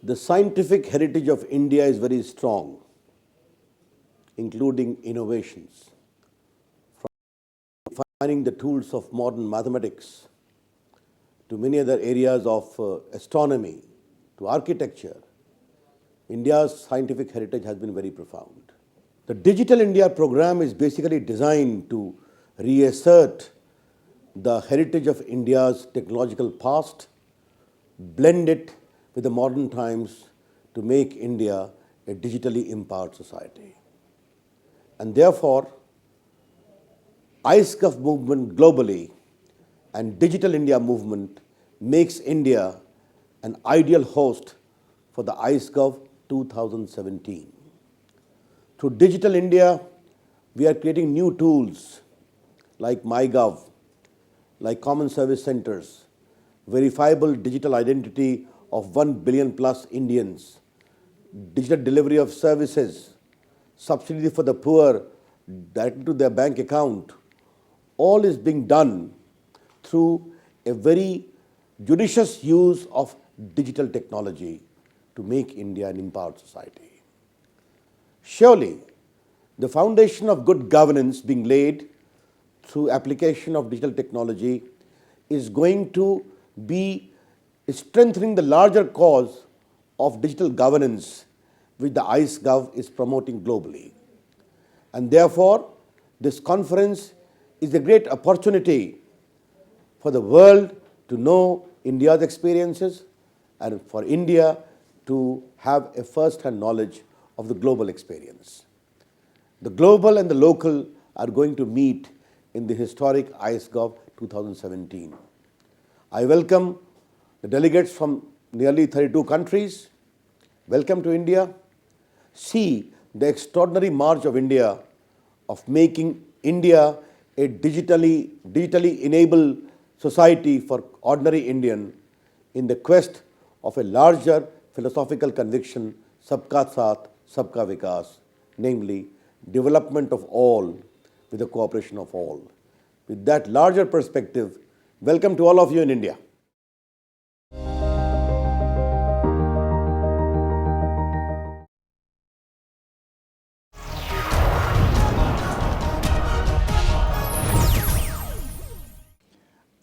The scientific heritage of India is very strong, including innovations. From finding the tools of modern mathematics to many other areas of astronomy to architecture, India's scientific heritage has been very profound. The Digital India program is basically designed to reassert the heritage of India's technological past, blend it with the modern times to make India a digitally empowered society. And therefore, ICEGOV movement globally and Digital India movement makes India an ideal host for the ICEGOV 2017. Through Digital India, we are creating new tools like MyGov, like common service centers, verifiable digital identity of 1 billion plus Indians, digital delivery of services, subsidy for the poor directly to their bank account. All is being done through a very judicious use of digital technology to make India an empowered society. Surely, the foundation of good governance being laid through application of digital technology is going to be strengthening the larger cause of digital governance which the ICEGOV is promoting globally. And therefore, this conference is a great opportunity for the world to know India's experiences and for India to have a first-hand knowledge of the global experience. The global and the local are going to meet in the historic ICEGOV 2017. I welcome the delegates from nearly 32 countries. Welcome to India. See the extraordinary march of India of making India a digitally enabled society for ordinary Indian in the quest of a larger philosophical conviction, Sabka Saath, Sabka Vikas, namely development of all with the cooperation of all. With that larger perspective, welcome to all of you in India.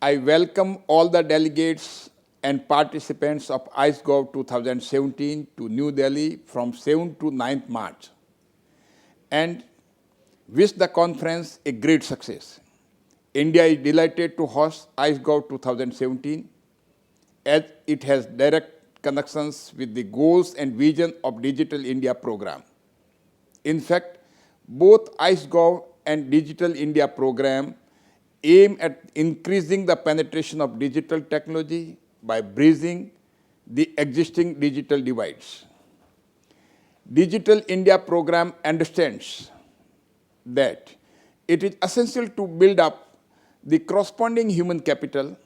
I welcome all the delegates and participants of ICEGOV 2017 to New Delhi from 7th to 9th March and wish the conference a great success. India is delighted to host ICEGOV 2017 as it has direct connections with the goals and vision of Digital India program. In fact, both ICEGOV and Digital India program aim at increasing the penetration of digital technology by bridging the existing digital divides. Digital India program understands that it is essential to build up the corresponding human capital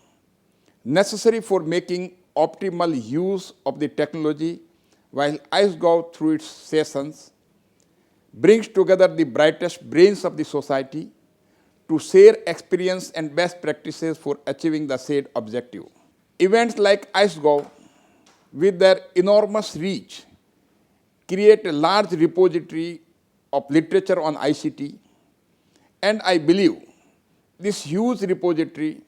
necessary for making optimal use of the technology, while ICEGOV through its sessions brings together the brightest brains of the society to share experience and best practices for achieving the said objective. Events like ICEGOV, with their enormous reach, create a large repository of literature on ICT, and I believe this huge repository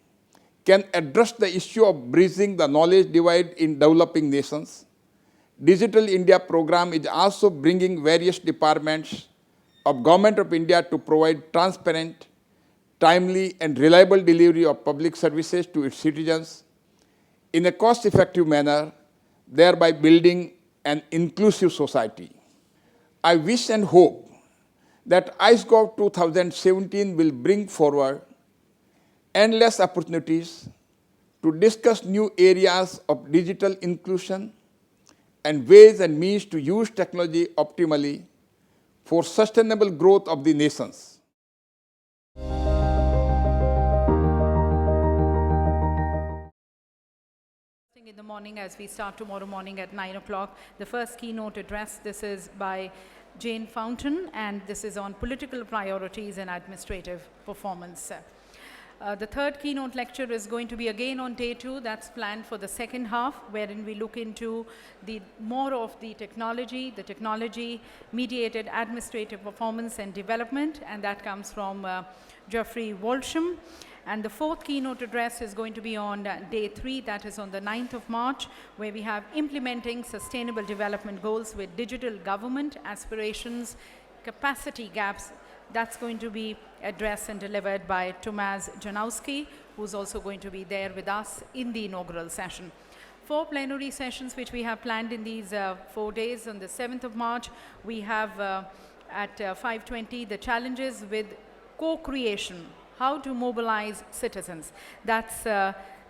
can address the issue of bridging the knowledge divide in developing nations. Digital India program is also bringing various departments of Government of India to provide transparent, timely and reliable delivery of public services to its citizens in a cost-effective manner, thereby building an inclusive society. I wish and hope that ICEGOV 2017 will bring forward endless opportunities to discuss new areas of digital inclusion and ways and means to use technology optimally for sustainable growth of the nations. In the morning, as we start tomorrow morning at 9 o'clock, the first keynote address. This is by Jane Fountain, and this is on political priorities and administrative performance. The third keynote lecture is going to be again on day 2. That's planned for the second half, wherein we look into more of the technology-mediated administrative performance and development, and that comes from Geoffrey Walsham. And the fourth keynote address is going to be on day 3, that is on the 9th of March, where we have implementing sustainable development goals with digital government aspirations, capacity gaps. That's going to be addressed and delivered by Tomasz Janowski, who's also going to be there with us in the inaugural session. 4 plenary sessions which we have planned in these 4 days. On the 7th of March, we have at 5:20 the challenges with co-creation, how to mobilize citizens. That's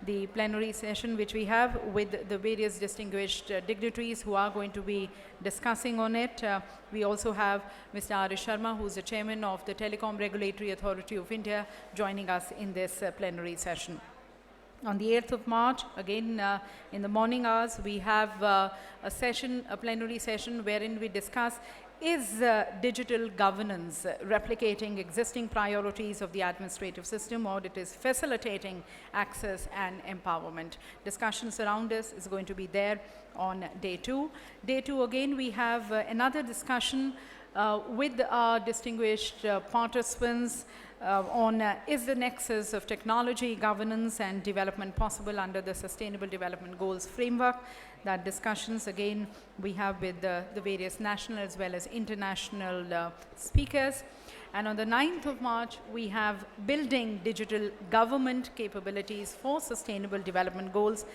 the plenary session which we have with the various distinguished dignitaries who are going to be discussing on it. We also have Mr. R.S. Sharma, who's the chairman of the Telecom Regulatory Authority of India, joining us in this plenary session. On the 8th of March, again in the morning hours, we have a plenary session wherein we discuss, is digital governance replicating existing priorities of the administrative system, or it is facilitating access and empowerment? Discussions around this is going to be there on day 2. Day 2, again, we have another discussion with our distinguished participants on is the nexus of technology, governance, and development possible under the Sustainable Development Goals framework. That discussions, again, we have with the various national as well as international speakers. And on the 9th of March, we have building digital government capabilities for sustainable development goals,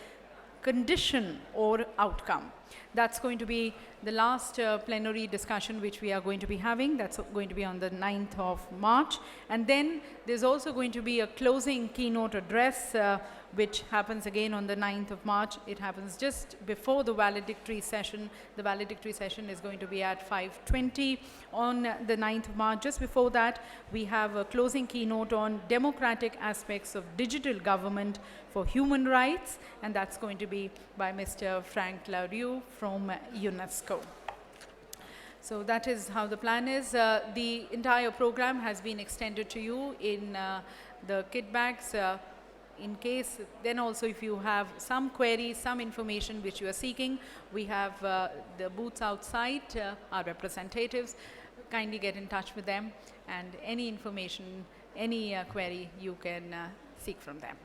condition or outcome. That's going to be the last plenary discussion which we are going to be having. That's going to be on the 9th of March. And then there's also going to be a closing keynote address which happens again on the 9th of March. It happens just before the valedictory session. The valedictory session is going to be at 5:20 on the 9th of March. Just before that, we have a closing keynote on democratic aspects of digital government for human rights, and that's going to be by Mr. Frank Laurieu from UNESCO. So that is how the plan is. The entire program has been extended to you in the kit bags. In case, then also if you have some queries, some information which you are seeking, we have the booths outside, our representatives. Kindly get in touch with them, and any information, any query you can seek from them.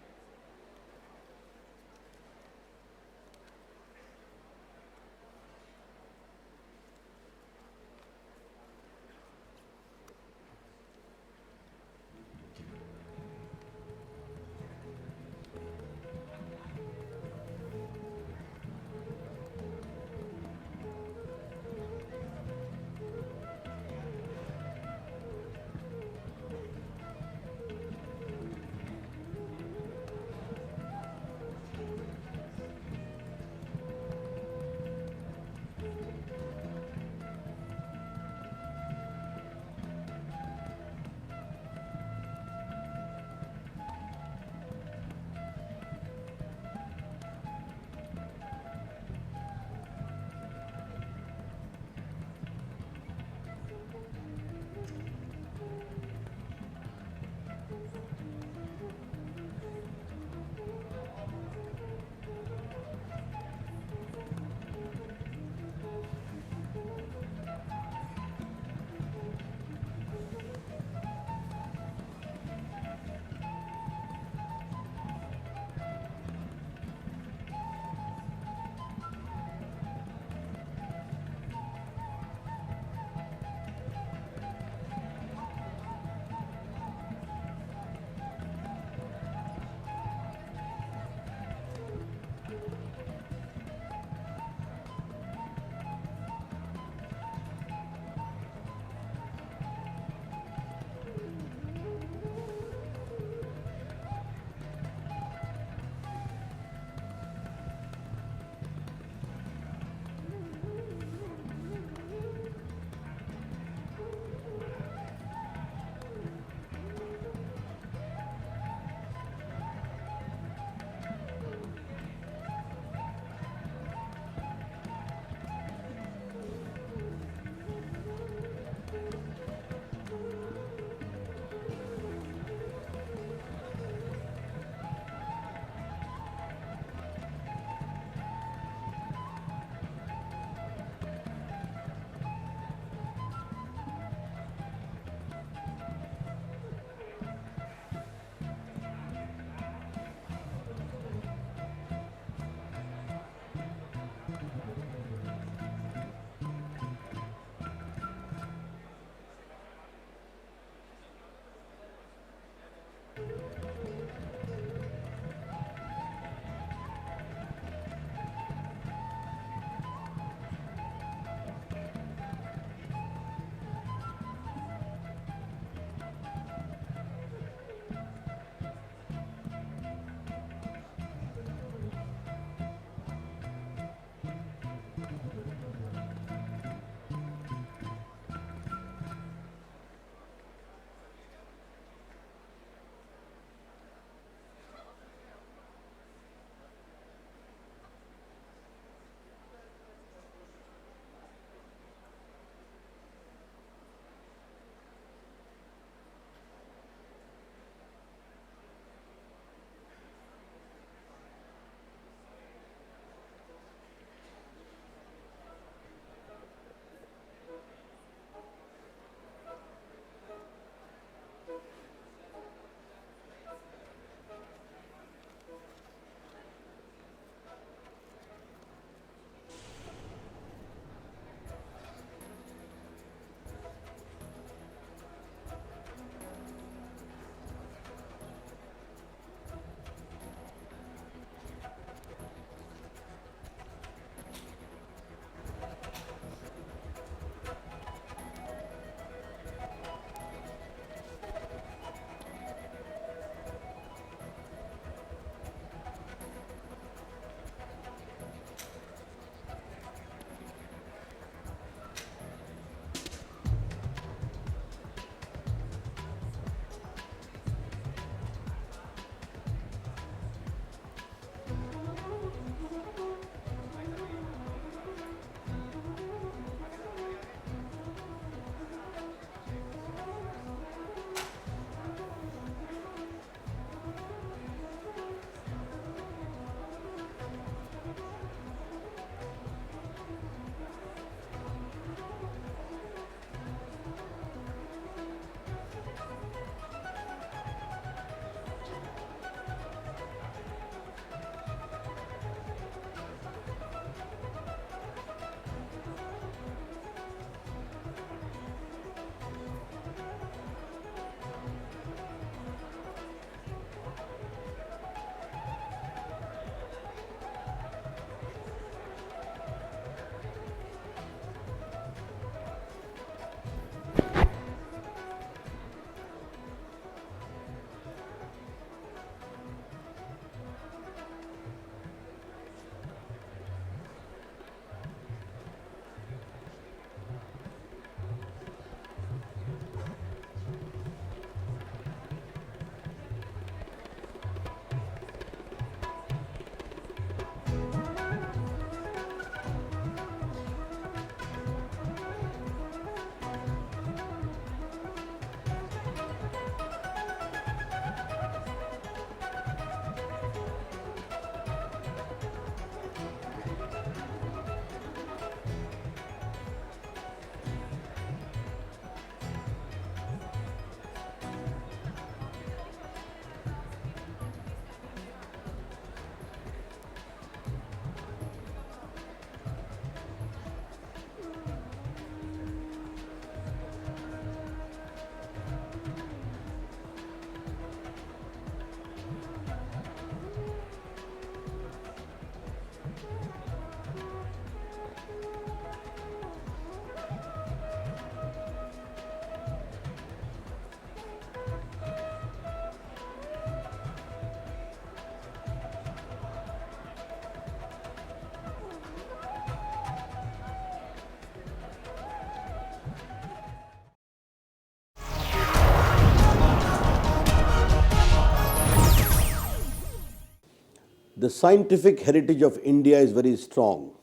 The scientific heritage of India is very strong,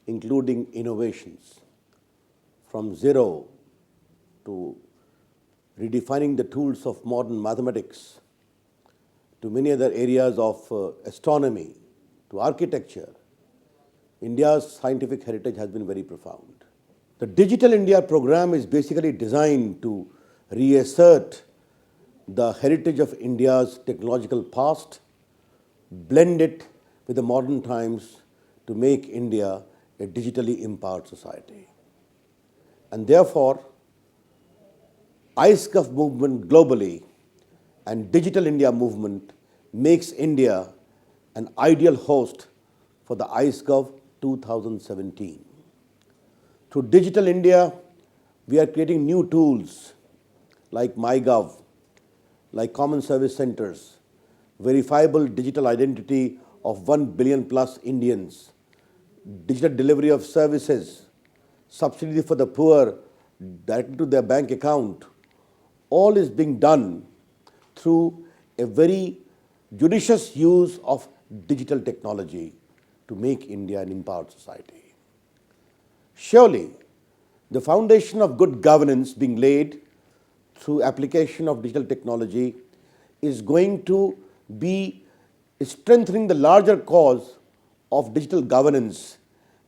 including innovations, from zero to redefining the tools of modern mathematics, to many other areas of astronomy, to architecture. India's scientific heritage has been very profound. The Digital India program is basically designed to reassert the heritage of India's technological past, blend it with the modern times to make India a digitally empowered society. And therefore, ICEGOV movement globally and Digital India movement makes India an ideal host for the ICEGOV 2017. Through Digital India, we are creating new tools like MyGov, like common service centers, verifiable digital identity of 1 billion plus Indians, digital delivery of services, subsidy for the poor directly to their bank account. All is being done through a very judicious use of digital technology to make India an empowered society. Surely, the foundation of good governance being laid through application of digital technology is going to be strengthening the larger cause of digital governance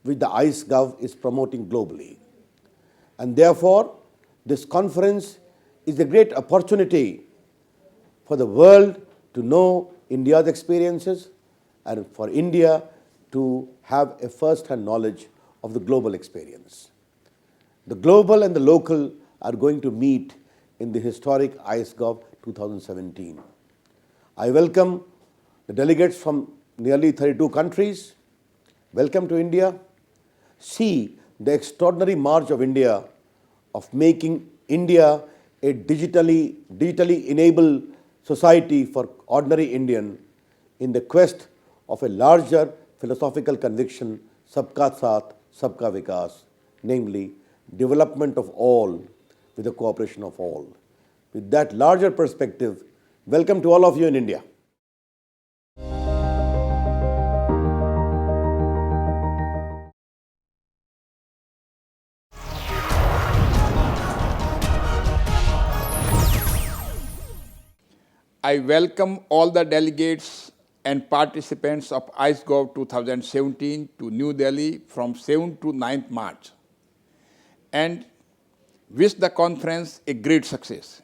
which the ICEGOV is promoting globally. And therefore, this conference is a great opportunity for the world to know India's experiences and for India to have a first-hand knowledge of the global experience. The global and the local are going to meet in the historic ICEGOV 2017. I welcome the delegates from nearly 32 countries. Welcome to India. See the extraordinary march of India of making India a digitally enabled society for ordinary Indian in the quest of a larger philosophical conviction, Sabka Saath, Sabka Vikas, namely development of all with the cooperation of all. With that larger perspective, welcome to all of you in India. I welcome all the delegates and participants of ICEGOV 2017 to New Delhi from 7th to 9th March and wish the conference a great success.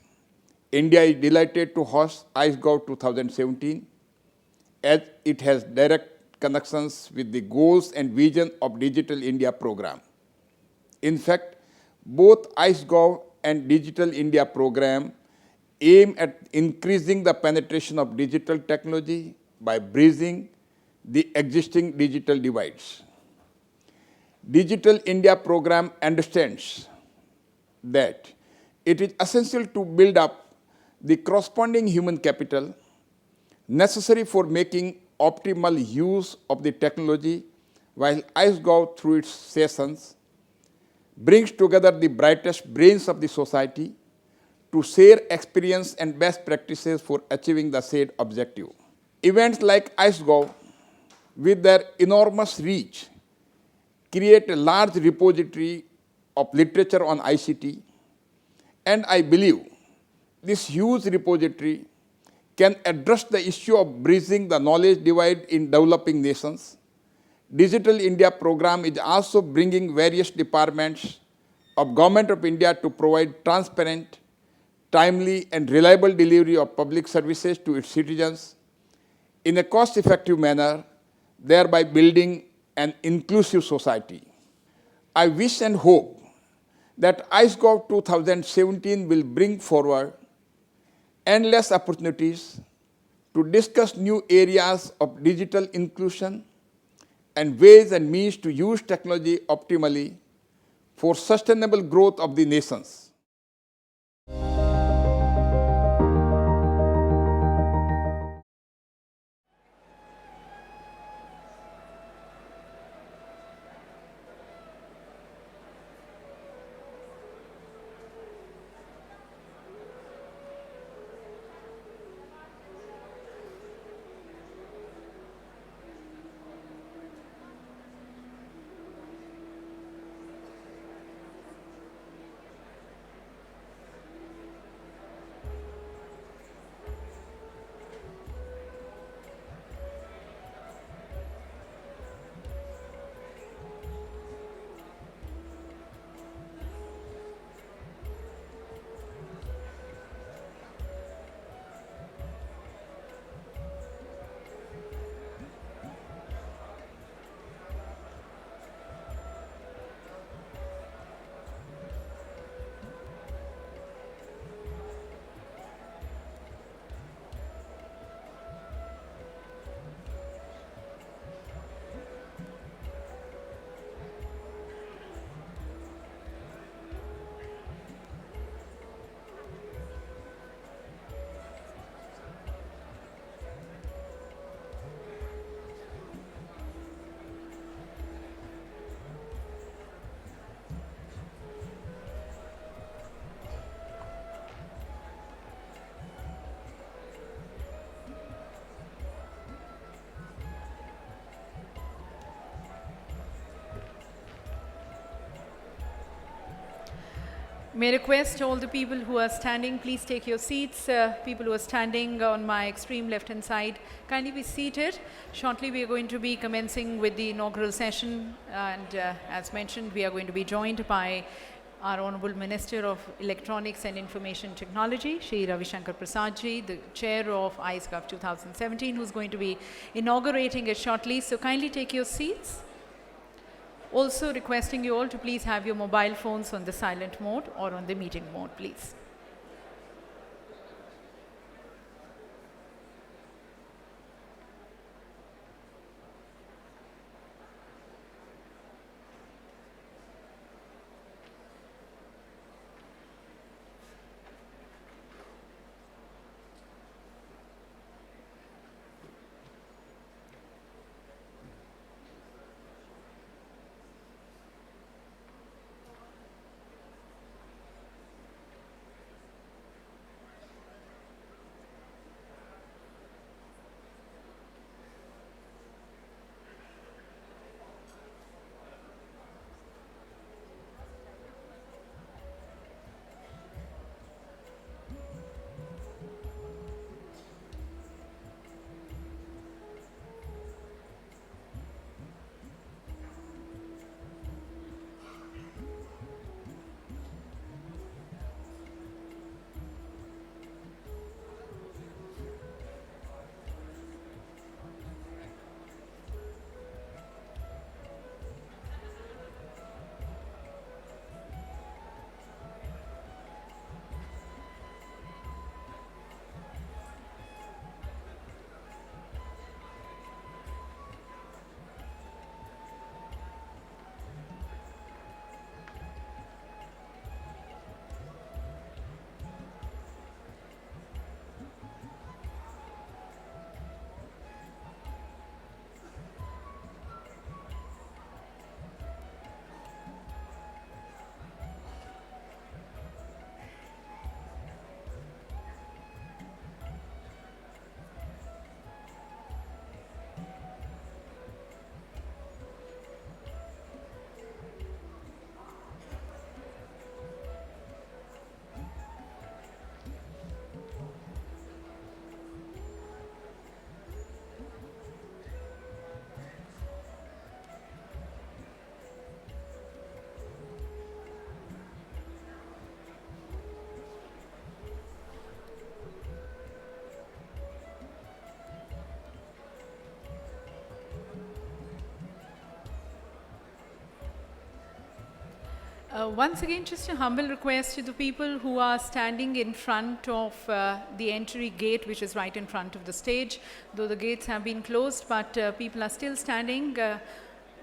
India is delighted to host ICEGOV 2017 as it has direct connections with the goals and vision of Digital India program. In fact, both ICEGOV and Digital India program aim at increasing the penetration of digital technology by bridging the existing digital divides. Digital India program understands that it is essential to build up the corresponding human capital necessary for making optimal use of the technology, while ICEGOV through its sessions brings together the brightest brains of the society to share experience and best practices for achieving the said objective. Events like ICEGOV, with their enormous reach, create a large repository of literature on ICT, and I believe this huge repository can address the issue of bridging the knowledge divide in developing nations. Digital India program is also bringing various departments of Government of India to provide transparent, timely and reliable delivery of public services to its citizens in a cost-effective manner, thereby building an inclusive society. I wish and hope that ICEGOV 2017 will bring forward endless opportunities to discuss new areas of digital inclusion and ways and means to use technology optimally for sustainable growth of the nations. May I request all the people who are standing, please take your seats. People who are standing on my extreme left-hand side, kindly be seated. Shortly, we are going to be commencing with the inaugural session. And as mentioned, we are going to be joined by our Honorable Minister of Electronics and Information Technology, Shri Ravi Shankar Prasad ji, the Chair of ICEGOV 2017, who's going to be inaugurating it shortly. So kindly take your seats. Also requesting you all to please have your mobile phones on the silent mode or on the meeting mode, please. Once again, just a humble request to the people who are standing in front of the entry gate, which is right in front of the stage. Though the gates have been closed, but people are still standing.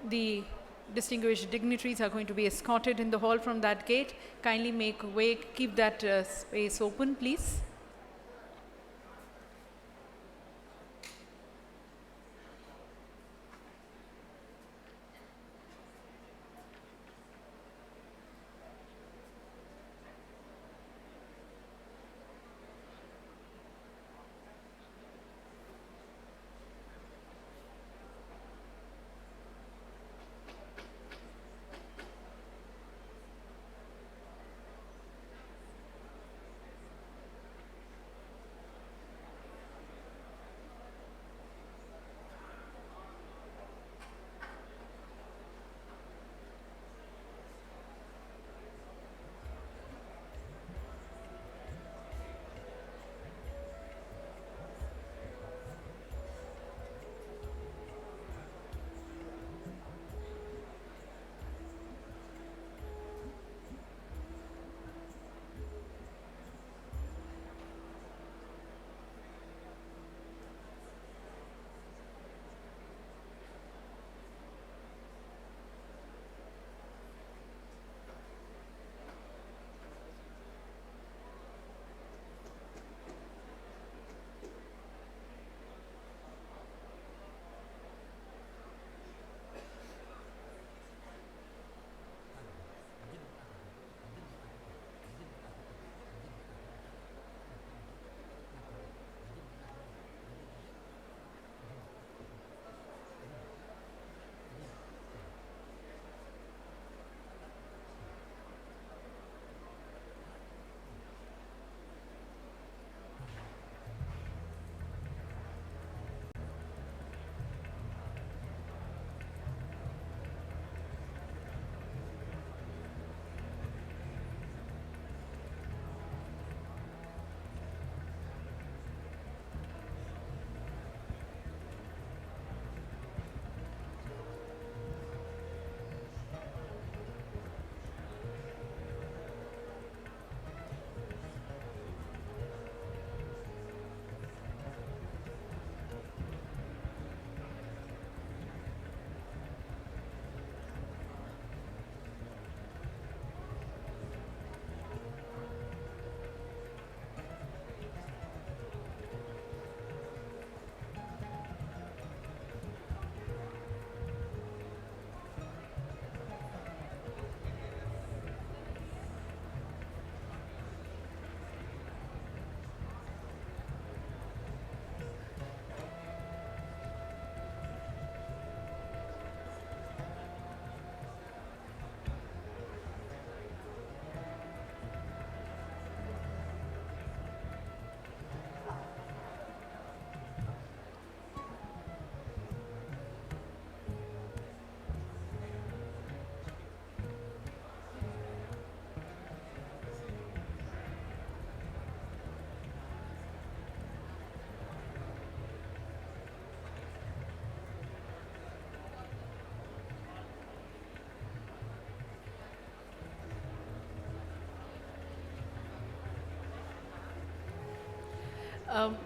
The distinguished dignitaries are going to be escorted in the hall from that gate. Kindly make way, keep that space open, please.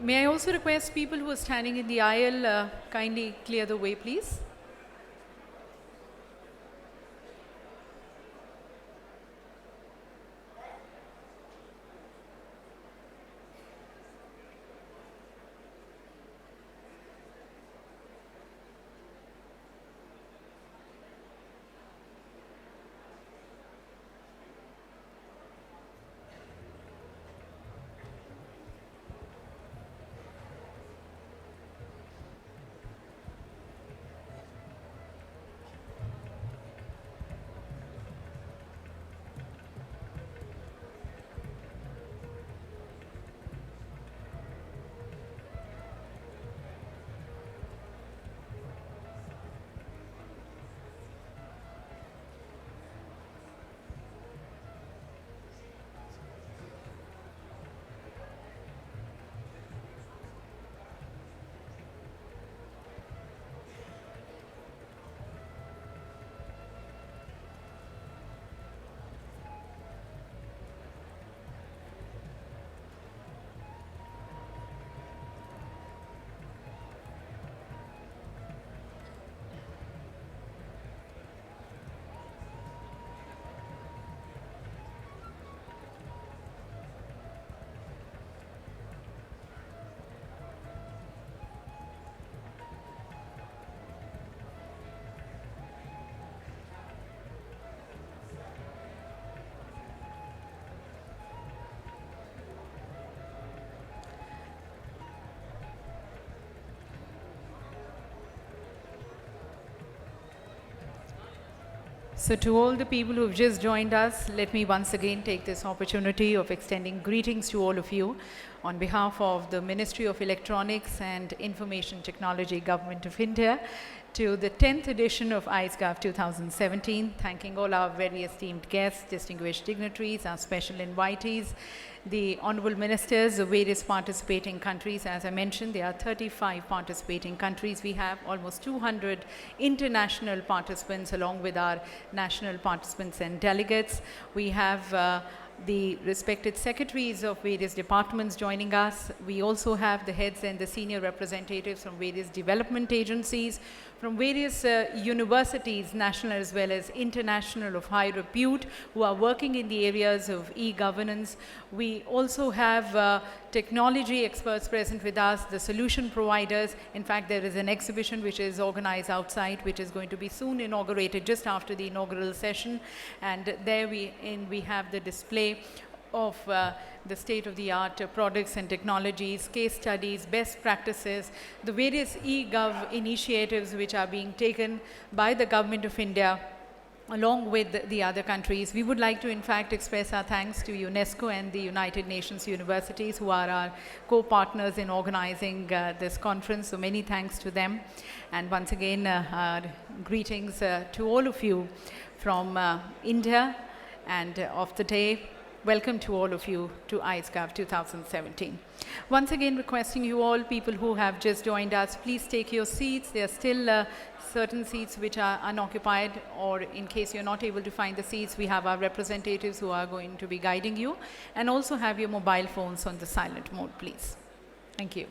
May I also request people who are standing in the aisle kindly clear the way, please? So to all the people who have just joined us, let me once again take this opportunity of extending greetings to all of you on behalf of the Ministry of Electronics and Information Technology, Government of India, to the 10th edition of ICEGOV 2017, thanking all our very esteemed guests, distinguished dignitaries, our special invitees, the honorable ministers of various participating countries. As I mentioned, there are 35 participating countries. We have almost 200 international participants along with our national participants and delegates. We have the respected secretaries of various departments joining us. We also have the heads and the senior representatives from various development agencies, from various universities, national as well as international of high repute, who are working in the areas of e-governance. We also have technology experts present with us, the solution providers. In fact, there is an exhibition which is organized outside, which is going to be soon inaugurated just after the inaugural session. And there we have the display of the state-of-the-art products and technologies, case studies, best practices, the various e-gov initiatives which are being taken by the Government of India along with the other countries. We would like to in fact express our thanks to UNESCO and the United Nations universities who are our co-partners in organizing this conference. So many thanks to them. And once again, our greetings to all of you from India and of the day. Welcome to all of you to ICEGOV 2017. Once again, requesting you all, people who have just joined us, please take your seats. There are still certain seats which are unoccupied, or in case you're not able to find the seats, we have our representatives who are going to be guiding you. And also have your mobile phones on the silent mode, please. Thank you.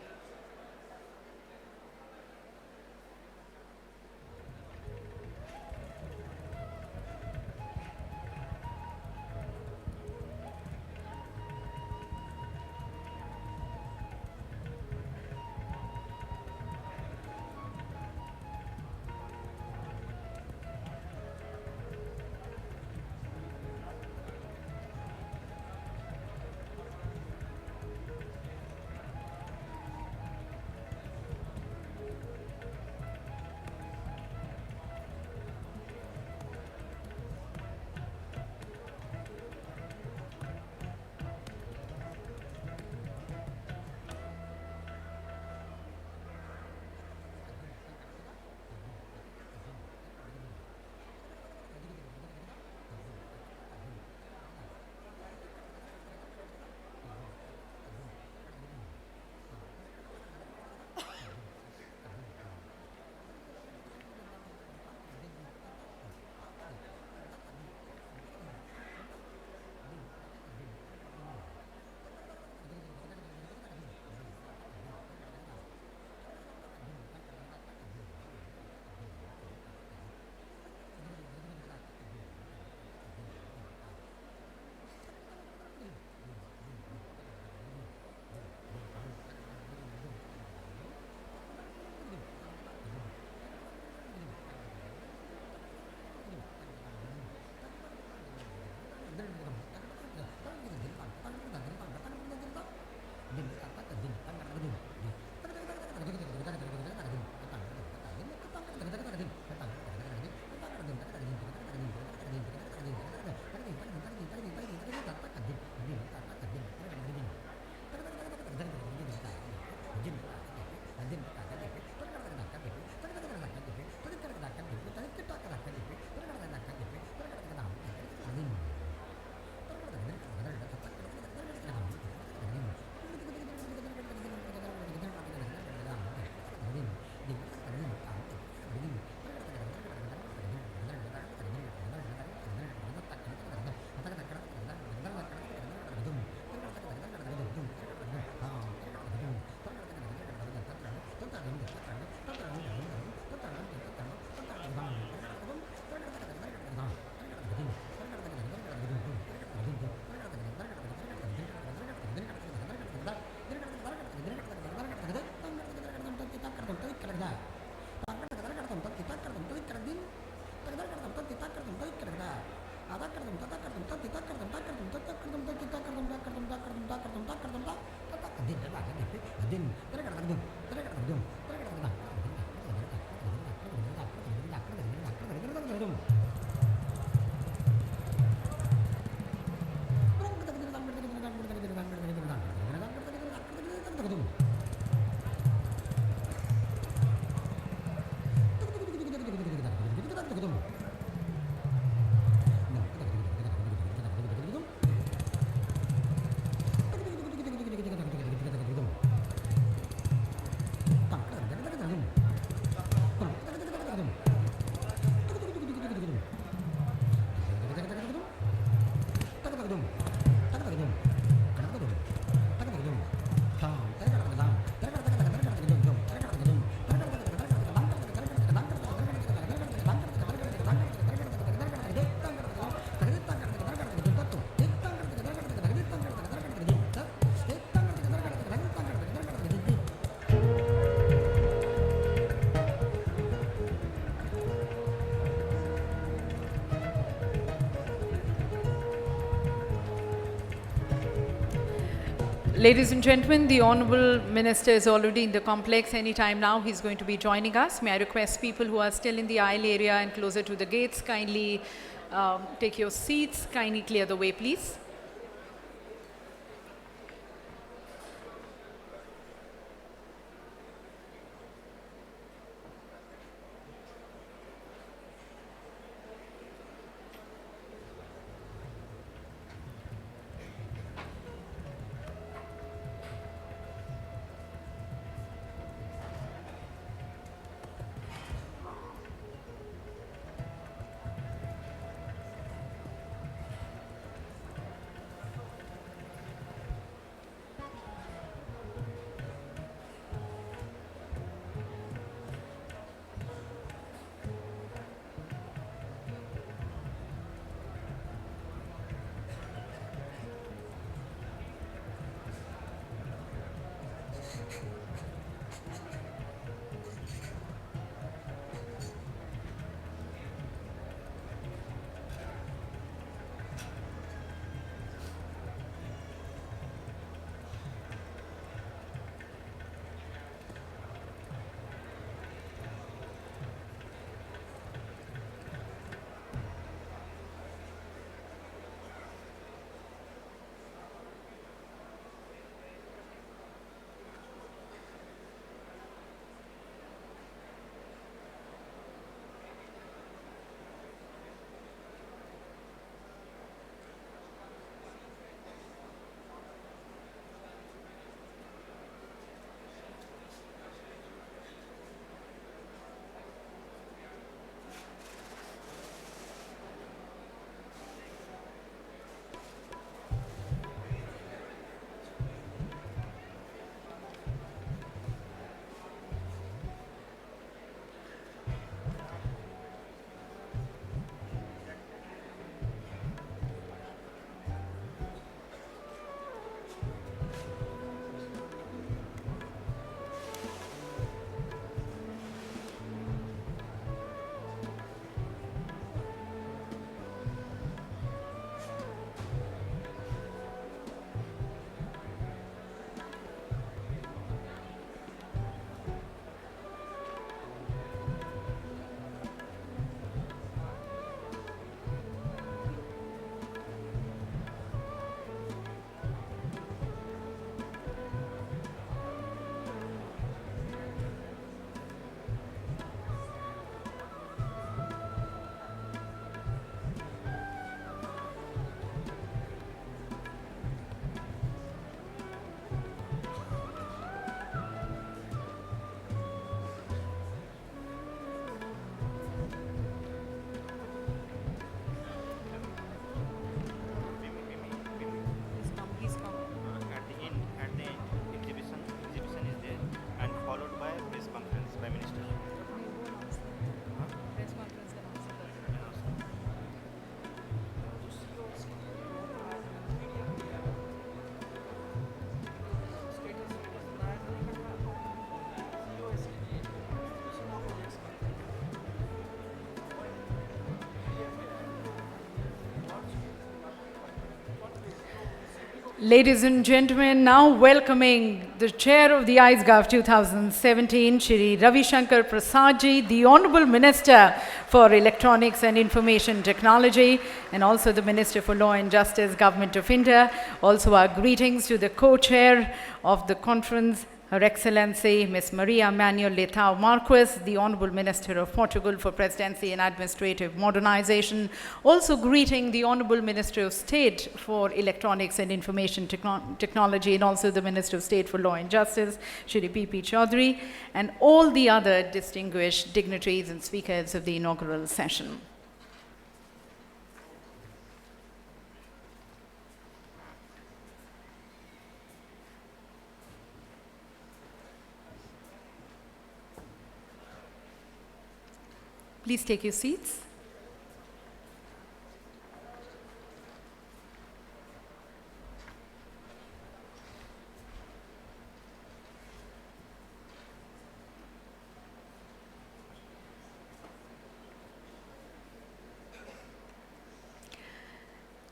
Ladies and gentlemen, the Honourable Minister is already in the complex. Any time now, he's going to be joining us. May I request people who are still in the aisle area and closer to the gates, kindly take your seats, kindly clear the way, please. Ladies and gentlemen, now welcoming the chair of the ICEGOV 2017, Shri Ravi Shankar Prasad ji, the Honourable Minister for Electronics and Information Technology, and also the Minister for Law and Justice, Government of India. Also our greetings to the co-chair of the conference, Her Excellency Ms. Maria Manuel Leitão Marques, the Honourable Minister of Portugal for Presidency and Administrative Modernization. Also greeting the Honourable Minister of State for Electronics and Information Technology, and also the Minister of State for Law and Justice, Shri P.P. Chaudhary, and all the other distinguished dignitaries and speakers of the inaugural session. Please take your seats.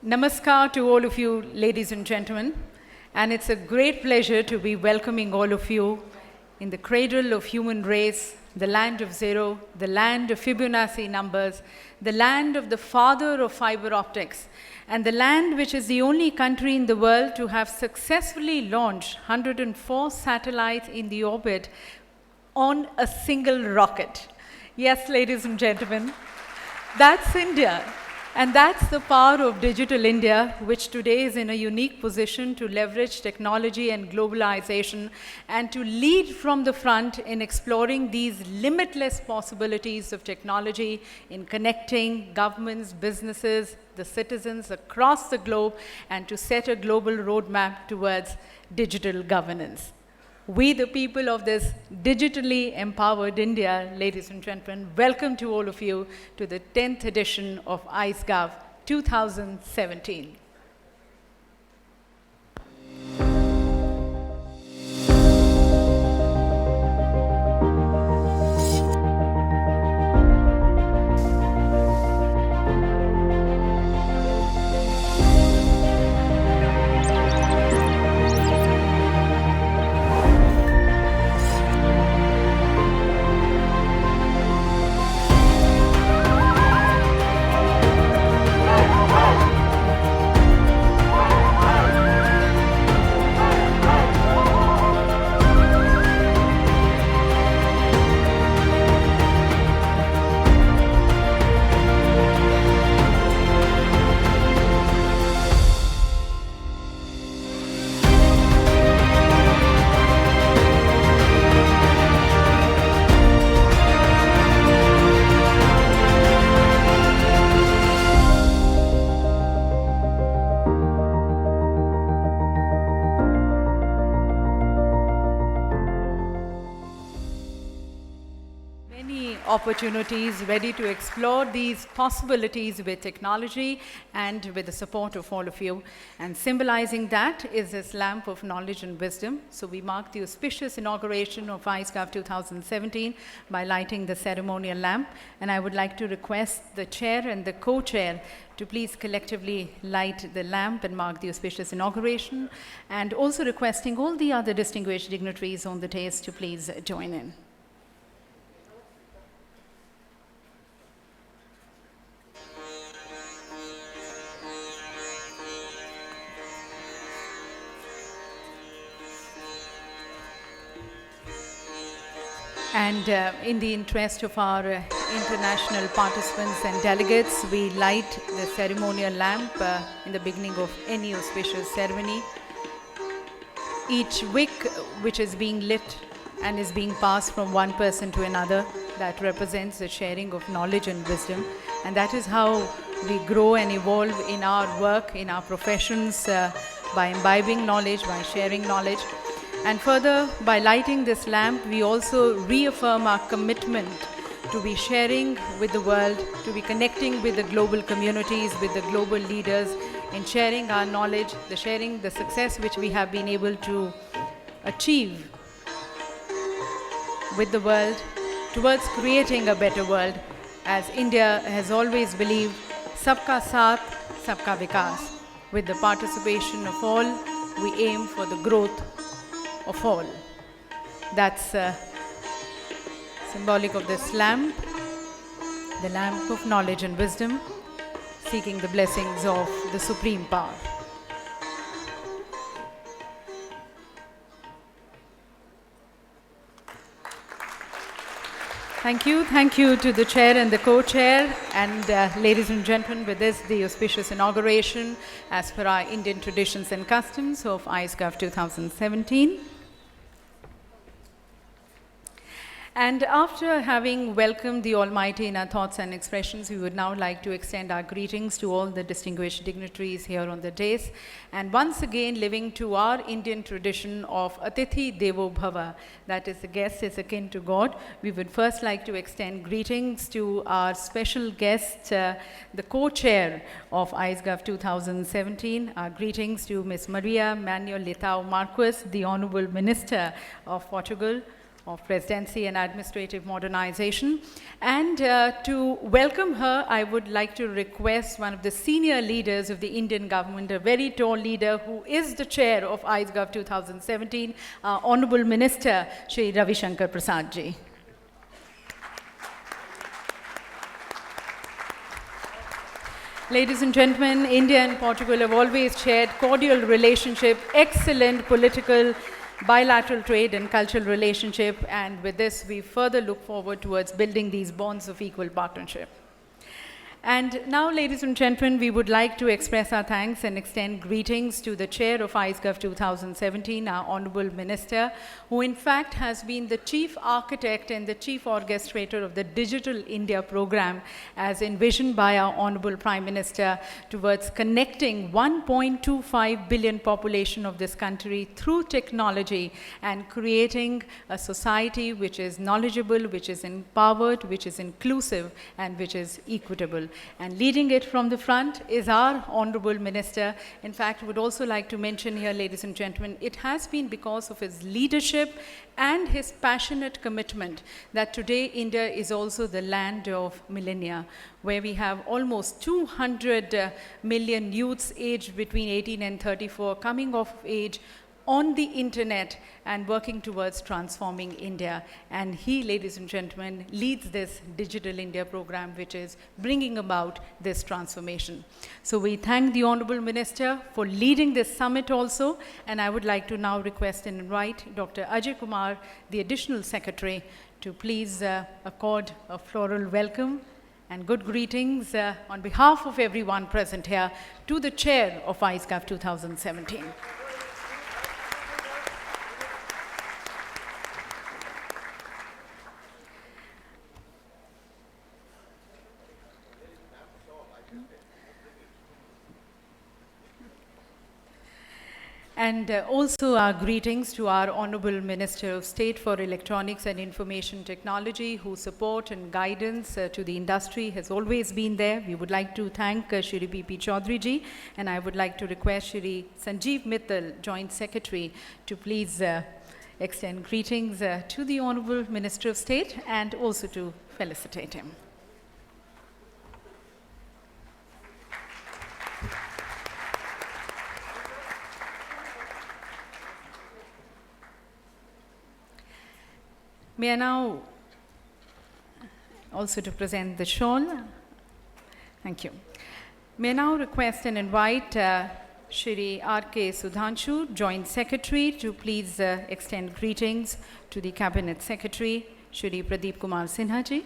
Namaskar to all of you, ladies and gentlemen, and it's a great pleasure to be welcoming all of you in the cradle of human race, the land of zero, the land of Fibonacci numbers, the land of the father of fiber optics, and the land which is the only country in the world to have successfully launched 104 satellites in the orbit on a single rocket. Yes, ladies and gentlemen, that's India. And that's the power of digital India, which today is in a unique position to leverage technology and globalization and to lead from the front in exploring these limitless possibilities of technology in connecting governments, businesses, the citizens across the globe, and to set a global roadmap towards digital governance. We, the people of this digitally empowered India, ladies and gentlemen, welcome to all of you to the 10th edition of ICEGOV 2017. Opportunities ready to explore these possibilities with technology and with the support of all of you. And symbolizing that is this lamp of knowledge and wisdom. So we mark the auspicious inauguration of ICEGOV 2017 by lighting the ceremonial lamp. And I would like to request the chair and the co-chair to please collectively light the lamp and mark the auspicious inauguration. And also requesting all the other distinguished dignitaries on the dais to please join in. And in the interest of our international participants and delegates, we light the ceremonial lamp in the beginning of any auspicious ceremony. Each wick which is being lit and is being passed from one person to another, that represents the sharing of knowledge and wisdom. And that is how we grow and evolve in our work, in our professions, by imbibing knowledge, by sharing knowledge. And further, by lighting this lamp, we also reaffirm our commitment to be sharing with the world, to be connecting with the global communities, with the global leaders, in sharing our knowledge, sharing the success which we have been able to achieve with the world towards creating a better world. As India has always believed, Sabka Saath, Sabka Vikas. With the participation of all, we aim for the growth of all. That's symbolic of this lamp, the lamp of knowledge and wisdom, seeking the blessings of the Supreme Power. Thank you to the chair and the co-chair. And ladies and gentlemen, with this, the auspicious inauguration as per our Indian traditions and customs of ICEGOV 2017. And after having welcomed the Almighty in our thoughts and expressions, we would now like to extend our greetings to all the distinguished dignitaries here on the dais. And once again, living to our Indian tradition of Atithi Devo Bhava, that is, the guest is akin to God, we would first like to extend greetings to our special guest, the co-chair of ICEGOV 2017. Our greetings to Ms. Maria Manuel Leitão Marques, the Honorable Minister of Portugal, of Presidency and Administrative Modernization. And to welcome her, I would like to request one of the senior leaders of the Indian government, a very tall leader who is the chair of ICEGOV 2017, Honorable Minister Shri Ravi Shankar Prasad ji. Ladies and gentlemen, India and Portugal have always shared cordial relationship, excellent political, bilateral trade and cultural relationship, and with this we further look forward towards building these bonds of equal partnership. And now, ladies and gentlemen, we would like to express our thanks and extend greetings to the chair of ICEGOV 2017, our Honorable Minister, who in fact has been the chief architect and the chief orchestrator of the Digital India program as envisioned by our Honorable Prime Minister towards connecting 1.25 billion population of this country through technology and creating a society which is knowledgeable, which is empowered, which is inclusive, and which is equitable. And leading it from the front is our Honorable Minister. In fact, I would also like to mention here, ladies and gentlemen, it has been because of his leadership and his passionate commitment that today India is also the land of millennia, where we have almost 200 million youths aged between 18 and 34 coming of age on the internet and working towards transforming India. And he, ladies and gentlemen, leads this Digital India program, which is bringing about this transformation. So we thank the Honorable Minister for leading this summit also, and I would like to now request and invite Dr. Ajay Kumar, the Additional Secretary, to please accord a floral welcome and good greetings on behalf of everyone present here to the chair of ICEGOV 2017. And also our greetings to our Honorable Minister of State for Electronics and Information Technology, whose support and guidance to the industry has always been there. We would like to thank Shri P.P. Chaudhary ji, and I would like to request Shri Sanjeev Mittal, Joint Secretary, to please extend greetings to the Honorable Minister of State and also to felicitate him. May I now also to present the shawl. Thank you. May I now request and invite Shri R.K. Sudhanshu, Joint Secretary, to please extend greetings to the Cabinet Secretary, Shri Pradeep Kumar Sinha ji.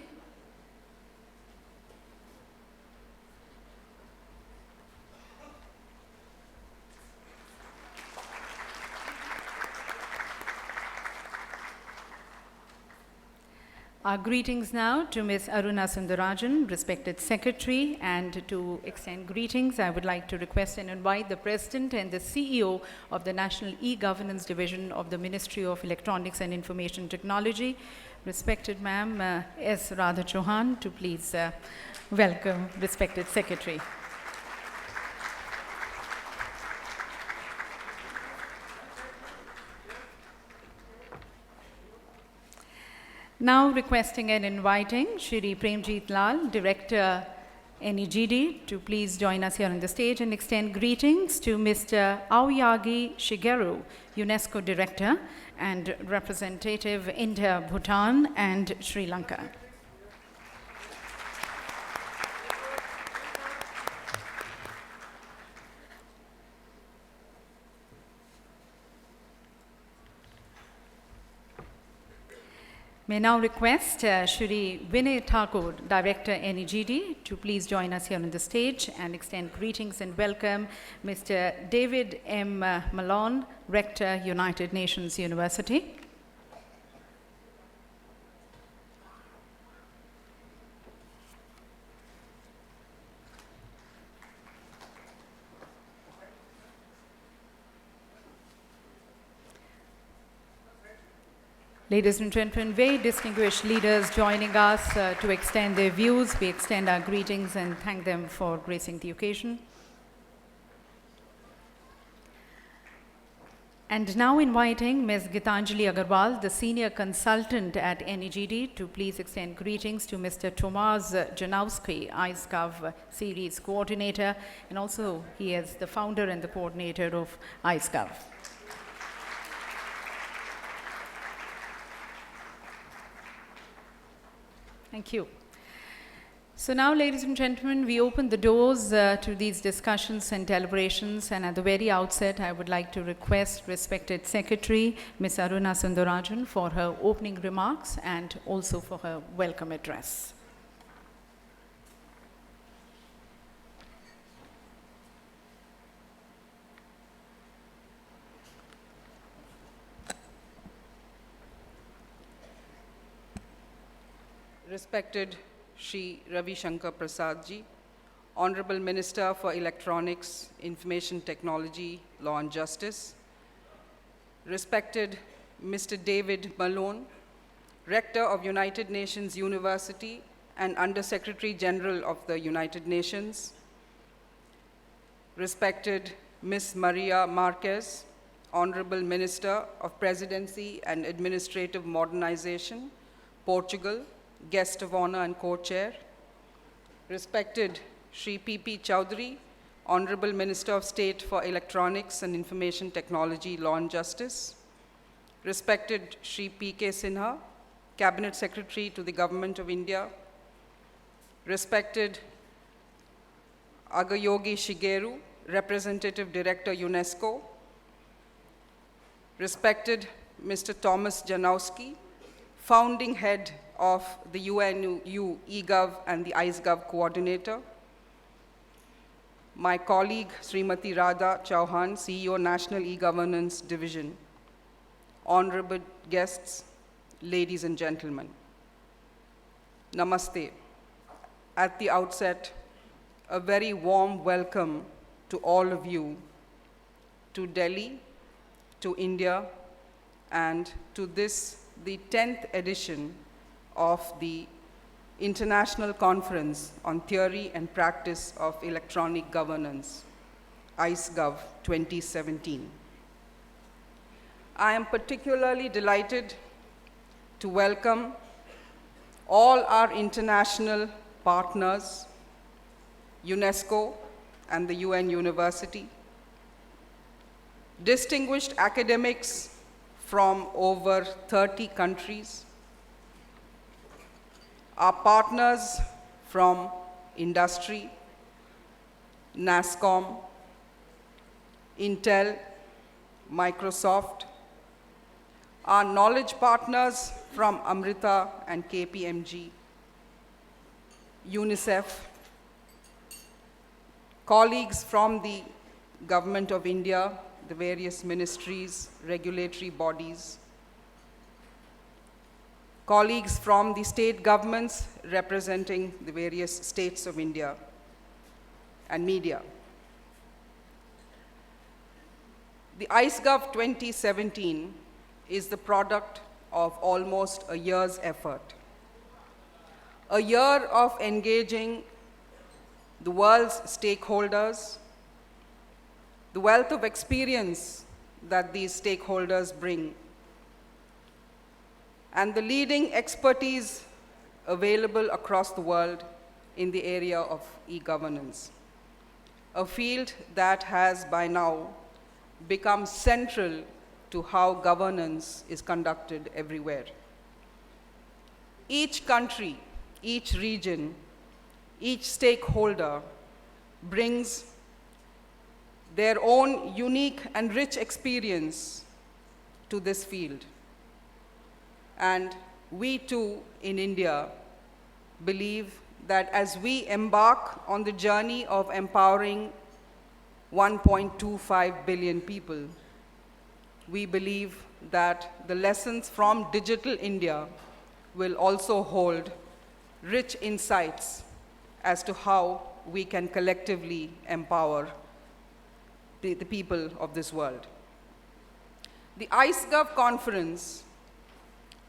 Our greetings now to Ms. Aruna Sundarajan, respected Secretary, and to extend greetings, I would like to request and invite the President and the CEO of the National E-Governance Division of the Ministry of Electronics and Information Technology, respected Ma'am S. Radha Chauhan, to please welcome respected Secretary. Now requesting and inviting Shri Premjit Lal, Director NEGD, to please join us here on the stage and extend greetings to Mr. Aoyagi Shigeru, UNESCO Director and Representative India, Bhutan and Sri Lanka. May now request Shri Vinay Thakur, Director NEGD, to please join us here on the stage and extend greetings and welcome Mr. David M. Malone, Rector, United Nations University. Ladies and gentlemen, very distinguished leaders joining us to extend their views. We extend our greetings and thank them for gracing the occasion. And now inviting Ms. Gitanjali Agarwal, the Senior Consultant at NEGD, to please extend greetings to Mr. Tomasz Janowski, ICEGOV Series Coordinator, and also he is the founder and the coordinator of ICEGOV. Thank you. So now, ladies and gentlemen, we open the doors to these discussions and deliberations, and at the very outset, I would like to request respected Secretary, Ms. Aruna Sundarajan, for her opening remarks and also for her welcome address. Respected Shri Ravi Shankar Prasad ji, Honorable Minister for Electronics, Information Technology, Law and Justice, respected Mr. David Malone, Rector of United Nations University and Under-Secretary General of the United Nations, respected Ms. Maria Marquez, Honorable Minister of Presidency and Administrative Modernization, Portugal, Guest of Honor and Co-Chair, respected Shri P.P. Chowdhury, Honorable Minister of State for Electronics and Information Technology, Law and Justice, respected Shri P.K. Sinha, Cabinet Secretary to the Government of India, respected Agayogi Shigeru, Representative Director, UNESCO, respected Mr. Thomas Janowski, Founding Head of the UNU ICEGOV and the ICEGOV Coordinator, my colleague Srimati Radha Chauhan, CEO, National E-Governance Division, honorable guests, ladies and gentlemen, Namaste. At the outset, a very warm welcome to all of you to Delhi, to India, and to this, the 10th edition of the International Conference on Theory and Practice of Electronic Governance, ICEGOV 2017. I am particularly delighted to welcome all our international partners, UNESCO and the UN University, distinguished academics from over 30 countries, our partners from industry, NASSCOM, Intel, Microsoft, our knowledge partners from Amrita and KPMG, UNICEF, colleagues from the Government of India, the various ministries, regulatory bodies, colleagues from the state governments representing the various states of India, and media. The ICEGOV 2017 is the product of almost a year's effort. A year of engaging the world's stakeholders, the wealth of experience that these stakeholders bring, and the leading expertise available across the world in the area of e-governance, a field that has by now become central to how governance is conducted everywhere. Each country, each region, each stakeholder brings their own unique and rich experience to this field. And we too in India believe that as we embark on the journey of empowering 1.25 billion people, we believe that the lessons from Digital India will also hold rich insights as to how we can collectively empower the people of this world. The ICEGOV conference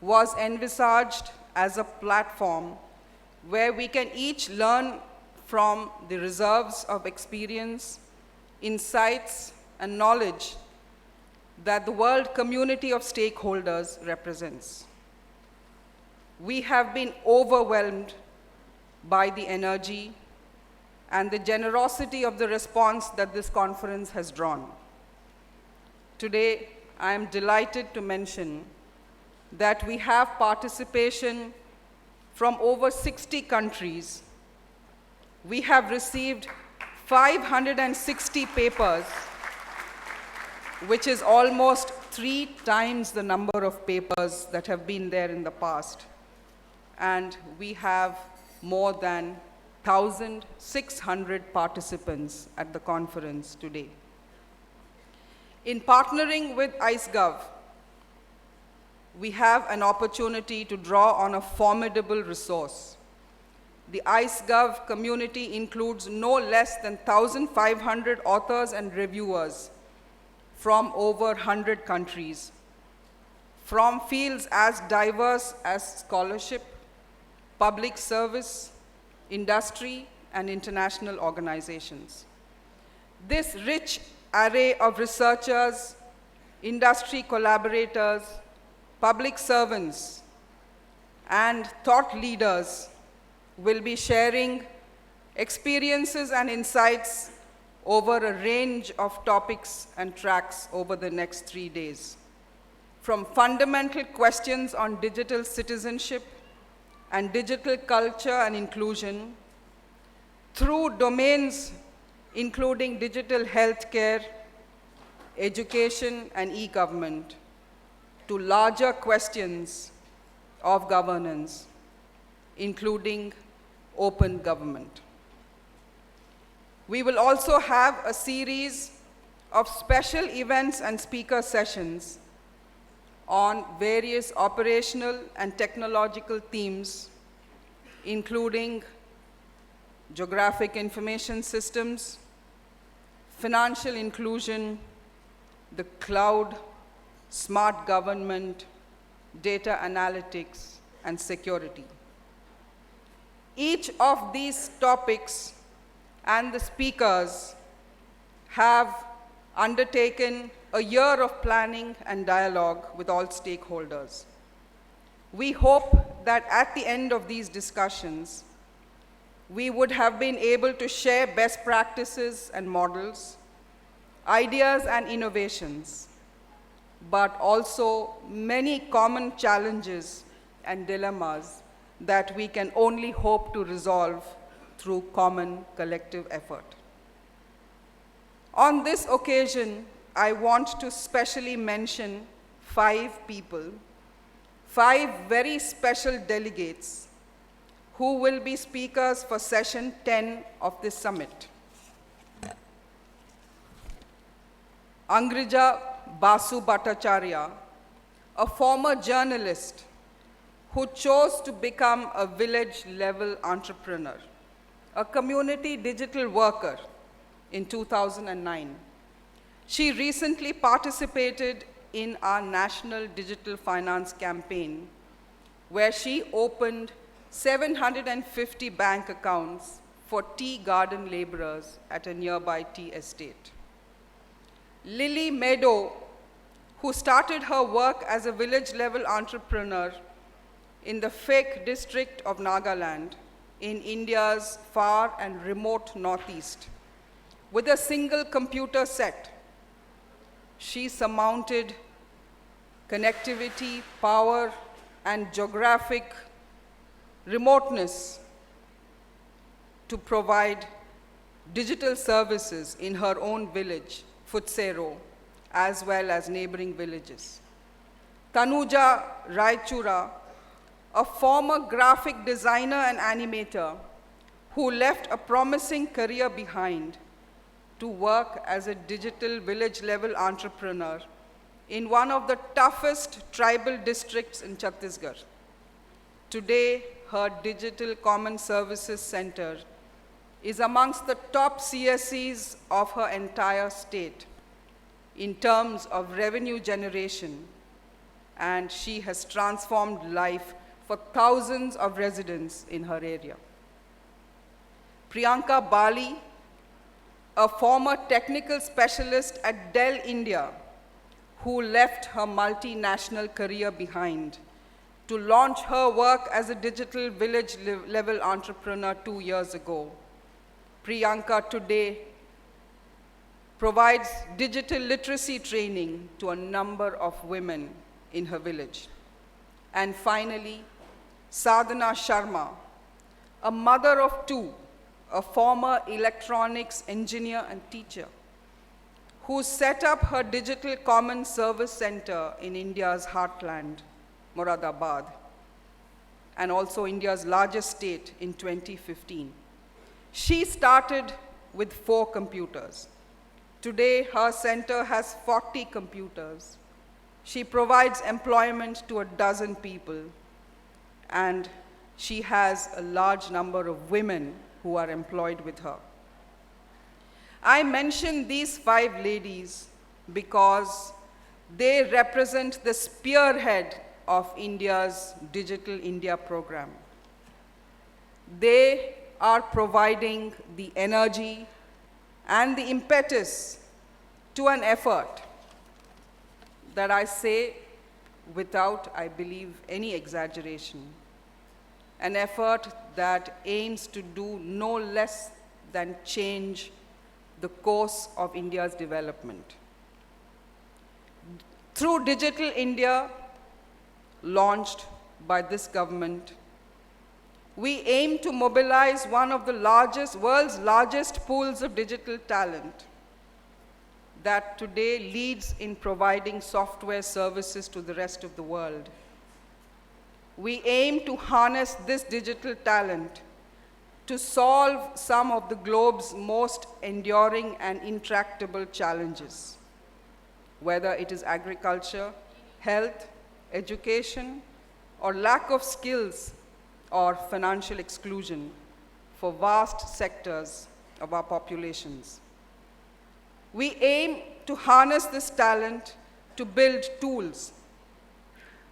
was envisaged as a platform where we can each learn from the reserves of experience, insights, and knowledge that the world community of stakeholders represents. We have been overwhelmed by the energy and the generosity of the response that this conference has drawn. Today, I am delighted to mention that we have participation from over 60 countries. We have received 560 papers, which is almost 3 times the number of papers that have been there in the past. And we have more than 1,600 participants at the conference today. In partnering with ICEGOV, we have an opportunity to draw on a formidable resource. The ICEGOV community includes no less than 1,500 authors and reviewers from over 100 countries, from fields as diverse as scholarship, public service, industry, and international organizations. This rich array of researchers, industry collaborators, public servants, and thought leaders will be sharing experiences and insights over a range of topics and tracks over the next 3 days. From fundamental questions on digital citizenship and digital culture and inclusion, through domains including digital healthcare, education, and e-government, to larger questions of governance, including open government. We will also have a series of special events and speaker sessions on various operational and technological themes, including geographic information systems, financial inclusion, the cloud, smart government, data analytics, and security. Each of these topics and the speakers have undertaken a year of planning and dialogue with all stakeholders. We hope that at the end of these discussions, we would have been able to share best practices and models, ideas and innovations, but also many common challenges and dilemmas that we can only hope to resolve through common collective effort. On this occasion, I want to specially mention 5 people, 5 very special delegates who will be speakers for session 10 of this summit. Angrija Basu Bhattacharya, a former journalist who chose to become a village-level entrepreneur, a community digital worker in 2009. She recently participated in our national digital finance campaign, where she opened 750 bank accounts for tea garden laborers at a nearby tea estate. Lily Meadow, who started her work as a village-level entrepreneur in the Phek district of Nagaland in India's far and remote northeast. With a single computer set, she surmounted connectivity, power, and geographic remoteness to provide digital services in her own village, Futsero, as well as neighboring villages. Tanuja Raichura, a former graphic designer and animator who left a promising career behind to work as a digital village-level entrepreneur in one of the toughest tribal districts in Chhattisgarh. Today, her Digital Common Services Center is amongst the top CSCs of her entire state in terms of revenue generation and she has transformed life for thousands of residents in her area. Priyanka Bali, a former technical specialist at Dell India, who left her multinational career behind to launch her work as a digital village-level entrepreneur 2 years ago. Priyanka today provides digital literacy training to a number of women in her village. And finally, Sadhana Sharma, a mother of two, a former electronics engineer and teacher, who set up her Digital Common Service Center in India's heartland, Moradabad, and also India's largest state in 2015. She started with 4 computers. Today, her center has 40 computers. She provides employment to a dozen people, and she has a large number of women who are employed with her. I mention these 5 ladies because they represent the spearhead of India's Digital India program. They are providing the energy and the impetus to an effort that I say without, I believe, any exaggeration, an effort that aims to do no less than change the course of India's development. Through Digital India, launched by this government, we aim to mobilize one of the world's largest pools of digital talent that today leads in providing software services to the rest of the world. We aim to harness this digital talent to solve some of the globe's most enduring and intractable challenges, whether it is agriculture, health, education, or lack of skills or financial exclusion for vast sectors of our populations. We aim to harness this talent to build tools,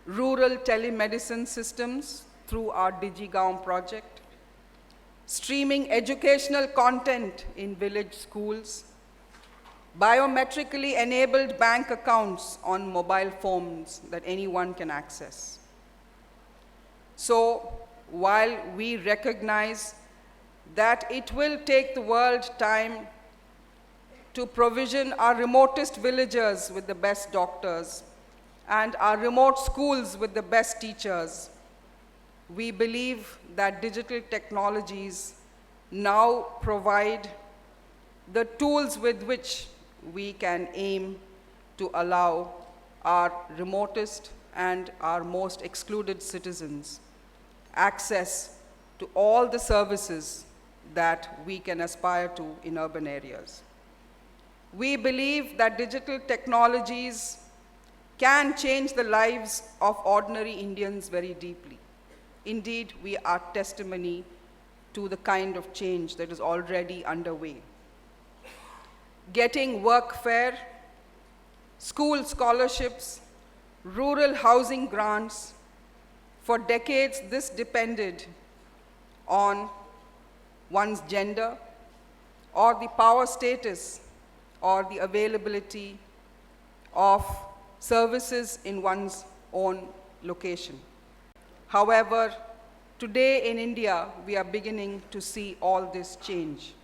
rural telemedicine systems through our DigiGaon project, streaming educational content in village schools, biometrically enabled bank accounts on mobile phones that anyone can access. So, while we recognize that it will take the world time to provision our remotest villagers with the best doctors and our remote schools with the best teachers, we believe that digital technologies now provide the tools with which we can aim to allow our remotest and our most excluded citizens access to all the services that we can aspire to in urban areas. We believe that digital technologies can change the lives of ordinary Indians very deeply. Indeed, we are testimony to the kind of change that is already underway. Getting workfare, school scholarships, rural housing grants. For decades, this depended on one's gender or the power status or the availability of services in one's own location. However, today in India, we are beginning to see all this change.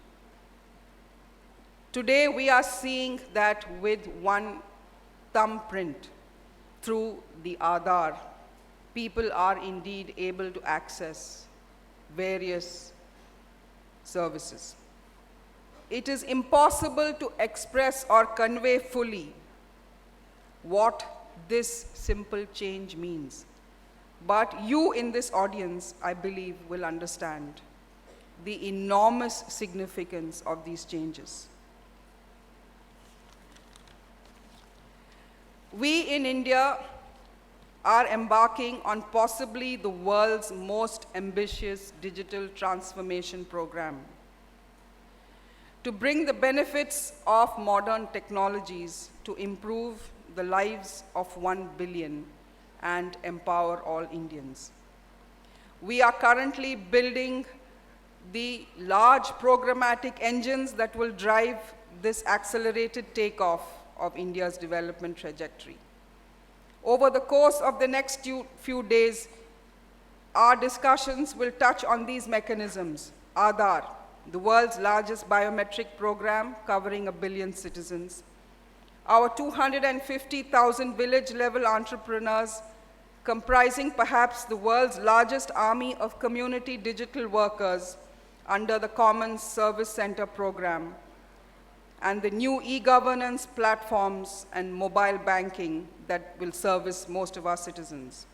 Today, we are seeing that with one thumbprint through the Aadhaar, people are indeed able to access various services. It is impossible to express or convey fully what this simple change means. But you in this audience, I believe, will understand the enormous significance of these changes. We in India are embarking on possibly the world's most ambitious digital transformation program to bring the benefits of modern technologies to improve the lives of 1 billion and empower all Indians. We are currently building the large programmatic engines that will drive this accelerated takeoff of India's development trajectory. Over the course of the next few days, our discussions will touch on these mechanisms. Aadhaar, the world's largest biometric program covering 1 billion citizens. Our 250,000 village-level entrepreneurs, comprising perhaps the world's largest army of community digital workers under the Common Service Center program, and the new e-governance platforms and mobile banking that will service most of our citizens.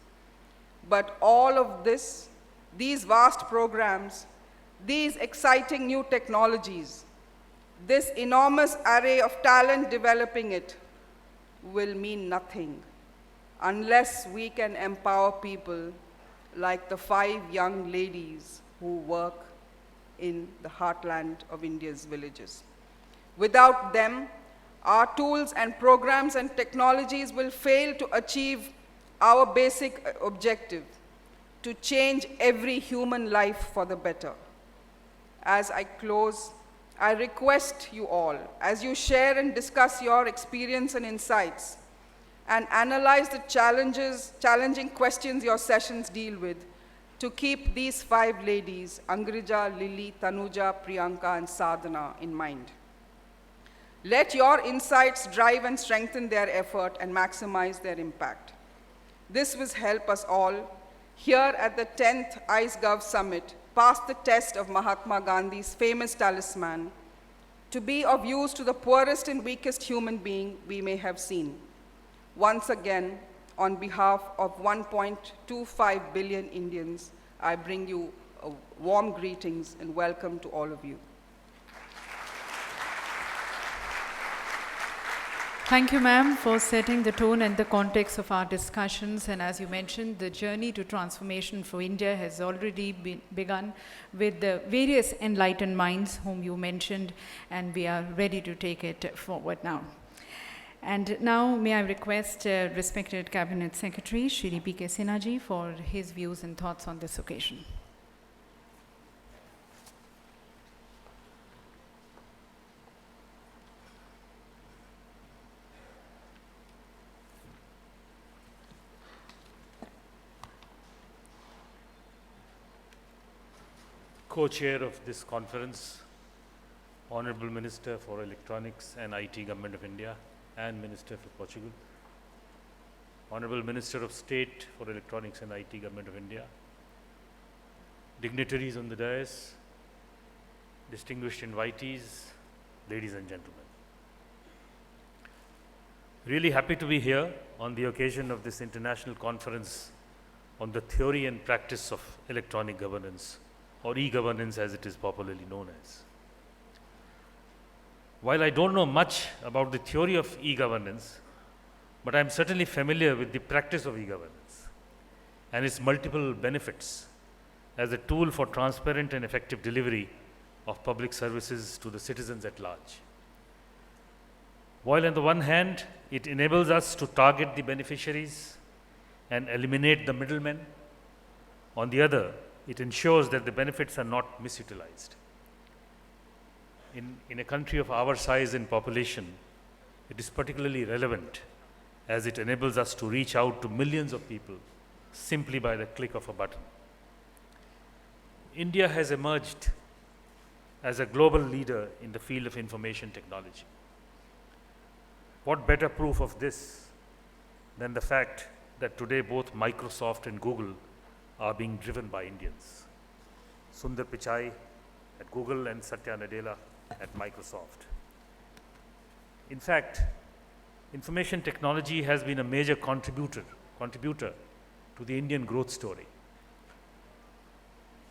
But all of this, these vast programs, these exciting new technologies, this enormous array of talent developing it will mean nothing unless we can empower people like the 5 young ladies who work in the heartland of India's villages. Without them, our tools and programs and technologies will fail to achieve our basic objective, to change every human life for the better. As I close, I request you all, as you share and discuss your experience and insights, and analyze the challenging questions your sessions deal with, to keep these 5 ladies, Angrija, Lily, Tanuja, Priyanka, and Sadhana, in mind. Let your insights drive and strengthen their effort and maximize their impact. This will help us all, here at the 10th ICEGOV Summit, pass the test of Mahatma Gandhi's famous talisman, to be of use to the poorest and weakest human being we may have seen. Once again, on behalf of 1.25 billion Indians, I bring you warm greetings and welcome to all of you. Thank you, ma'am, for setting the tone and the context of our discussions. And as you mentioned, the journey to transformation for India has already begun with the various enlightened minds whom you mentioned, and we are ready to take it forward now. And now, may I request respected Cabinet Secretary, Shri P.K. Sinha ji, for his views and thoughts on this occasion. Co-chair of this conference, Honorable Minister for Electronics and IT, Government of India, and Minister for Portugal, Honorable Minister of State for Electronics and IT, Government of India, dignitaries on the dais, distinguished invitees, ladies and gentlemen. Really happy to be here on the occasion of this international conference on the theory and practice of electronic governance, or e-governance as it is popularly known as. While I don't know much about the theory of e-governance, but I'm certainly familiar with the practice of e-governance and its multiple benefits as a tool for transparent and effective delivery of public services to the citizens at large. While on the one hand, it enables us to target the beneficiaries and eliminate the middlemen, on the other, it ensures that the benefits are not misutilized. In a country of our size and population, it is particularly relevant as it enables us to reach out to millions of people simply by the click of a button. India has emerged as a global leader in the field of information technology. What better proof of this than the fact that today both Microsoft and Google are being driven by Indians. Sundar Pichai at Google and Satya Nadella at Microsoft. In fact, information technology has been a major contributor to the Indian growth story.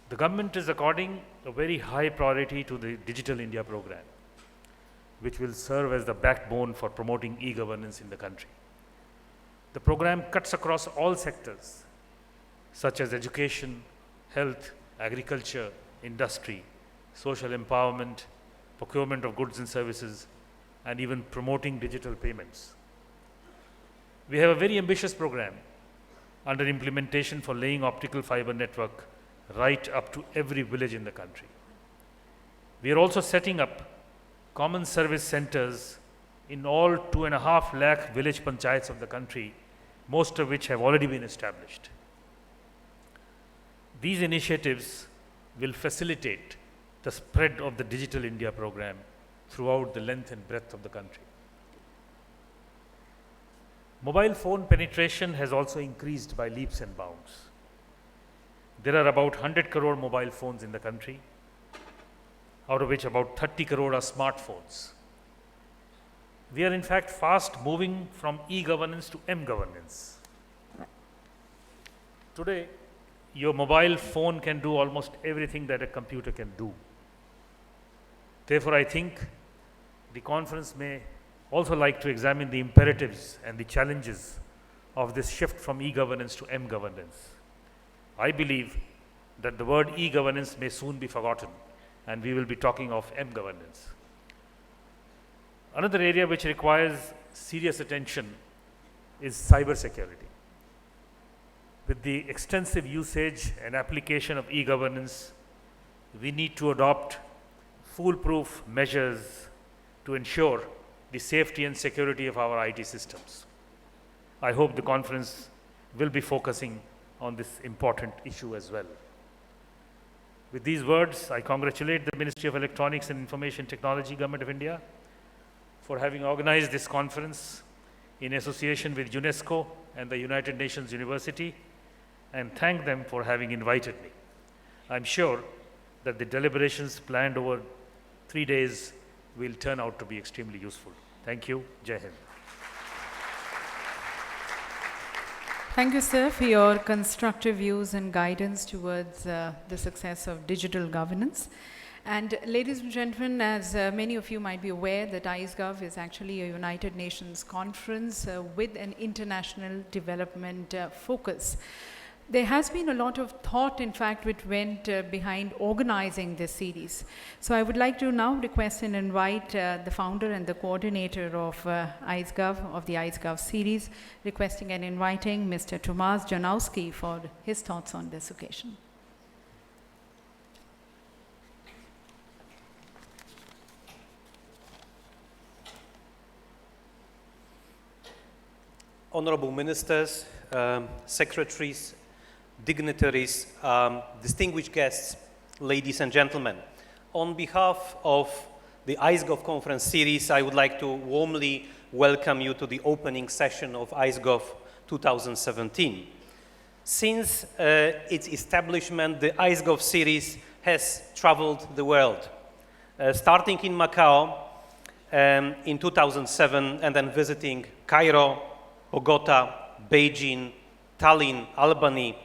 The government is according a very high priority to the Digital India program, which will serve as the backbone for promoting e-governance in the country. The program cuts across all sectors, such as education, health, agriculture, industry, social empowerment, procurement of goods and services, and even promoting digital payments. We have a very ambitious program under implementation for laying optical fiber network right up to every village in the country. We are also setting up common service centers in all 2.5 lakh village panchayats of the country, most of which have already been established. These initiatives will facilitate the spread of the Digital India program throughout the length and breadth of the country. Mobile phone penetration has also increased by leaps and bounds. There are about 100 crore mobile phones in the country, out of which about 30 crore are smartphones. We are in fact fast moving from e-governance to m-governance. Today, your mobile phone can do almost everything that a computer can do. Therefore, I think the conference may also like to examine the imperatives and the challenges of this shift from e-governance to m-governance. I believe that the word e-governance may soon be forgotten, and we will be talking of m-governance. Another area which requires serious attention is cybersecurity. With the extensive usage and application of e-governance, we need to adopt foolproof measures to ensure the safety and security of our IT systems. I hope the conference will be focusing on this important issue as well. With these words, I congratulate the Ministry of Electronics and Information Technology, Government of India, for having organized this conference in association with UNESCO and the United Nations University, and thank them for having invited me. I'm sure that the deliberations planned over 3 days will turn out to be extremely useful. Thank you. Jai Hind. Thank you, sir, for your constructive views and guidance towards the success of digital governance. And ladies and gentlemen, as many of you might be aware, that ICEGOV is actually a United Nations conference with an international development focus. There has been a lot of thought, in fact, which went behind organizing this series. So I would like to now request and invite the founder and the coordinator of ICEGOV, of the ICEGOV series, requesting and inviting Mr. Tomasz Janowski for his thoughts on this occasion. Honorable ministers, secretaries, dignitaries, distinguished guests, ladies and gentlemen. On behalf of the ICEGOV conference series, I would like to warmly welcome you to the opening session of ICEGOV 2017. Since its establishment, the ICEGOV series has traveled the world, starting in Macau in 2007 and then visiting Cairo, Bogota, Beijing, Tallinn, Albany,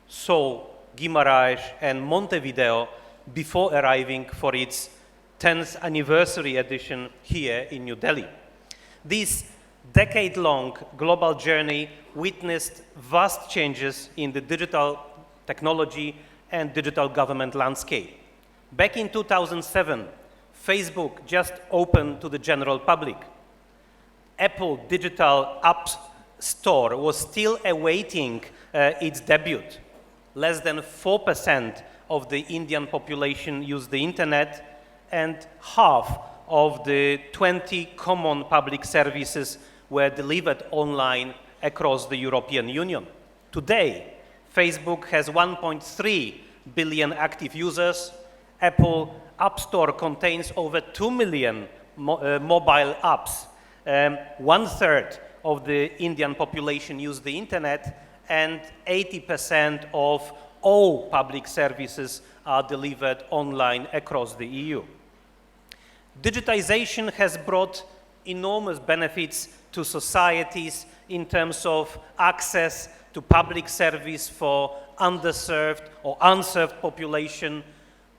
Seoul, Guimarães, and Montevideo before arriving for its 10th anniversary edition here in New Delhi. This decade-long global journey witnessed vast changes in the digital technology and digital government landscape. Back in 2007, Facebook just opened to the general public. Apple Digital App Store was still awaiting its debut. Less than 4% of the Indian population used the internet, and half of the 20 common public services were delivered online across the European Union. Today, Facebook has 1.3 billion active users. Apple App Store contains over 2 million mobile apps. 1/3 of the Indian population use the internet, and 80% of all public services are delivered online across the EU. Digitization has brought enormous benefits to societies in terms of access to public service for underserved or unserved population,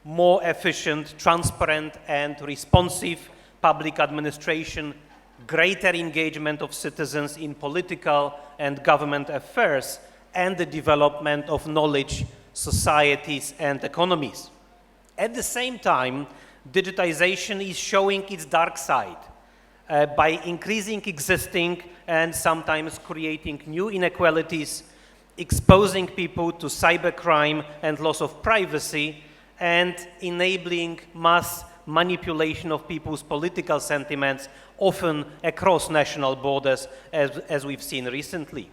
more efficient, transparent, and responsive public administration, greater engagement of citizens in political and government affairs, and the development of knowledge, societies, and economies. At the same time, digitization is showing its dark side by increasing existing and sometimes creating new inequalities, exposing people to cybercrime and loss of privacy, and enabling mass manipulation of people's political sentiments, often across national borders, as we've seen recently.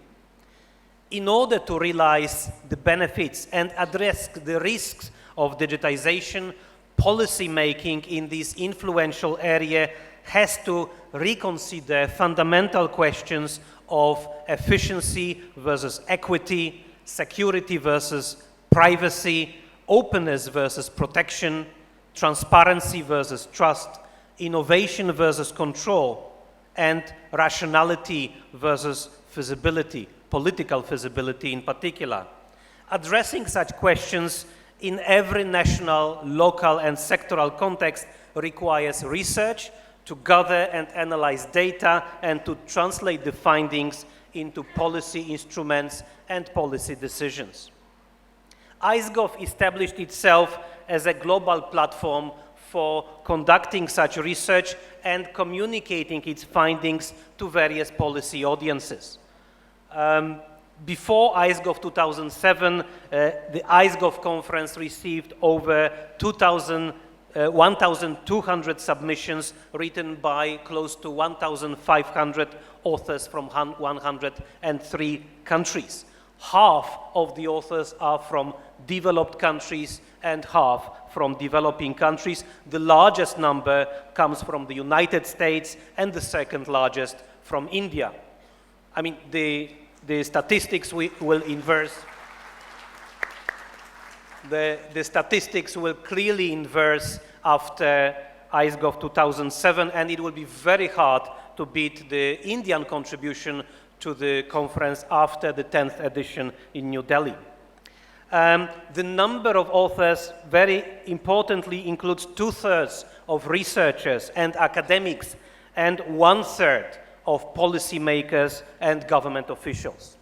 In order to realize the benefits and address the risks of digitization, policy making in this influential area has to reconsider fundamental questions of efficiency versus equity, security versus privacy, openness versus protection, transparency versus trust, innovation versus control, and rationality versus feasibility, political feasibility in particular. Addressing such questions in every national, local, and sectoral context requires research to gather and analyze data and to translate the findings into policy instruments and policy decisions. ICEGOV established itself as a global platform for conducting such research and communicating its findings to various policy audiences. Before ICEGOV 2007, the ICEGOV conference received over 1,200 submissions written by close to 1,500 authors from 103 countries. Half of the authors are from developed countries and half from developing countries. The largest number comes from the United States and the second largest from India. I mean, the statistics will inverse. The statistics will clearly inverse after ICEGOV 2007, and it will be very hard to beat the Indian contribution to the conference after the 10th edition in New Delhi. The number of authors, very importantly, includes 2/3 of researchers and academics and 1/3 of policymakers and government officials.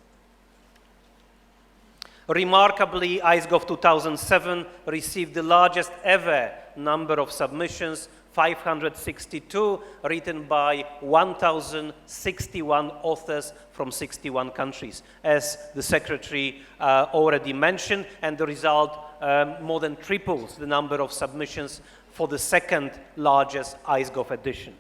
Remarkably, ICEGOV 2007 received the largest ever number of submissions, 562, written by 1,061 authors from 61 countries, as the Secretary already mentioned, and the result more than triples the number of submissions for the second largest ICEGOV edition.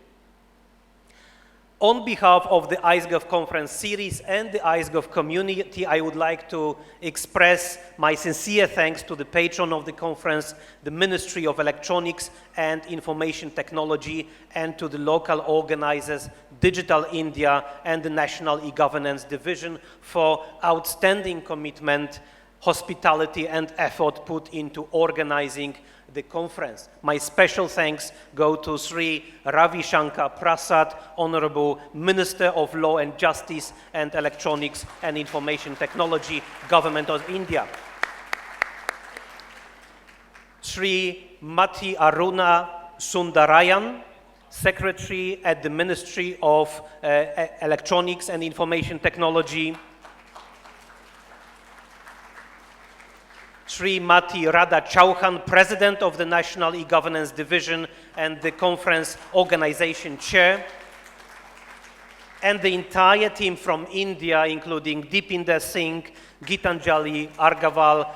On behalf of the ICEGOV conference series and the ICEGOV community, I would like to express my sincere thanks to the patron of the conference, the Ministry of Electronics and Information Technology, and to the local organizers, Digital India and the National E-Governance Division, for outstanding commitment, hospitality, and effort put into organizing the conference. My special thanks go to Sri Ravi Shankar Prasad, Honorable Minister of Law and Justice and Electronics and Information Technology, Government of India. Sri Mati Aruna Sundarayan, Secretary at the Ministry of Electronics and Information Technology. Sri Mati Radha Chauhan, President of the National E-Governance Division and the Conference Organization Chair, and the entire team from India, including Deepinder Singh, Gitanjali Argaval,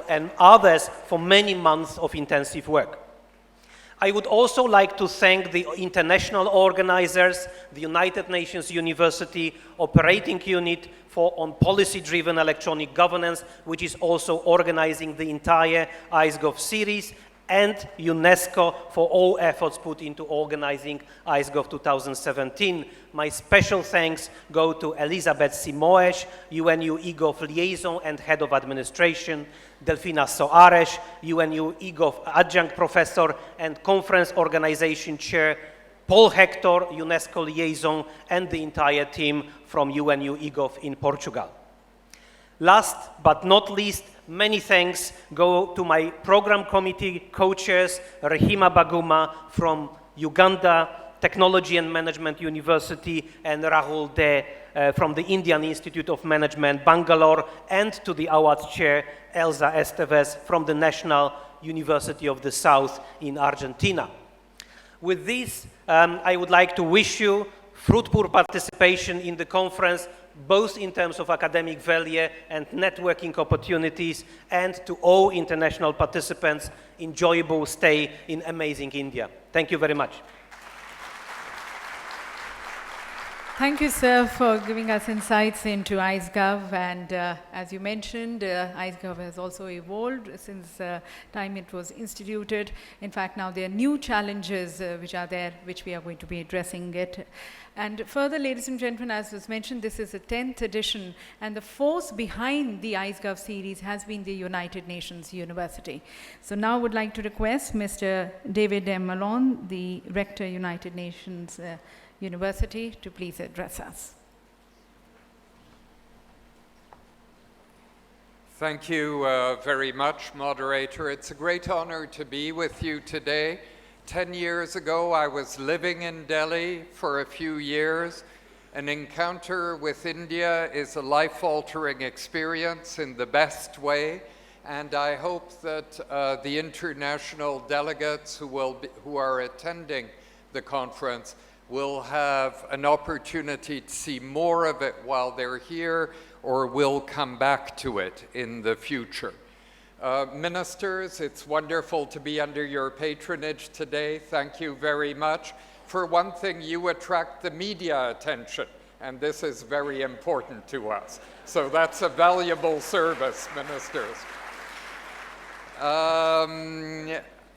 and others, for many months of intensive work. I would also like to thank the international organizers, the United Nations University Operating Unit on policy-driven electronic governance, which is also organizing the entire ICEGOV series, and UNESCO for all efforts put into organizing ICEGOV 2017. My special thanks go to Elizabeth Simoes, UNU eGov Liaison and Head of Administration, Delfina Soares, UNU eGov Adjunct Professor and Conference Organization Chair, Paul Hector, UNESCO Liaison, and the entire team from UNU eGov in Portugal. Last but not least, many thanks go to my program committee co-chairs, Rehima Baguma from Uganda Technology and Management University, and Rahul De from the Indian Institute of Management, Bangalore, and to the awards chair, Elsa Esteves from the National University of the South in Argentina. With this, I would like to wish you fruitful participation in the conference, both in terms of academic value and networking opportunities, and to all international participants, enjoyable stay in amazing India. Thank you very much. Thank you, sir, for giving us insights into ICEGOV. And as you mentioned, ICEGOV has also evolved since the time it was instituted. In fact, now there are new challenges which are there, which we are going to be addressing it. And further, ladies and gentlemen, as was mentioned, this is the 10th edition, and the force behind the ICEGOV series has been the United Nations University. So now I would like to request Mr. David M. Malone, the Rector, United Nations University, to please address us. Thank you very much, moderator. It's a great honor to be with you today. 10 years ago, I was living in Delhi for a few years. An encounter with India is a life-altering experience in the best way, and I hope that the international delegates who are attending the conference will have an opportunity to see more of it while they're here, or will come back to it in the future. Ministers, it's wonderful to be under your patronage today. Thank you very much. For one thing, you attract the media attention, and this is very important to us. So that's a valuable service, ministers.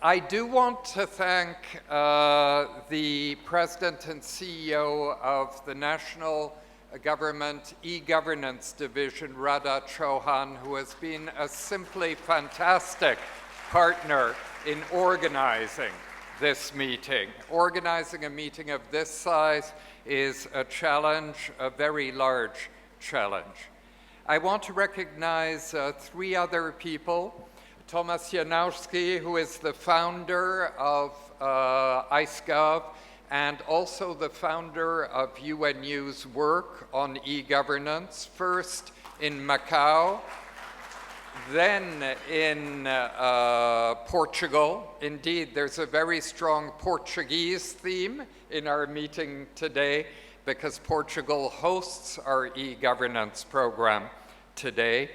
I do want to thank the President and CEO of the National Government E-Governance Division, Radha Chauhan, who has been a simply fantastic partner in organizing this meeting. Organizing a meeting of this size is a challenge, a very large challenge. I want to recognize three other people. Thomas Janowski, who is the founder of ICEGOV and also the founder of UNU's work on e-governance, first in Macau, then in Portugal. Indeed, there's a very strong Portuguese theme in our meeting today because Portugal hosts our e-governance program today.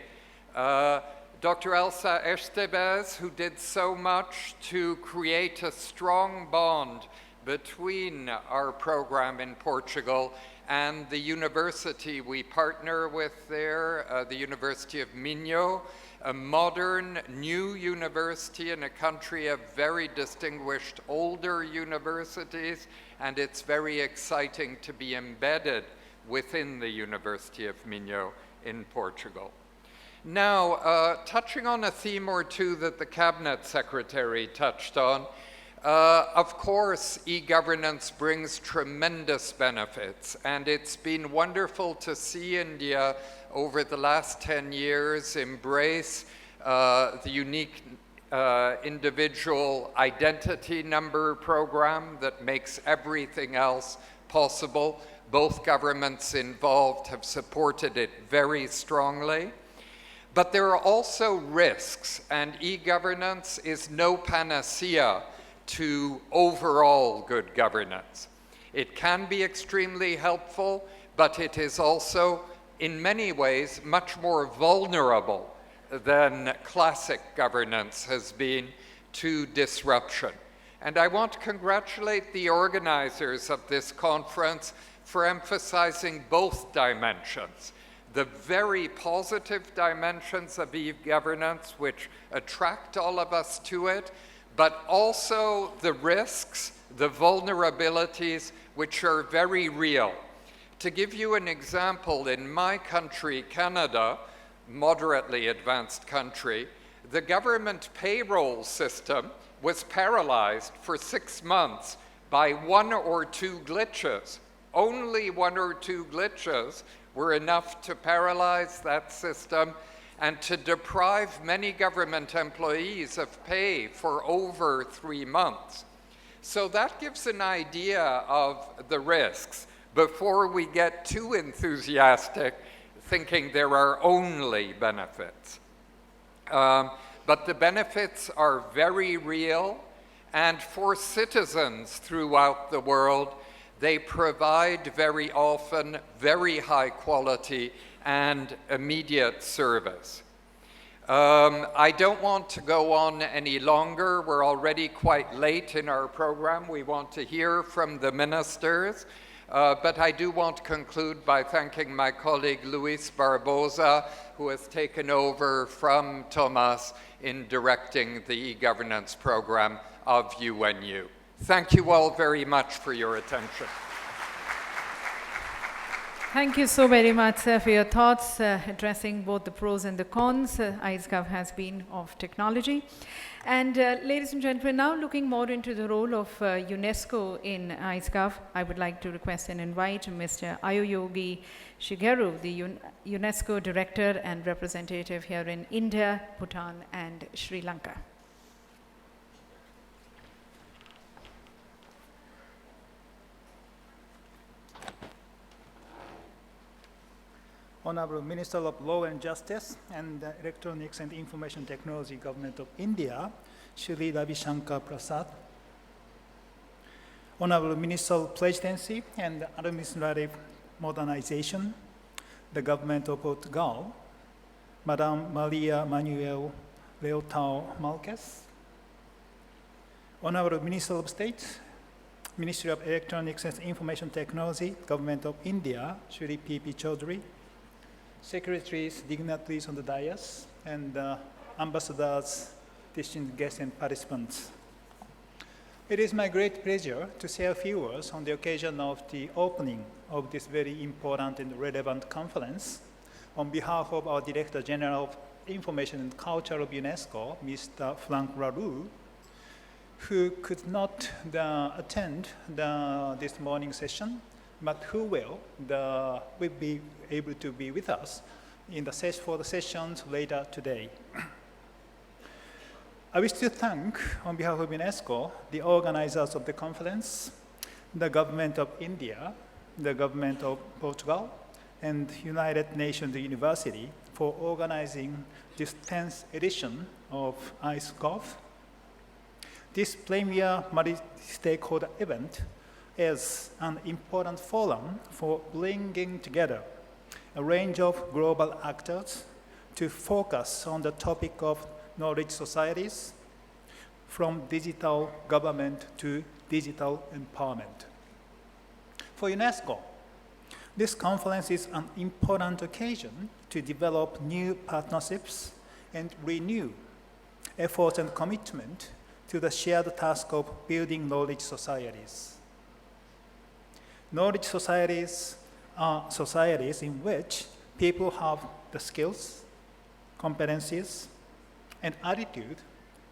Dr. Elsa Esteves, who did so much to create a strong bond between our program in Portugal and the university we partner with there, the University of Minho, a modern new university in a country of very distinguished older universities, and it's very exciting to be embedded within the University of Minho in Portugal. Now, touching on a theme or two that the Cabinet Secretary touched on, of course, e-governance brings tremendous benefits, and it's been wonderful to see India over the last 10 years embrace the unique individual identity number program that makes everything else possible. Both governments involved have supported it very strongly. But there are also risks, and e-governance is no panacea to overall good governance. It can be extremely helpful, but it is also, in many ways, much more vulnerable than classic governance has been to disruption. And I want to congratulate the organizers of this conference for emphasizing both dimensions. The very positive dimensions of e-governance, which attract all of us to it, but also the risks, the vulnerabilities, which are very real. To give you an example, in my country, Canada, moderately advanced country, the government payroll system was paralyzed for 6 months by 1 or 2 glitches. Only 1 or 2 glitches were enough to paralyze that system and to deprive many government employees of pay for over 3 months. So that gives an idea of the risks before we get too enthusiastic thinking there are only benefits. But the benefits are very real, and for citizens throughout the world, They provide very often very high quality and immediate service. I don't want to go on any longer. We're already quite late in our program. We want to hear from the ministers. But I do want to conclude by thanking my colleague Luis Barbosa, who has taken over from Thomas in directing the e-governance program of UNU. Thank you all very much for your attention. Thank you so very much, sir, for your thoughts addressing both the pros and the cons ICEGOV has been of technology. And ladies and gentlemen, now looking more into the role of UNESCO in ICEGOV, I would like to request and invite Mr. Ayoyogi Shigeru, the UNESCO Director and Representative here in India, Bhutan, and Sri Lanka. Honorable Minister of Law and Justice and Electronics and Information Technology, Government of India, Shri Ravi Shankar Prasad. Honorable Minister of Presidency and Administrative Modernization, the Government of Portugal, Madame Maria Manuel Leotão Marques. Honorable Minister of State, Ministry of Electronics and Information Technology, Government of India, Shri P.P. Chaudhary. Secretaries, dignitaries on the dais, and ambassadors, distinguished guests and participants. It is my great pleasure to say a few words on the occasion of the opening of this very important and relevant conference on behalf of our Director General of Information and Culture of UNESCO, Mr. Frank Laroux, who could not attend this morning session, but who will be able to be with us for the sessions later today. I wish to thank, on behalf of UNESCO, the organizers of the conference, the Government of India, the Government of Portugal, and United Nations University for organizing this 10th edition of ICEGOV. This premier multi-stakeholder event is an important forum for bringing together a range of global actors to focus on the topic of knowledge societies, from digital government to digital empowerment. For UNESCO, this conference is an important occasion to develop new partnerships and renew efforts and commitment to the shared task of building knowledge societies. Knowledge societies are societies in which people have the skills, competencies, and attitude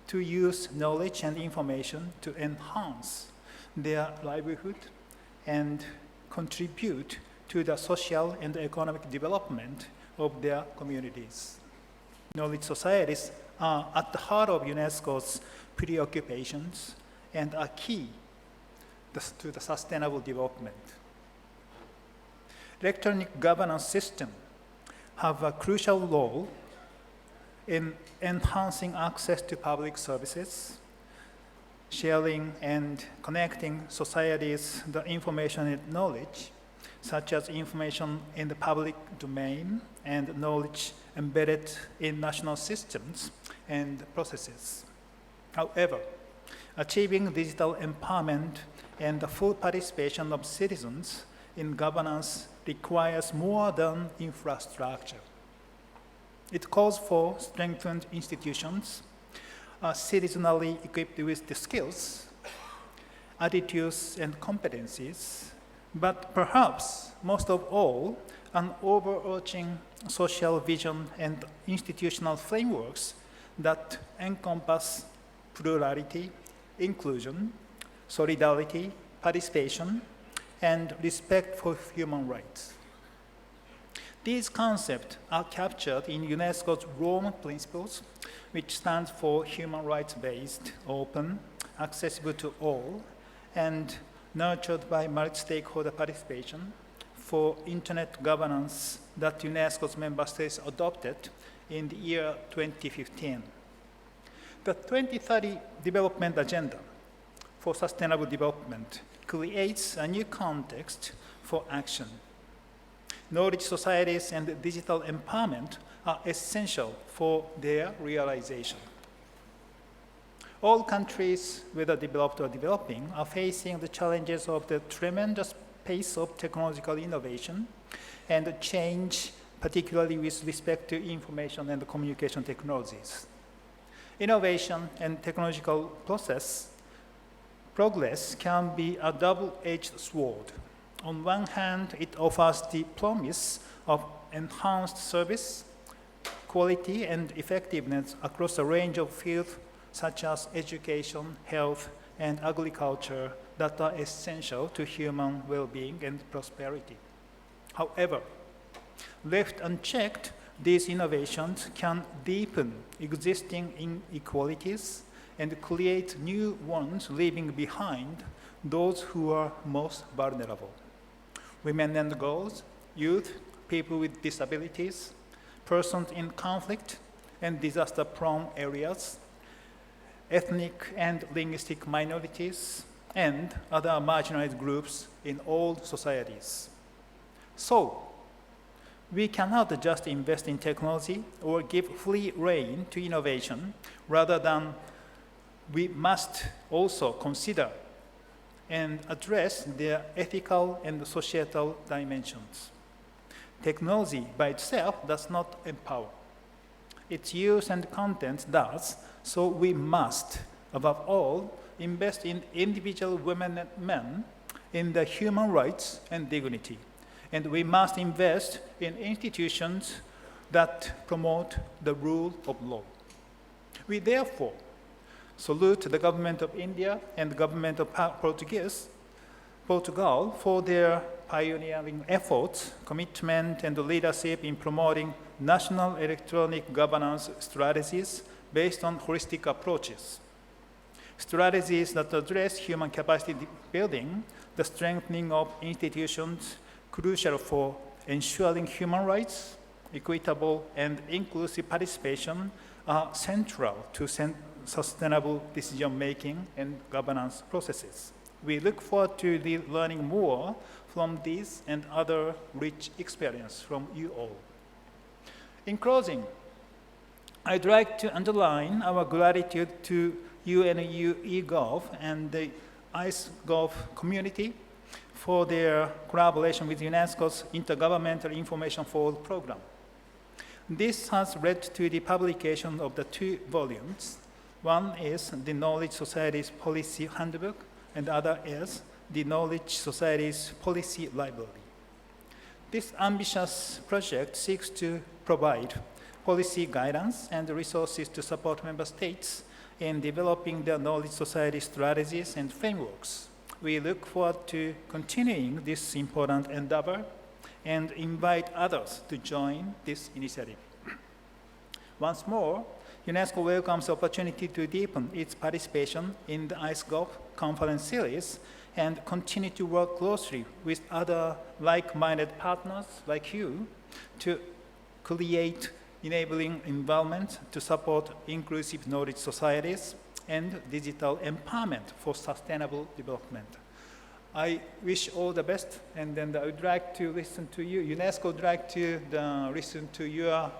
to use knowledge and information to enhance their livelihood and contribute to the social and economic development of their communities. Knowledge societies are at the heart of UNESCO's preoccupations and are key to the sustainable development. Electronic governance systems have a crucial role in enhancing access to public services, sharing and connecting societies the information and knowledge, such as information in the public domain and knowledge embedded in national systems and processes. However, achieving digital empowerment and the full participation of citizens in governance requires more than infrastructure. It calls for strengthened institutions, citizenry equipped with the skills, attitudes, and competencies, but perhaps most of all, an overarching social vision and institutional frameworks that encompass plurality, inclusion, solidarity, participation, and respect for human rights. These concepts are captured in UNESCO's Rome Principles, which stands for human rights-based, open, accessible to all, and nurtured by multi-stakeholder participation for internet governance that UNESCO's member states adopted in the year 2015. The 2030 Development Agenda for Sustainable Development creates a new context for action. Knowledge societies and digital empowerment are essential for their realization. All countries, whether developed or developing, are facing the challenges of the tremendous pace of technological innovation and change, particularly with respect to information and communication technologies. Innovation and technological progress can be a double-edged sword. On one hand, it offers the promise of enhanced service, quality, and effectiveness across a range of fields such as education, health, and agriculture that are essential to human well-being and prosperity. However, left unchecked, these innovations can deepen existing inequalities and create new ones, leaving behind those who are most vulnerable. Women and girls, youth, people with disabilities, persons in conflict and disaster-prone areas, ethnic and linguistic minorities, and other marginalized groups in all societies. So, we cannot just invest in technology or give free rein to innovation, rather than we must also consider and address their ethical and societal dimensions. Technology by itself does not empower. Its use and content does, so we must, above all, invest in individual women and men, in their human rights and dignity. And we must invest in institutions that promote the rule of law. We therefore salute the government of India and the government of Portugal for their pioneering efforts, commitment, and leadership in promoting national electronic governance strategies based on holistic approaches. Strategies that address human capacity building, the strengthening of institutions crucial for ensuring human rights, equitable and inclusive participation are central to sustainable decision-making and governance processes. We look forward to learning more from these and other rich experience from you all. In closing, I'd like to underline our gratitude to ICEGOV and the ICEGOV community for their collaboration with UNESCO's Intergovernmental Information for All program. This has led to the publication of the 2 volumes. One is the Knowledge Society's Policy Handbook, and the other is the Knowledge Society's Policy Library. This ambitious project seeks to provide policy guidance and resources to support member states in developing their knowledge society strategies and frameworks. We look forward to continuing this important endeavor and invite others to join this initiative. Once more, UNESCO welcomes the opportunity to deepen its participation in the ICEGOV conference series and continue to work closely with other like-minded partners like you to create enabling environments to support inclusive knowledge societies and digital empowerment for sustainable development. I wish all the best, and then I would like to listen to you. UNESCO would like to listen to your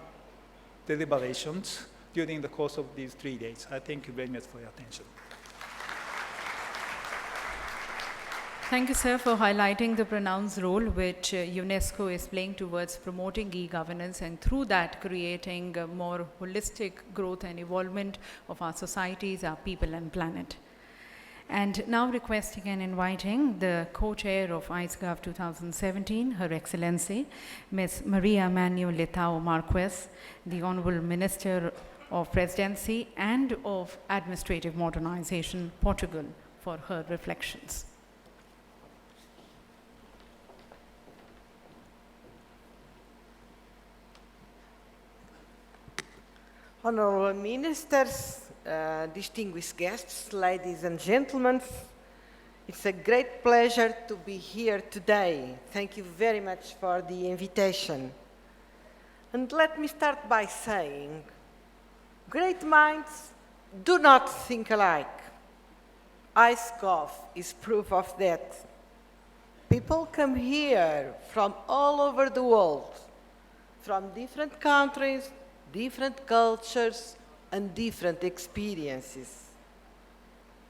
deliberations during the course of these 3 days. I thank you very much for your attention. Thank you, sir, for highlighting the pronounced role which UNESCO is playing towards promoting e-governance and through that creating a more holistic growth and evolvement of our societies, our people and planet. And now requesting and inviting the co-chair of ICEGOV 2017, Her Excellency, Ms. Maria Manuel Leitão Marques, the Honorable Minister of Presidency and of Administrative Modernization, Portugal, for her reflections. Honorable Ministers, distinguished guests, ladies and gentlemen, it's a great pleasure to be here today. Thank you very much for the invitation. And let me start by saying, great minds do not think alike. ICEGOV is proof of that. People come here from all over the world, from different countries, different cultures, and different experiences.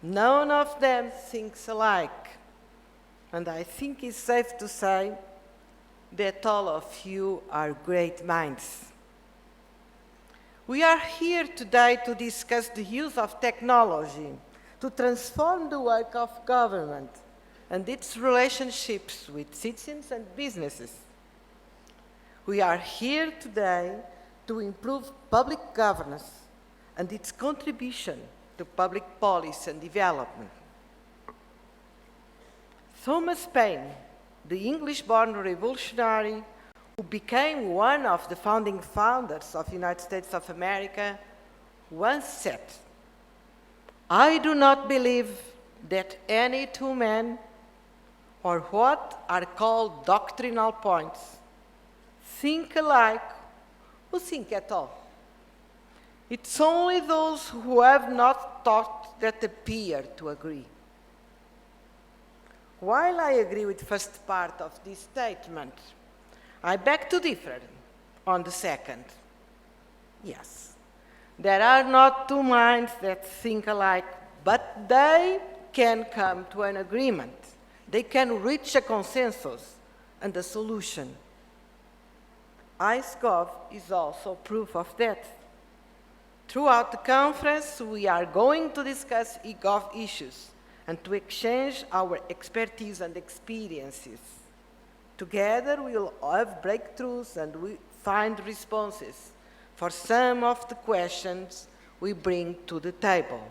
None of them thinks alike. And I think it's safe to say that all of you are great minds. We are here today to discuss the use of technology to transform the work of government and its relationships with citizens and businesses. We are here today to improve public governance and its contribution to public policy and development. Thomas Paine, the English-born revolutionary who became one of the founding fathers of the United States of America, once said, "I do not believe that any two men, or what are called doctrinal points, think alike who think at all. It's only those who have not thought that appear to agree." While I agree with the first part of this statement, I beg to differ on the second. Yes, there are not two minds that think alike, but they can come to an agreement. They can reach a consensus and a solution. ICEGOV is also proof of that. Throughout the conference, we are going to discuss eGov issues and to exchange our expertise and experiences. Together, we will have breakthroughs and we find responses for some of the questions we bring to the table.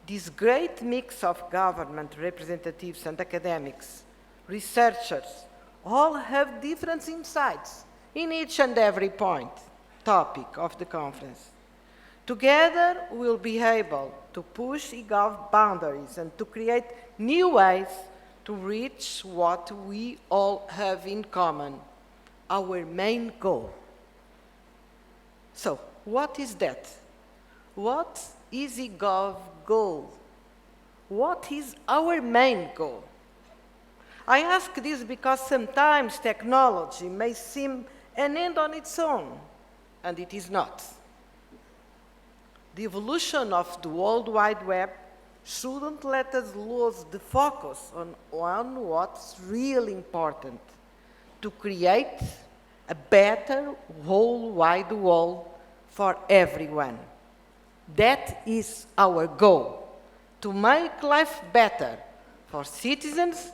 This great mix of government representatives and academics, researchers, all have different insights in each and every topic of the conference. Together, we'll be able to push eGov boundaries and to create new ways to reach what we all have in common, our main goal. So, what is that? What is eGov goal? What is our main goal? I ask this because sometimes technology may seem an end on its own, and it is not. The evolution of the World Wide Web shouldn't let us lose the focus on what's really important, to create a better whole wide world for everyone. That is our goal, to make life better for citizens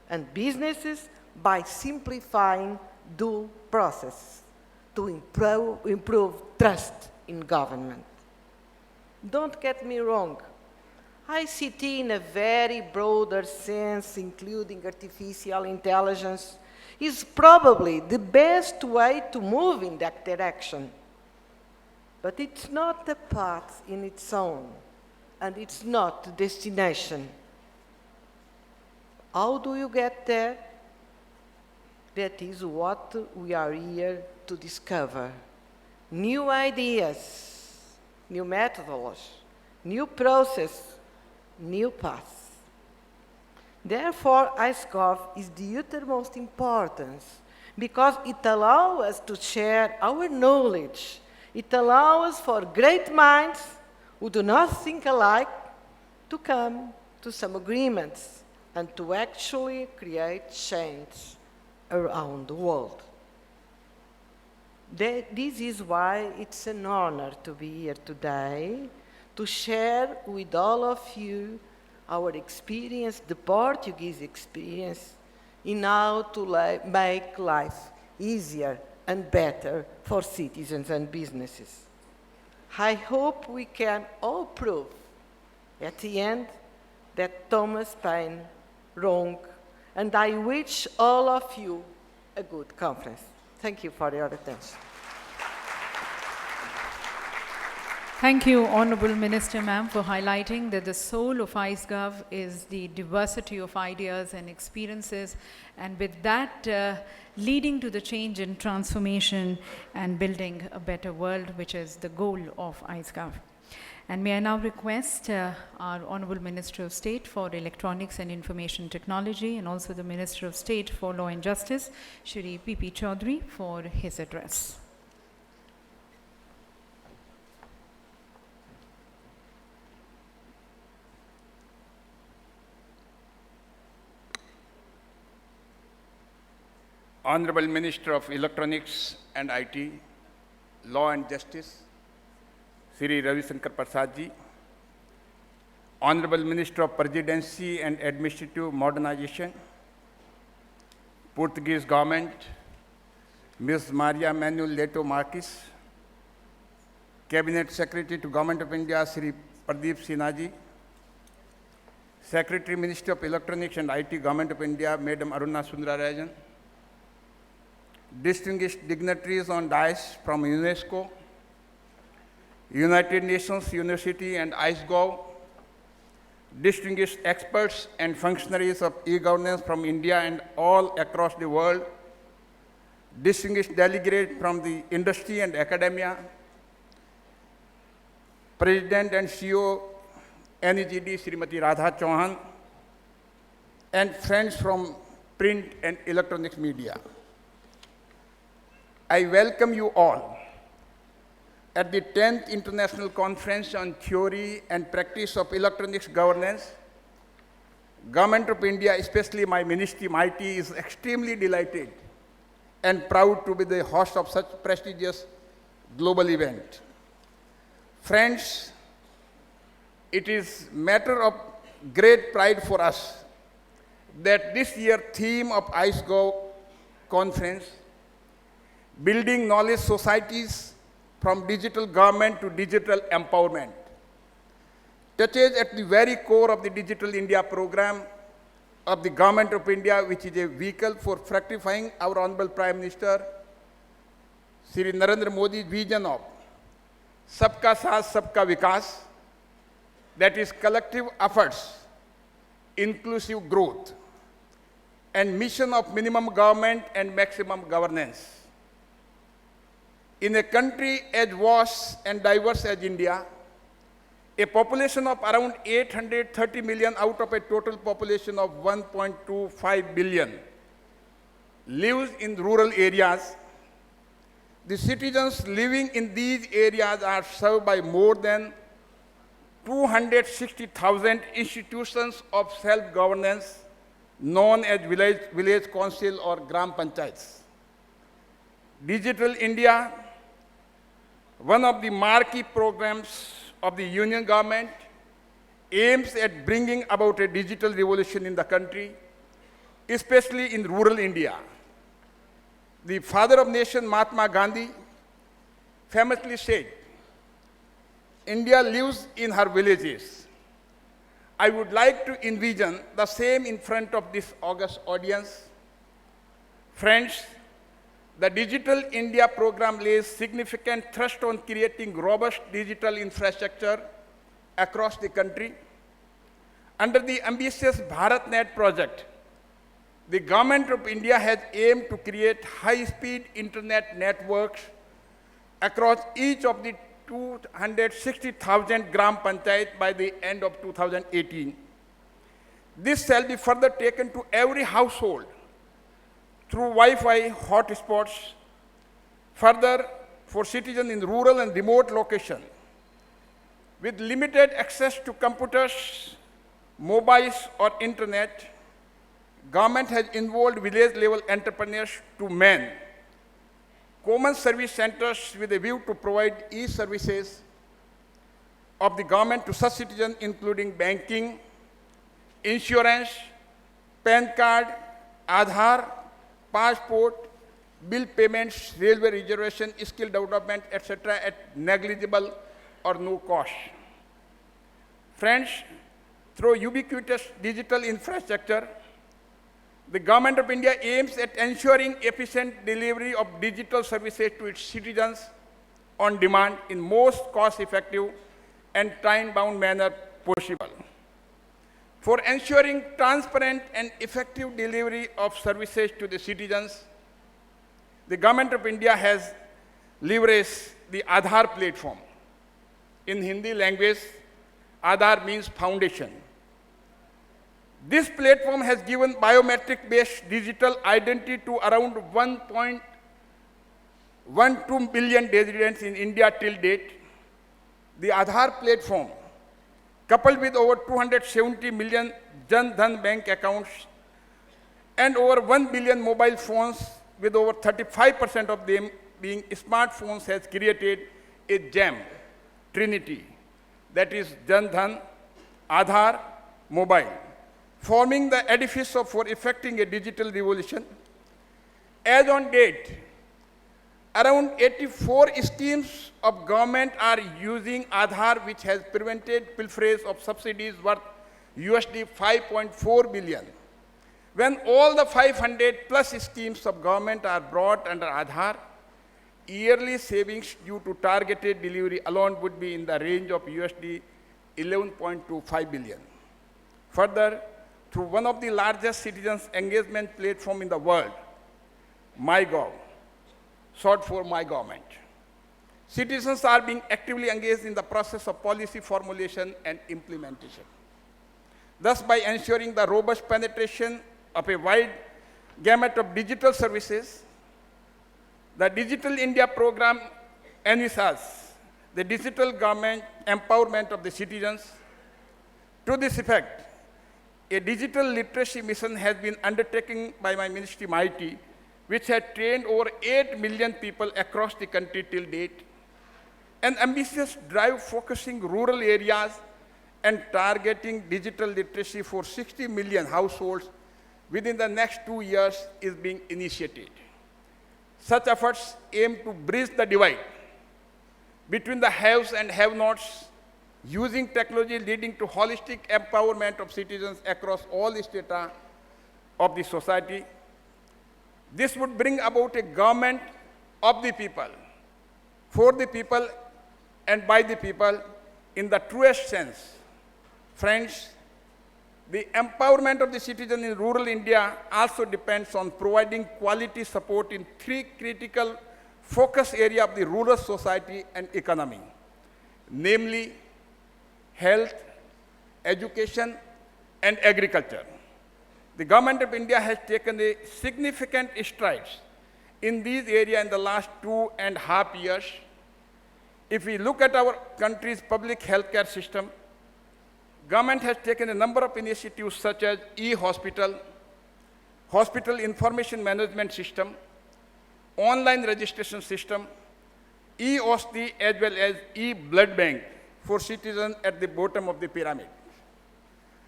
and businesses by simplifying due process, to improve trust in government. Don't get me wrong. ICT in a very broader sense, including artificial intelligence, is probably the best way to move in that direction. But it's not a path in its own, and it's not the destination. How do you get there? That is what we are here to discover. New ideas, new methodology, new process, new paths. Therefore, ICEGOV is the uttermost importance because it allows us to share our knowledge. It allows for great minds who do not think alike to come to some agreements and to actually create change around the world. This is why it's an honor to be here today, to share with all of you our experience, the Portuguese experience, in how to make life easier and better for citizens and businesses. I hope we can all prove at the end that Thomas Paine wrong, and I wish all of you a good conference. Thank you for your attention. Thank you, Honourable Minister, ma'am, for highlighting that the soul of ICEGOV is the diversity of ideas and experiences, and with that leading to the change and transformation and building a better world, which is the goal of ICEGOV. And may I now request our Honorable Minister of State for Electronics and Information Technology and also the Minister of State for Law and Justice, Shri P.P. Chaudhary, for his address. Honorable Minister of Electronics and IT, Law and Justice, Shri Ravi Shankar Prasad ji, Honorable Minister of Presidency and Administrative Modernization, Portuguese Government, Ms. Maria Manuel Leto Marques, Cabinet Secretary to Government of India, Shri Pradeep Sinha ji, Secretary Minister of Electronics and IT, Government of India, Madam Aruna Sundararajan, distinguished dignitaries on dais from UNESCO, United Nations University and ICEGOV, distinguished experts and functionaries of e-governance from India and all across the world, distinguished delegates from the industry and academia, President and CEO NEGD Srimati Radha Chauhan, and friends from print and electronics media. I welcome you all at the 10th International Conference on Theory and Practice of Electronics Governance. Government of India, especially my ministry, MIT, is extremely delighted and proud to be the host of such prestigious global event. Friends, it is matter of great pride for us that this year's theme of ICEGOV conference, Building Knowledge Societies from Digital Government to Digital Empowerment, touches at the very core of the Digital India program of the Government of India, which is a vehicle for fructifying our Honorable Prime Minister, Shri Narendra Modi's vision of Sabka Saath, Sabka Vikas, that is collective efforts, inclusive growth, and mission of minimum government and maximum governance. In a country as vast and diverse as India, a population of around 830 million out of a total population of 1.25 billion lives in rural areas. The citizens living in these areas are served by more than 260,000 institutions of self-governance known as village council or Gram Panchayats. Digital India, one of the marquee programs of the Union government, aims at bringing about a digital revolution in the country, especially in rural India. The father of nation, Mahatma Gandhi, famously said, India lives in her villages. I would like to envision the same in front of this august audience. Friends, the Digital India program lays significant thrust on creating robust digital infrastructure across the country. Under the ambitious BharatNet project, the Government of India has aimed to create high-speed internet networks across each of the 260,000 Gram Panchayat by the end of 2018. This shall be further taken to every household through Wi-Fi hotspots, further for citizens in rural and remote locations. With limited access to computers, mobiles or internet, government has involved village-level entrepreneurs to man common service centers with a view to provide e-services of the government to such citizens including banking, insurance, PAN card, Aadhaar, passport, bill payments, railway reservation, skill development, etc. at negligible or no cost. Friends, through ubiquitous digital infrastructure, the Government of India aims at ensuring efficient delivery of digital services to its citizens on demand in most cost-effective and time-bound manner possible. For ensuring transparent and effective delivery of services to the citizens, the Government of India has leveraged the Aadhaar platform. In Hindi language, Aadhaar means foundation. This platform has given biometric-based digital identity to around 1.12 billion residents in India till date. The Aadhaar platform, coupled with over 270 million Jan Dhan bank accounts and over 1 billion mobile phones, with over 35% of them being smartphones, has created a gem, trinity, that is Jan Dhan, Aadhaar, mobile, forming the edifice for effecting a digital revolution. As on date, around 84 schemes of government are using Aadhaar, which has prevented pilferage of subsidies worth USD 5.4 billion. When all the 500 plus schemes of government are brought under Aadhaar, yearly savings due to targeted delivery alone would be in the range of USD 11.25 billion. Further, through one of the largest citizens' engagement platform in the world, MyGov, short for My Government, citizens are being actively engaged in the process of policy formulation and implementation. Thus, by ensuring the robust penetration of a wide gamut of digital services, the Digital India program envisages the digital government empowerment of the citizens. To this effect, a digital literacy mission has been undertaken by my ministry, MIT, which has trained over 8 million people across the country till date. An ambitious drive focusing rural areas and targeting digital literacy for 60 million households within the next 2 years is being initiated. Such efforts aim to bridge the divide between the haves and have-nots, using technology leading to holistic empowerment of citizens across all strata of the society. This would bring about a government of the people, for the people, and by the people in the truest sense. Friends, the empowerment of the citizen in rural India also depends on providing quality support in 3 critical focus areas of the rural society and economy, namely health, education, and agriculture. The government of India has taken a significant strides in these areas in the last 2.5 years. If we look at our country's public healthcare system, government has taken a number of initiatives such as e-hospital, hospital information management system, online registration system, e-OSDI, as well as e-blood bank for citizens at the bottom of the pyramid.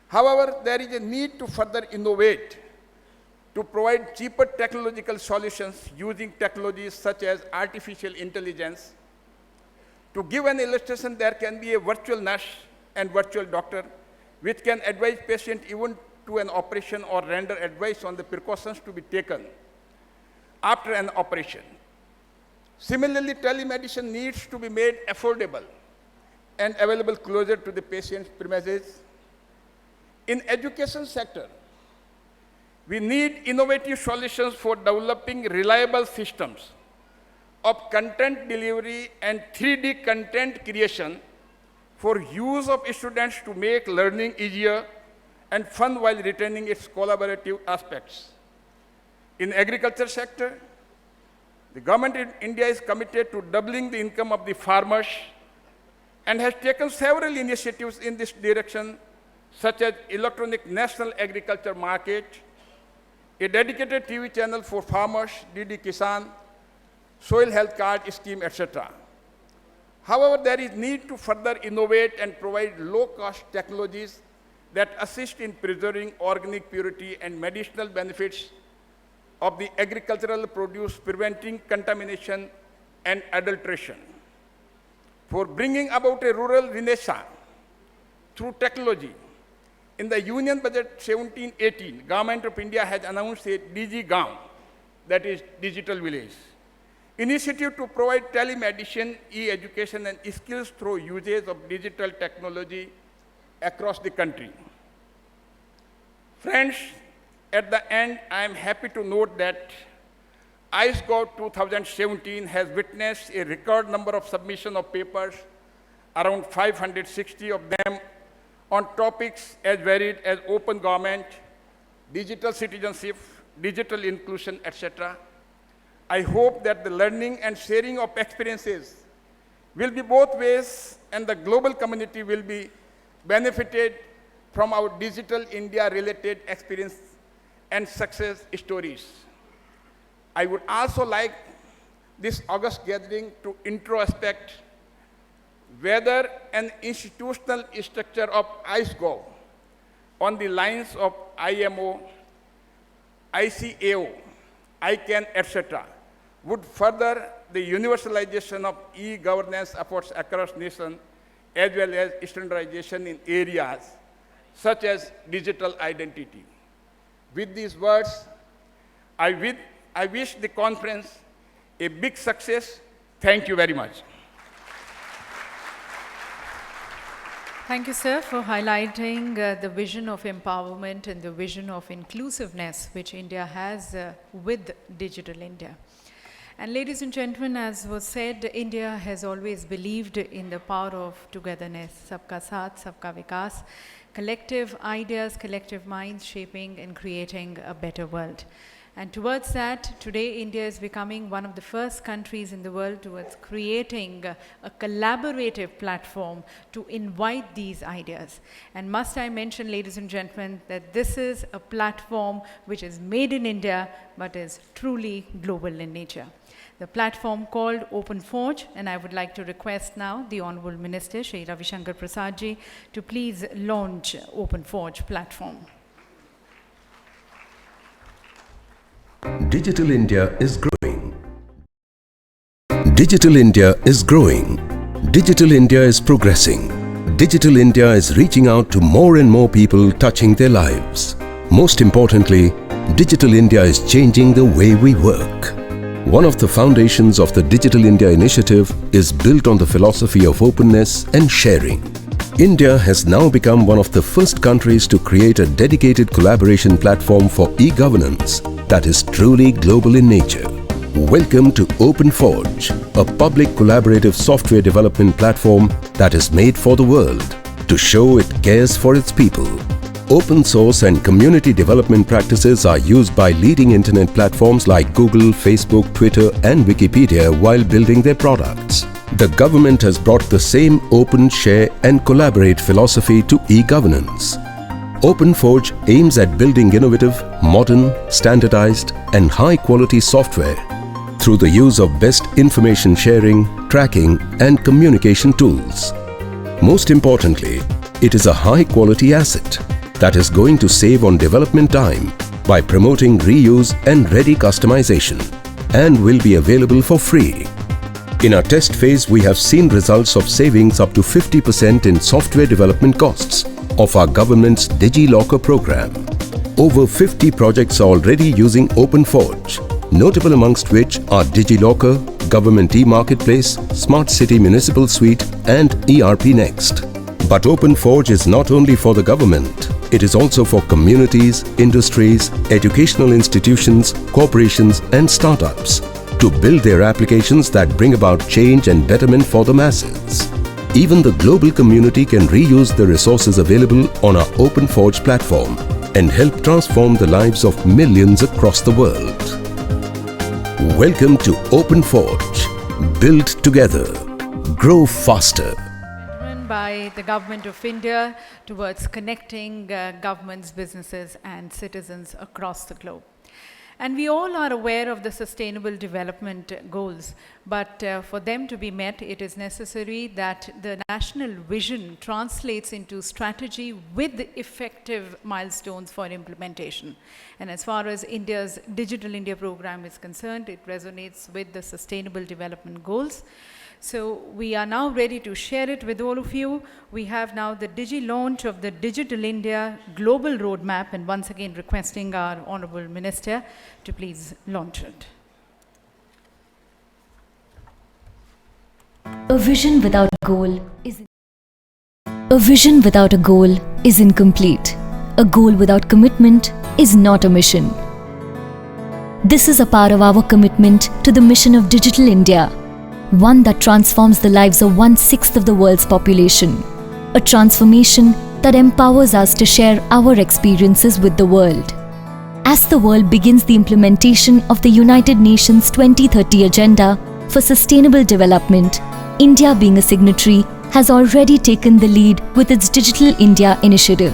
However, there is a need to further innovate to provide cheaper technological solutions using technologies such as artificial intelligence. To give an illustration, there can be a virtual nurse and virtual doctor, which can advise patient even to an operation or render advice on the precautions to be taken after an operation. Similarly, telemedicine needs to be made affordable and available closer to the patient's premises. In education sector, we need innovative solutions for developing reliable systems of content delivery and 3D content creation for use of students to make learning easier and fun while retaining its collaborative aspects. In agriculture sector, the government in India is committed to doubling the income of the farmers and has taken several initiatives in this direction, such as electronic national agriculture market, a dedicated TV channel for farmers, DD Kisan, soil health card scheme, etc. However, there is need to further innovate and provide low-cost technologies that assist in preserving organic purity and medicinal benefits of the agricultural produce, preventing contamination and adulteration. For bringing about a rural renaissance through technology, in the Union Budget 17-18, Government of India has announced a DG Gaon, that is Digital Village, initiative to provide telemedicine, e-education, and skills through usage of digital technology across the country. Friends, at the end, I am happy to note that ICEGOV 2017 has witnessed a record number of submission of papers around 560 of them on topics as varied as open government, digital citizenship, digital inclusion, etc. I hope that the learning and sharing of experiences will be both ways, and the global community will be benefited from our Digital India-related experience and success stories. I would also like this August gathering to introspect whether an institutional structure of ICEGOV on the lines of IMO, ICAO, ICANN, etc., would further the universalization of e-governance efforts across nations, as well as standardization in areas such as digital identity. With these words, I wish the conference a big success. Thank you very much. Thank you, sir, for highlighting the vision of empowerment and the vision of inclusiveness which India has with Digital India. And ladies and gentlemen, as was said, India has always believed in the power of togetherness, sabka saath, sabka vikas, collective ideas, collective minds shaping and creating a better world. And towards that, today India is becoming one of the first countries in the world towards creating a collaborative platform to invite these ideas. And must I mention, ladies and gentlemen, that this is a platform which is made in India but is truly global in nature. The platform called Open Forge, and I would like to request now the Honorable Minister, Shri Ravi Shankar Prasad ji, to please launch Open Forge platform. Digital India is growing. Digital India is growing. Digital India is progressing. Digital India is reaching out to more and more people, touching their lives. Most importantly, Digital India is changing the way we work. One of the foundations of the Digital India initiative is built on the philosophy of openness and sharing. India has now become one of the first countries to create a dedicated collaboration platform for e-governance that is truly global in nature. Welcome to Open Forge, a public collaborative software development platform that is made for the world to show it cares for its people. Open source and community development practices are used by leading internet platforms like Google, Facebook, Twitter and Wikipedia while building their products. The government has brought the same open, share and collaborate philosophy to e-governance. Open Forge aims at building innovative, modern, standardized and high-quality software through the use of best information sharing, tracking and communication tools. Most importantly, it is a high-quality asset that is going to save on development time by promoting reuse and ready customization, and will be available for free. In our test phase, we have seen results of savings up to 50% in software development costs of our government's DigiLocker program. Over 50 projects are already using Open Forge, notable amongst which are DigiLocker, Government e-Marketplace, Smart City Municipal Suite and ERP Next. But Open Forge is not only for the government, it is also for communities, industries, educational institutions, corporations and startups to build their applications that bring about change and betterment for the masses. Even the global community can reuse the resources available on our Open Forge platform and help transform the lives of millions across the world. Welcome to Open Forge. Build together. Grow faster. By the Government of India towards connecting governments, businesses and citizens across the globe. And we all are aware of the Sustainable Development Goals, but for them to be met, it is necessary that the national vision translates into strategy with effective milestones for implementation. And as far as India's Digital India program is concerned, it resonates with the Sustainable Development Goals. So we are now ready to share it with all of you. We have now the launch of the Digital India Global Roadmap, and once again requesting our Honorable Minister to please launch it. A vision without a goal is incomplete. A goal without commitment is not a mission. This is a part of our commitment to the mission of Digital India. one that transforms the lives of 1/6 of the world's population. A transformation that empowers us to share our experiences with the world. As the world begins the implementation of the United Nations 2030 Agenda for Sustainable Development, India, being a signatory, has already taken the lead with its Digital India initiative.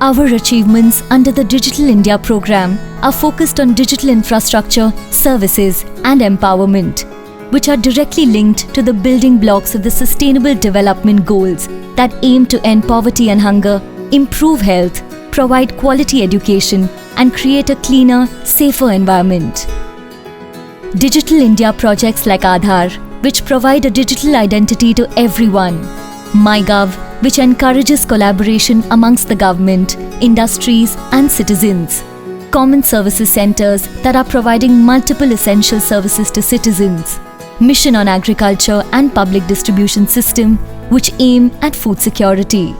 Our achievements under the Digital India program are focused on digital infrastructure, services, and empowerment, which are directly linked to the building blocks of the Sustainable Development Goals that aim to end poverty and hunger, improve health, provide quality education, and create a cleaner, safer environment. Digital India projects like Aadhaar, which provide a digital identity to everyone, MyGov, which encourages collaboration amongst the government, industries, and citizens, common services centers that are providing multiple essential services to citizens, Mission on Agriculture and Public Distribution System, which aim at food security.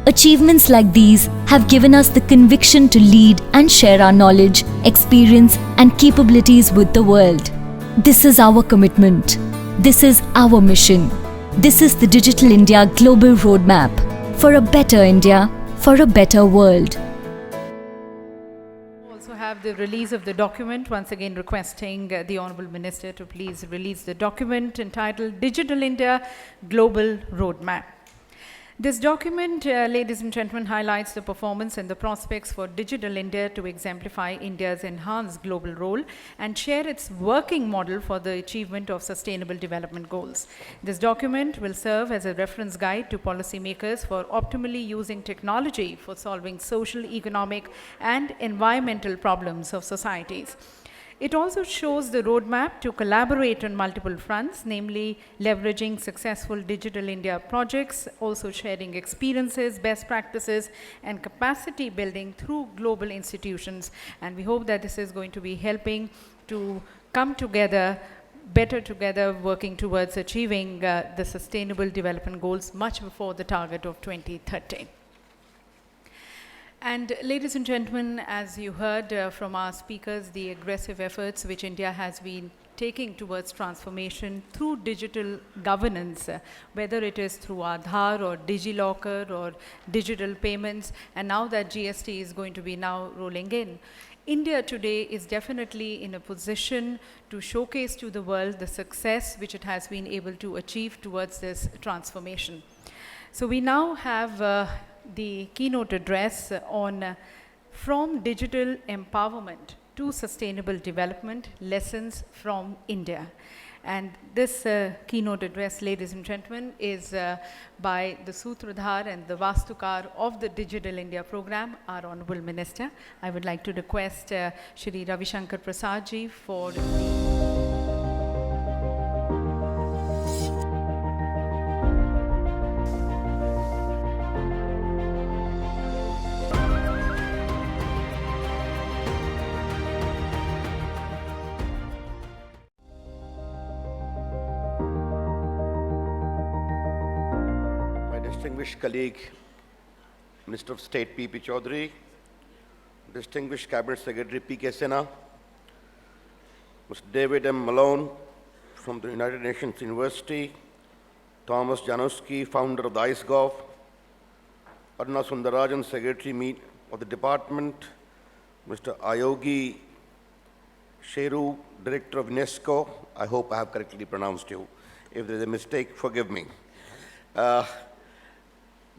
Achievements like these have given us the conviction to lead and share our knowledge, experience, and capabilities with the world. This is our commitment. This is our mission. This is the Digital India Global Roadmap for a better India, for a better world. Also have the release of the document, once again requesting the Honourable Minister to please release the document entitled Digital India Global Roadmap. This document, ladies and gentlemen, highlights the performance and the prospects for Digital India to exemplify India's enhanced global role and share its working model for the achievement of Sustainable Development Goals. This document will serve as a reference guide to policymakers for optimally using technology for solving social, economic, and environmental problems of societies. It also shows the roadmap to collaborate on multiple fronts, namely leveraging successful Digital India projects, also sharing experiences, best practices, and capacity building through global institutions. And we hope that this is going to be helping to come together, better together, working towards achieving the Sustainable Development Goals much before the target of 2030. And ladies and gentlemen, as you heard from our speakers, the aggressive efforts which India has been taking towards transformation through digital governance, whether it is through Aadhaar or DigiLocker or digital payments, and now that GST is going to be now rolling in, India today is definitely in a position to showcase to the world the success which it has been able to achieve towards this transformation. So we now have the keynote address on From Digital Empowerment to Sustainable Development, Lessons from India. And this keynote address, ladies and gentlemen, is by the Sutradhar and the Vastukar of the Digital India program, our Honourable Minister. I would like to request Shri Ravi Shankar Prasad ji for the distinguished colleague, Minister of State P.P. Chaudhary, distinguished Cabinet Secretary P.K. Sinha, Mr. David M. Malone from the United Nations University, Thomas Janowski, founder of the ICEGOV, Aruna Sundarajan, Secretary of the Department, Mr. Ayogi Sheru, Director of UNESCO. I hope I have correctly pronounced you. If there is a mistake, forgive me.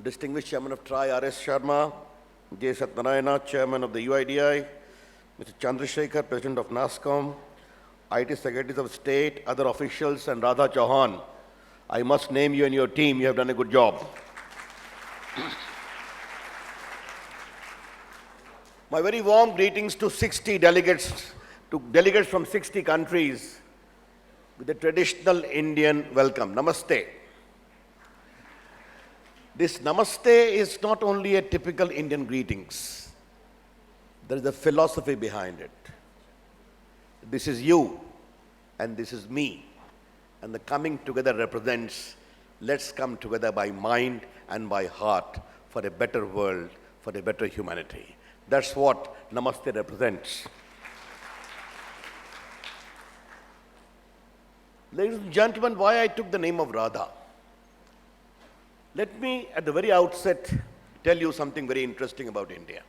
Distinguished Chairman of TRI, R.S. Sharma, J. Satyanarayana, Chairman of the UIDI, Mr. Chandrasekhar, President of NASCOM, IT Secretaries of State, other officials, and Radha Chauhan. I must name you and your team. You have done a good job. My very warm greetings to 60 delegates, from 60 countries with the traditional Indian welcome. Namaste. This namaste is not only a typical Indian greetings. There is a philosophy behind it. This is you and this is me. And the coming together represents, let's come together by mind and by heart for a better world, for a better humanity. That's what namaste represents. Ladies and gentlemen, why I took the name of Radha? Let me, at the very outset, tell you something very interesting about India.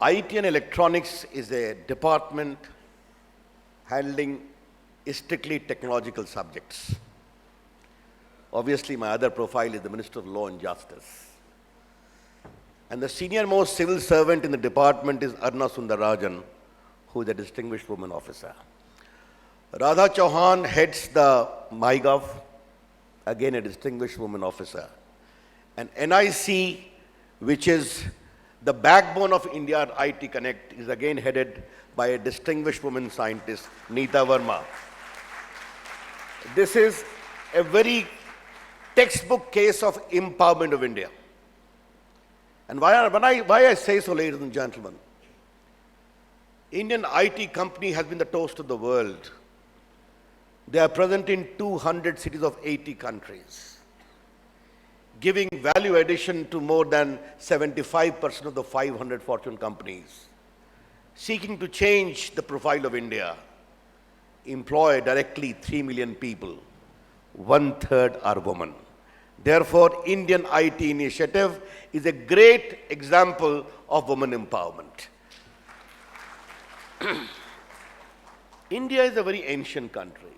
IT and electronics is a department handling strictly technological subjects. Obviously, my other profile is the Minister of Law and Justice. And the senior most civil servant in the department is Arna Sundarajan, who is a distinguished woman officer. Radha Chauhan heads the MyGov, again a distinguished woman officer. And NIC, which is the backbone of India IT Connect, is again headed by a distinguished woman scientist, Neeta Verma. This is a very textbook case of empowerment of India. And why I say so, ladies and gentlemen, Indian IT company has been the toast of the world. They are present in 200 cities of 80 countries, giving value addition to more than 75% of the 500 Fortune companies, seeking to change the profile of India, employ directly 3 million people, 1/3 are women. Therefore, Indian IT initiative is a great example of women empowerment. India is a very ancient country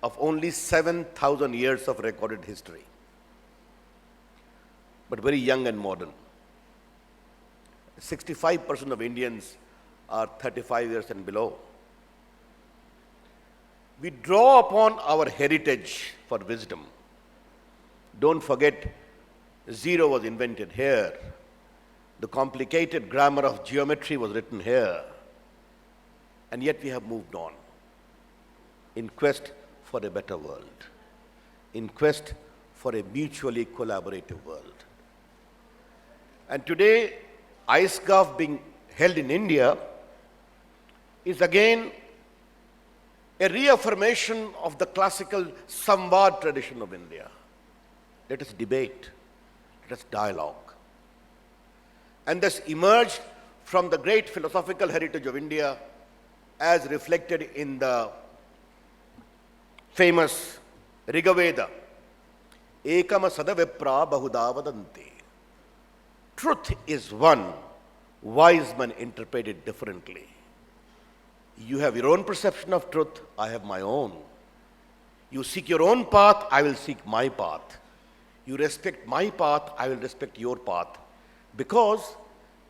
of only 7,000 years of recorded history, but very young and modern. 65% of Indians are 35 years and below. We draw upon our heritage for wisdom. Don't forget, zero was invented here. The complicated grammar of geometry was written here. And yet we have moved on in quest for a better world, in quest for a mutually collaborative world. And today, ICEGOV being held in India is again a reaffirmation of the classical Samvad tradition of India. Let us debate, let us dialogue. And thus emerged from the great philosophical heritage of India as reflected in the famous Rigaveda, Ekama Sadavipra Bahuda Vadanti. Truth is one, wise men interpret it differently. You have your own perception of truth, I have my own. You seek your own path, I will seek my path. You respect my path, I will respect your path. Because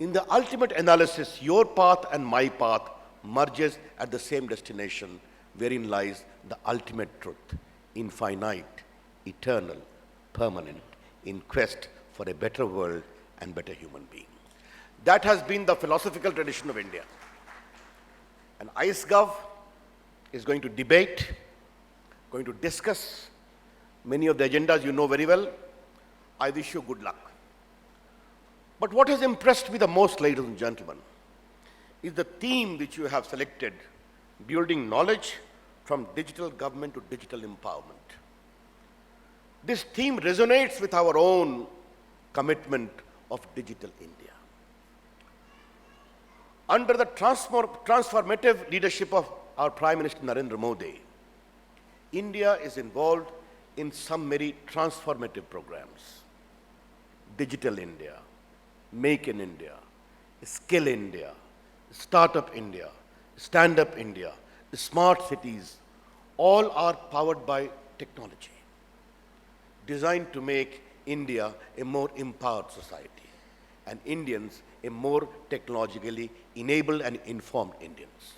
in the ultimate analysis, your path and my path merges at the same destination, wherein lies the ultimate truth, infinite, eternal, permanent, in quest for a better world and better human being. That has been the philosophical tradition of India. And ICEGOV is going to debate, going to discuss many of the agendas you know very well. I wish you good luck. But what has impressed me the most, ladies and gentlemen, is the theme which you have selected, building knowledge from digital government to digital empowerment. This theme resonates with our own commitment of digital India. Under the transformative leadership of our Prime Minister Narendra Modi, India is involved in some very transformative programs. Digital India, Make in India, Skill India, Startup India, Stand Up India, Smart Cities, all are powered by technology, designed to make India a more empowered society and Indians a more technologically enabled and informed Indians.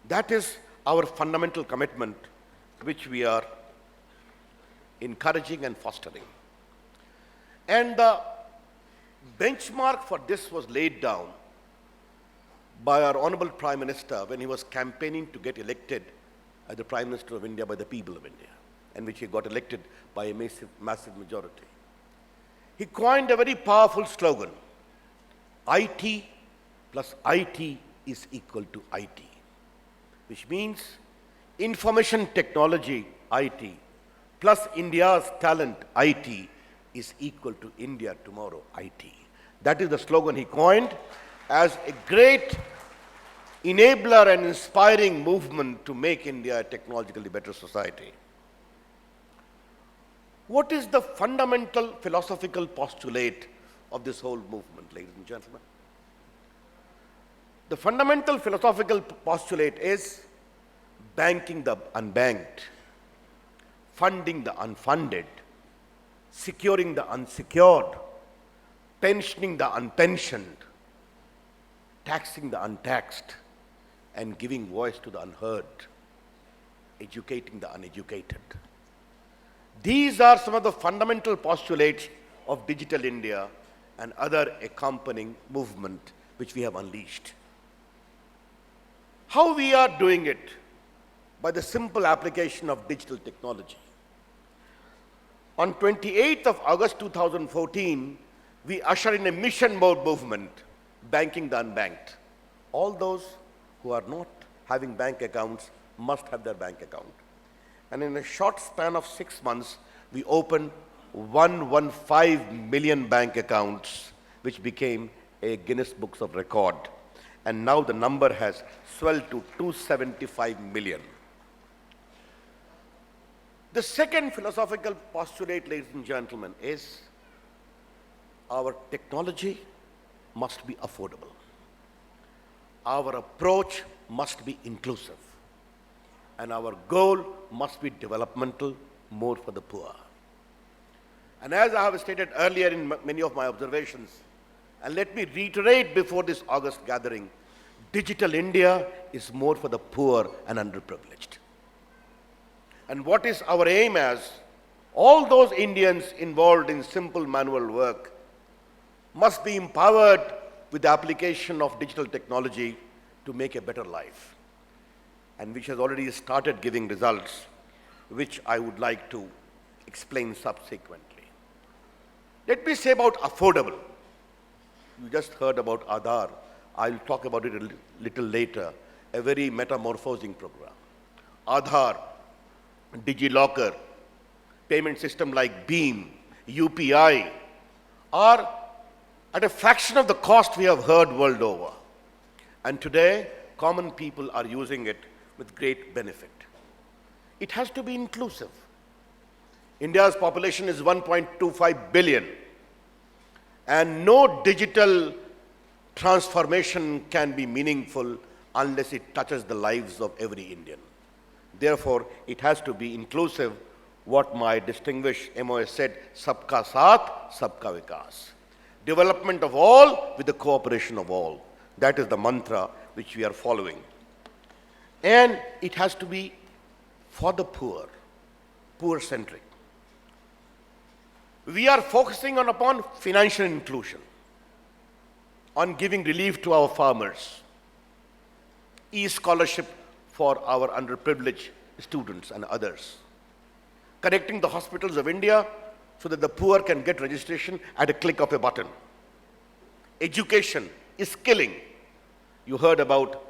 That is our fundamental commitment, which we are encouraging and fostering. And the benchmark for this was laid down by our Honorable Prime Minister when he was campaigning to get elected as the Prime Minister of India by the people of India, and which he got elected by a massive majority. He coined a very powerful slogan, IT plus IT is equal to IT, which means information technology, IT, plus India's talent, IT, is equal to India tomorrow, IT. That is the slogan he coined as a great enabler and inspiring movement to make India a technologically better society. What is the fundamental philosophical postulate of this whole movement, ladies and gentlemen? The fundamental philosophical postulate is banking the unbanked, funding the unfunded, securing the unsecured, pensioning the unpensioned, taxing the untaxed, and giving voice to the unheard, educating the uneducated. These are some of the fundamental postulates of Digital India and other accompanying movement which we have unleashed. How we are doing it? By the simple application of digital technology. On 28th of August 2014, we usher in a mission mode movement, banking the unbanked. All those who are not having bank accounts must have their bank account. And in a short span of 6 months, we opened 115 million bank accounts, which became a Guinness Books of Record. And now the number has swelled to 275 million. The second philosophical postulate, ladies and gentlemen, is our technology must be affordable. Our approach must be inclusive. And our goal must be developmental, more for the poor. And as I have stated earlier in many of my observations, and let me reiterate before this August gathering, Digital India is more for the poor and underprivileged. And what is our aim as? All those Indians involved in simple manual work must be empowered with the application of digital technology to make a better life, and which has already started giving results, which I would like to explain subsequently. Let me say about affordable. You just heard about Aadhaar. I'll talk about it a little later, a very metamorphosing program. Aadhaar, DigiLocker, payment system like Beam, UPI, are at a fraction of the cost we have heard world over. And today, common people are using it with great benefit. It has to be inclusive. India's population is 1.25 billion, and no digital transformation can be meaningful unless it touches the lives of every Indian. Therefore, it has to be inclusive, what my distinguished MOS said, Sabka Saath, Sabka Vikas. Development of all with the cooperation of all. That is the mantra which we are following. And it has to be for the poor, poor-centric. We are focusing upon financial inclusion, on giving relief to our farmers, e-scholarship for our underprivileged students and others, connecting the hospitals of India so that the poor can get registration at a click of a button. Education is skilling. You heard about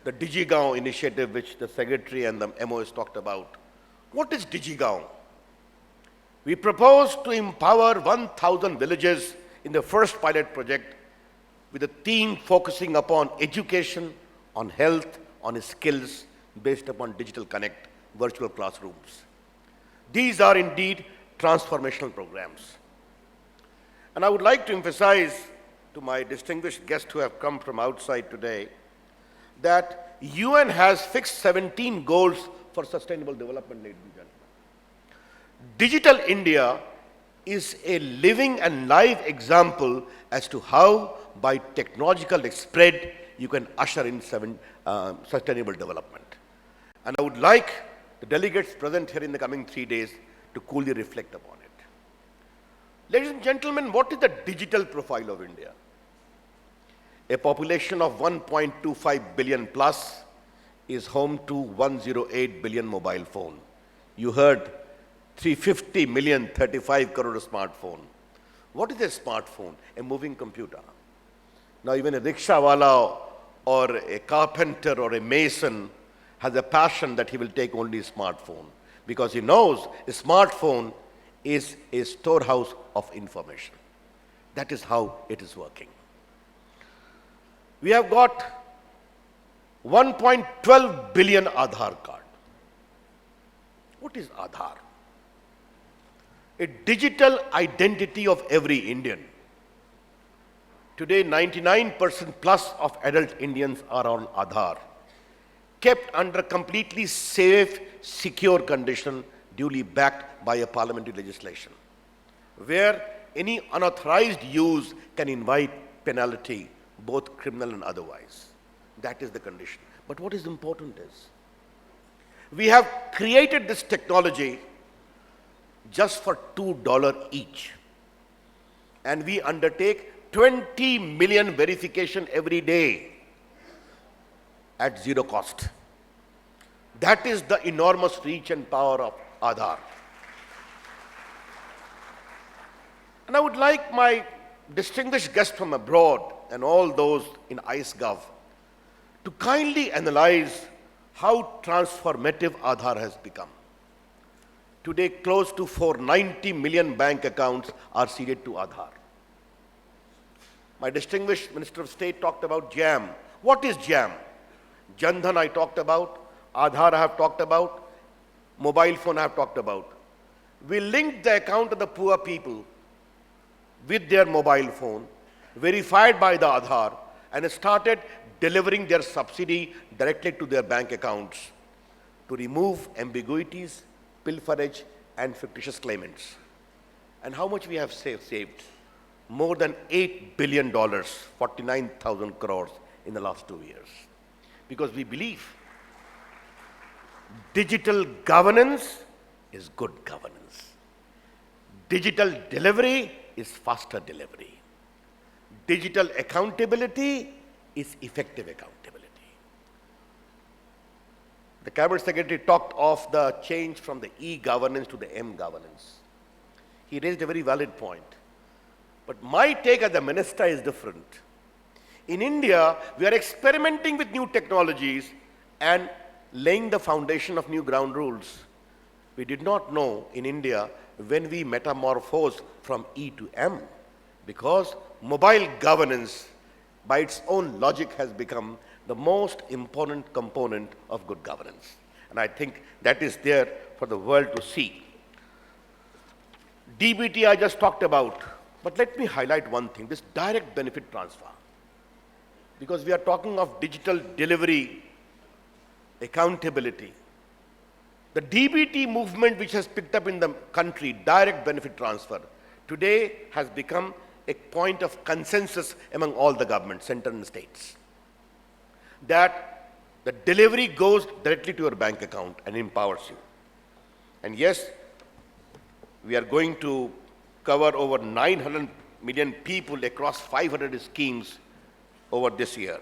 the DigiGAON initiative which the Secretary and the MOS talked about. What is DigiGAON? We propose to empower 1,000 villages in the first pilot project with a theme focusing upon education, on health, on skills based upon digital connect, virtual classrooms. These are indeed transformational programs. And I would like to emphasize to my distinguished guests who have come from outside today that UN has fixed 17 goals for sustainable development, ladies and gentlemen. Digital India is a living and live example as to how, by technological spread, you can usher in sustainable development. And I would like the delegates present here in the coming 3 days to coolly reflect upon it. Ladies and gentlemen, what is the digital profile of India? A population of 1.25 billion plus is home to 108 billion mobile phone. You heard 350 million, 35 crore smartphone. What is a smartphone? A moving computer. Now even a rickshawala or a carpenter or a mason has a passion that he will take only a smartphone because he knows a smartphone is a storehouse of information. That is how it is working. We have got 1.12 billion Aadhaar card. What is Aadhaar? A digital identity of every Indian. Today, 99% plus of adult Indians are on Aadhaar, kept under completely safe, secure condition, duly backed by a parliamentary legislation, where any unauthorized use can invite penalty, both criminal and otherwise. That is the condition. But what is important is, we have created this technology just for $2 each. And we undertake 20 million verification every day at zero cost. That is the enormous reach and power of Aadhaar. And I would like my distinguished guests from abroad and all those in ICEGOV to kindly analyze how transformative Aadhaar has become. Today, close to 490 million bank accounts are seeded to Aadhaar. My distinguished Minister of State talked about JAM. What is JAM? Jan Dhan I talked about, Aadhaar I have talked about, mobile phone I have talked about. We linked the account of the poor people with their mobile phone, verified by the Aadhaar, and started delivering their subsidy directly to their bank accounts to remove ambiguities, pilferage, and fictitious claimants. And how much we have saved? More than $8 billion, 49,000 crores in the last 2 years. Because we believe digital governance is good governance. Digital delivery is faster delivery. Digital accountability is effective accountability. The Cabinet Secretary talked of the change from the e-governance to the m-governance. He raised a very valid point. But my take as a minister is different. In India, we are experimenting with new technologies and laying the foundation of new ground rules. We did not know in India when we metamorphosed from E to M, because mobile governance by its own logic has become the most important component of good governance. And I think that is there for the world to see. DBT I just talked about, but let me highlight one thing, this direct benefit transfer. Because we are talking of digital delivery, accountability. The DBT movement which has picked up in the country, direct benefit transfer, today has become a point of consensus among all the governments, center and states, that the delivery goes directly to your bank account and empowers you. And yes, we are going to cover over 900 million people across 500 schemes over this year.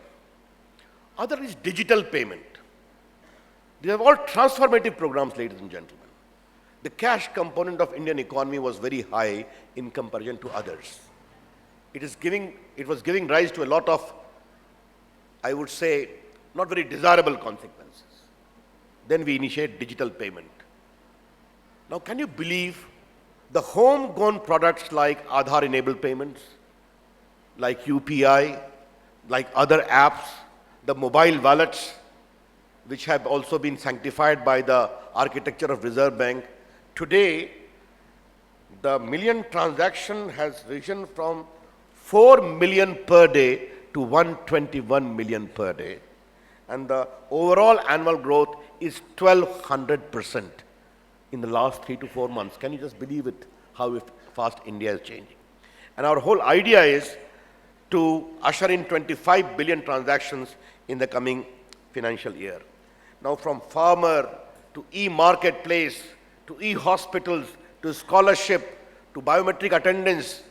Other is digital payment. These are all transformative programs, ladies and gentlemen. The cash component of Indian economy was very high in comparison to others. It was giving rise to a lot of, I would say, not very desirable consequences. Then we initiate digital payment. Now, can you believe the homegrown products like Aadhaar-enabled payments, like UPI, like other apps, the mobile wallets, which have also been sanctified by the architecture of Reserve Bank. Today, the million transaction has risen from 4 million per day to 121 million per day. And the overall annual growth is 1,200% in the last 3 to 4 months. Can you just believe it, how fast India is changing? And our whole idea is to usher in 25 billion transactions in the coming financial year. Now, from farmer to e-marketplace, to e-hospitals, to scholarship, to biometric attendance,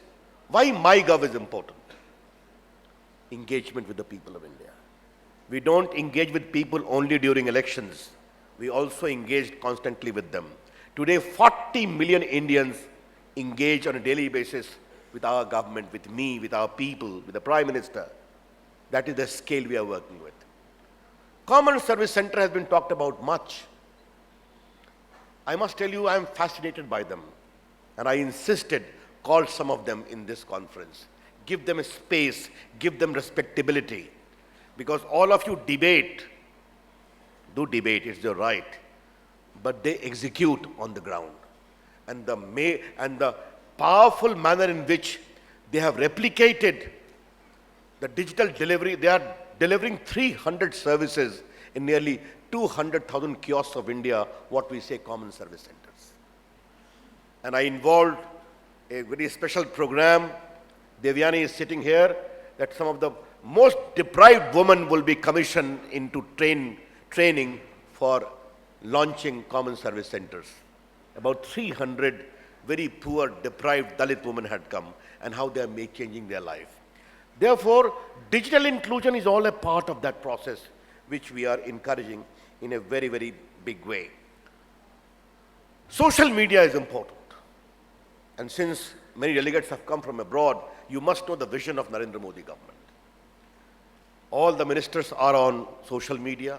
why MyGov is important? Engagement with the people of India. We don't engage with people only during elections. We also engage constantly with them. Today, 40 million Indians engage on a daily basis with our government, with me, with our people, with the Prime Minister. That is the scale we are working with. Common Service Center has been talked about much. I must tell you, I am fascinated by them. And I insisted, called some of them in this conference. Give them a space, give them respectability. Because all of you debate do debate, it's their right, but they execute on the ground. And the powerful manner in which they have replicated the digital delivery, they are delivering 300 services in nearly 200,000 kiosks of India, what we say common service centers. And I involved a very special program. Devyani is sitting here, that some of the most deprived women will be commissioned into training for launching common service centers. About 300 very poor, deprived Dalit women had come, and how they are changing their life. Therefore, digital inclusion is all a part of that process, which we are encouraging in a very, very big way. Social media is important. And since many delegates have come from abroad, you must know the vision of Narendra Modi government. All the ministers are on social media.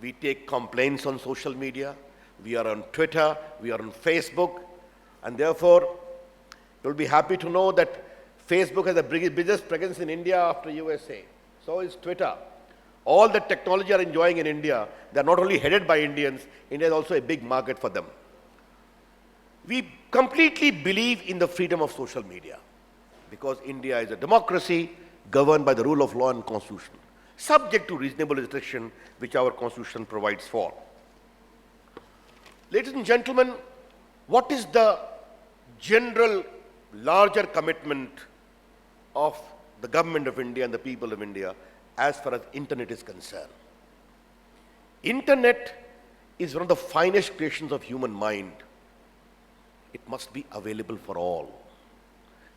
We take complaints on social media. We are on Twitter. We are on Facebook. And therefore, you'll be happy to know that Facebook has the biggest presence in India after USA. So is Twitter. All the technology are enjoying in India. They're not only headed by Indians, India is also a big market for them. We completely believe in the freedom of social media because India is a democracy governed by the rule of law and constitution, subject to reasonable restriction which our constitution provides for. Ladies and gentlemen, what is the general larger commitment of the government of India and the people of India as far as internet is concerned? Internet is one of the finest creations of human mind. It must be available for all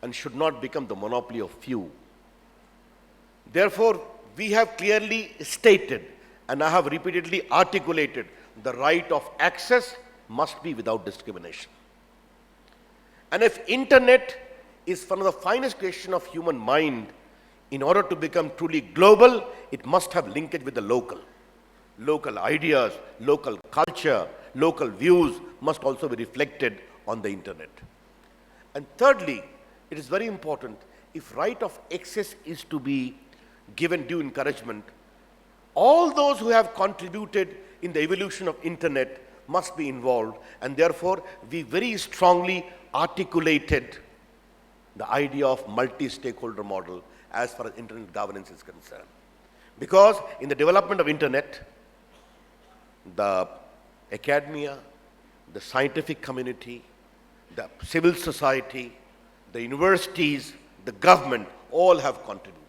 and should not become the monopoly of few. Therefore, we have clearly stated, and I have repeatedly articulated, the right of access must be without discrimination. And if internet is one of the finest creations of human mind, in order to become truly global, it must have linkage with the local. Local ideas, local culture, local views must also be reflected on the internet. And thirdly, it is very important, if right of access is to be given due encouragement, all those who have contributed in the evolution of internet must be involved, and therefore we very strongly articulated the idea of multi-stakeholder model as far as internet governance is concerned. Because in the development of internet, the academia, the scientific community, the civil society, the universities, the government, all have contributed.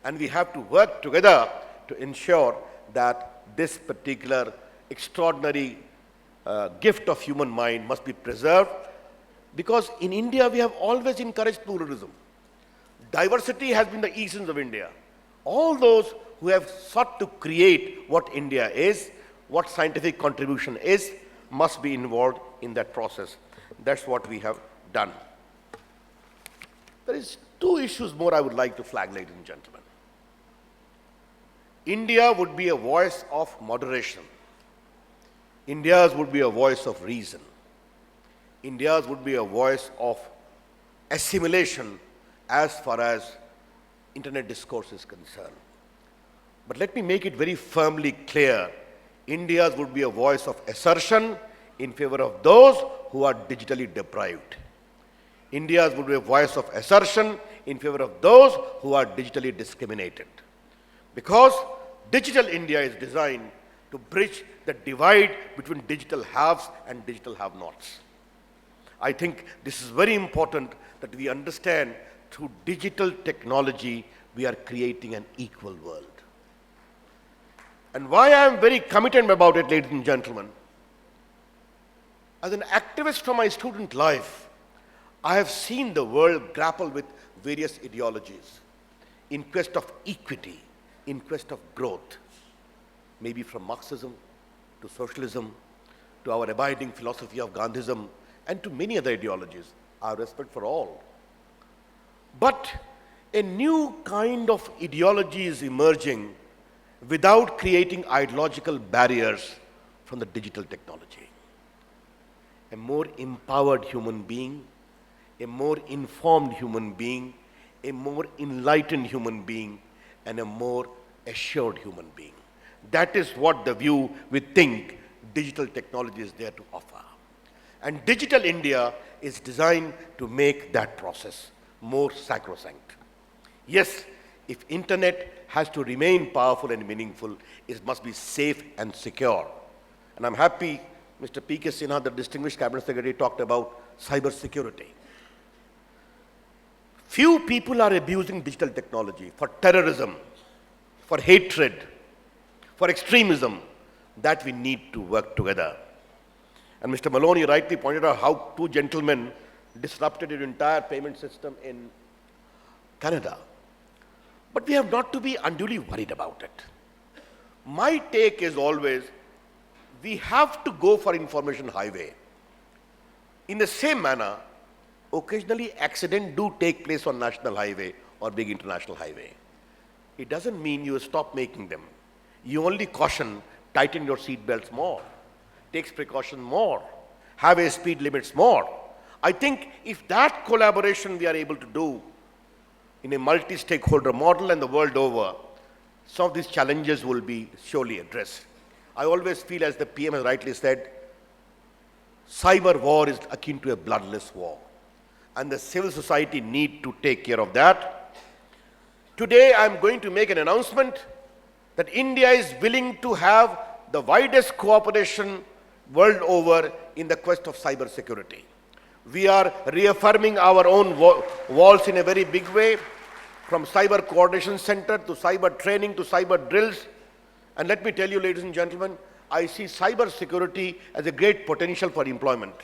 And we have to work together to ensure that this particular extraordinary gift of human mind must be preserved, because in India we have always encouraged pluralism. Diversity has been the essence of India. All those who have sought to create what India is, what scientific contribution is, must be involved in that process. That's what we have done. There is two issues more I would like to flag, ladies and gentlemen. India would be a voice of moderation. India's would be a voice of reason. India's would be a voice of assimilation as far as internet discourse is concerned. But let me make it very firmly clear, India's would be a voice of assertion in favor of those who are digitally deprived. India's would be a voice of assertion in favor of those who are digitally discriminated. Because Digital India is designed to bridge the divide between digital haves and digital have-nots. I think this is very important that we understand through digital technology, we are creating an equal world. And why I am very committed about it, ladies and gentlemen, as an activist from my student life, I have seen the world grapple with various ideologies in quest of equity, in quest of growth, maybe from Marxism to socialism to our abiding philosophy of Gandhism and to many other ideologies. I have respect for all. But a new kind of ideology is emerging without creating ideological barriers from the digital technology. A more empowered human being, a more informed human being, a more enlightened human being, and a more assured human being. That is what the view we think digital technology is there to offer. And Digital India is designed to make that process more sacrosanct. Yes, if internet has to remain powerful and meaningful, it must be safe and secure. And I'm happy Mr. P.K. Sinha, the distinguished Cabinet Secretary, talked about cyber security. Few people are abusing digital technology for terrorism, for hatred, for extremism. That we need to work together. And Mr. Maloney rightly pointed out how two gentlemen disrupted the entire payment system in Canada. But we have not to be unduly worried about it. My take is always, we have to go for information highway. In the same manner, occasionally accidents do take place on national highway or big international highway. It doesn't mean you stop making them. You only caution, tighten your seat belts more, takes precaution more, have a speed limits more. I think if that collaboration we are able to do in a multi-stakeholder model and the world over, some of these challenges will be surely addressed. I always feel, as the PM has rightly said, cyber war is akin to a bloodless war. And the civil society need to take care of that. Today, I'm going to make an announcement that India is willing to have the widest cooperation world over in the quest of cyber security. We are reaffirming our own walls in a very big way, from cyber coordination center to cyber training to cyber drills. And let me tell you, ladies and gentlemen, I see cyber security as a great potential for employment.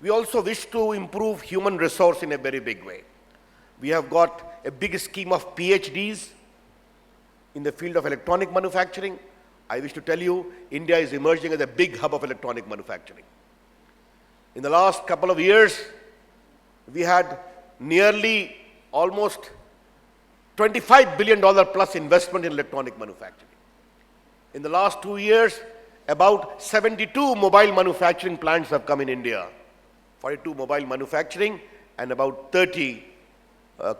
We also wish to improve human resource in a very big way. We have got a big scheme of PhDs in the field of electronic manufacturing. I wish to tell you, India is emerging as a big hub of electronic manufacturing. In the last couple of years, we had nearly almost $25 billion plus investment in electronic manufacturing. In the last 2 years, about 72 mobile manufacturing plants have come in India, 42 mobile manufacturing and about 30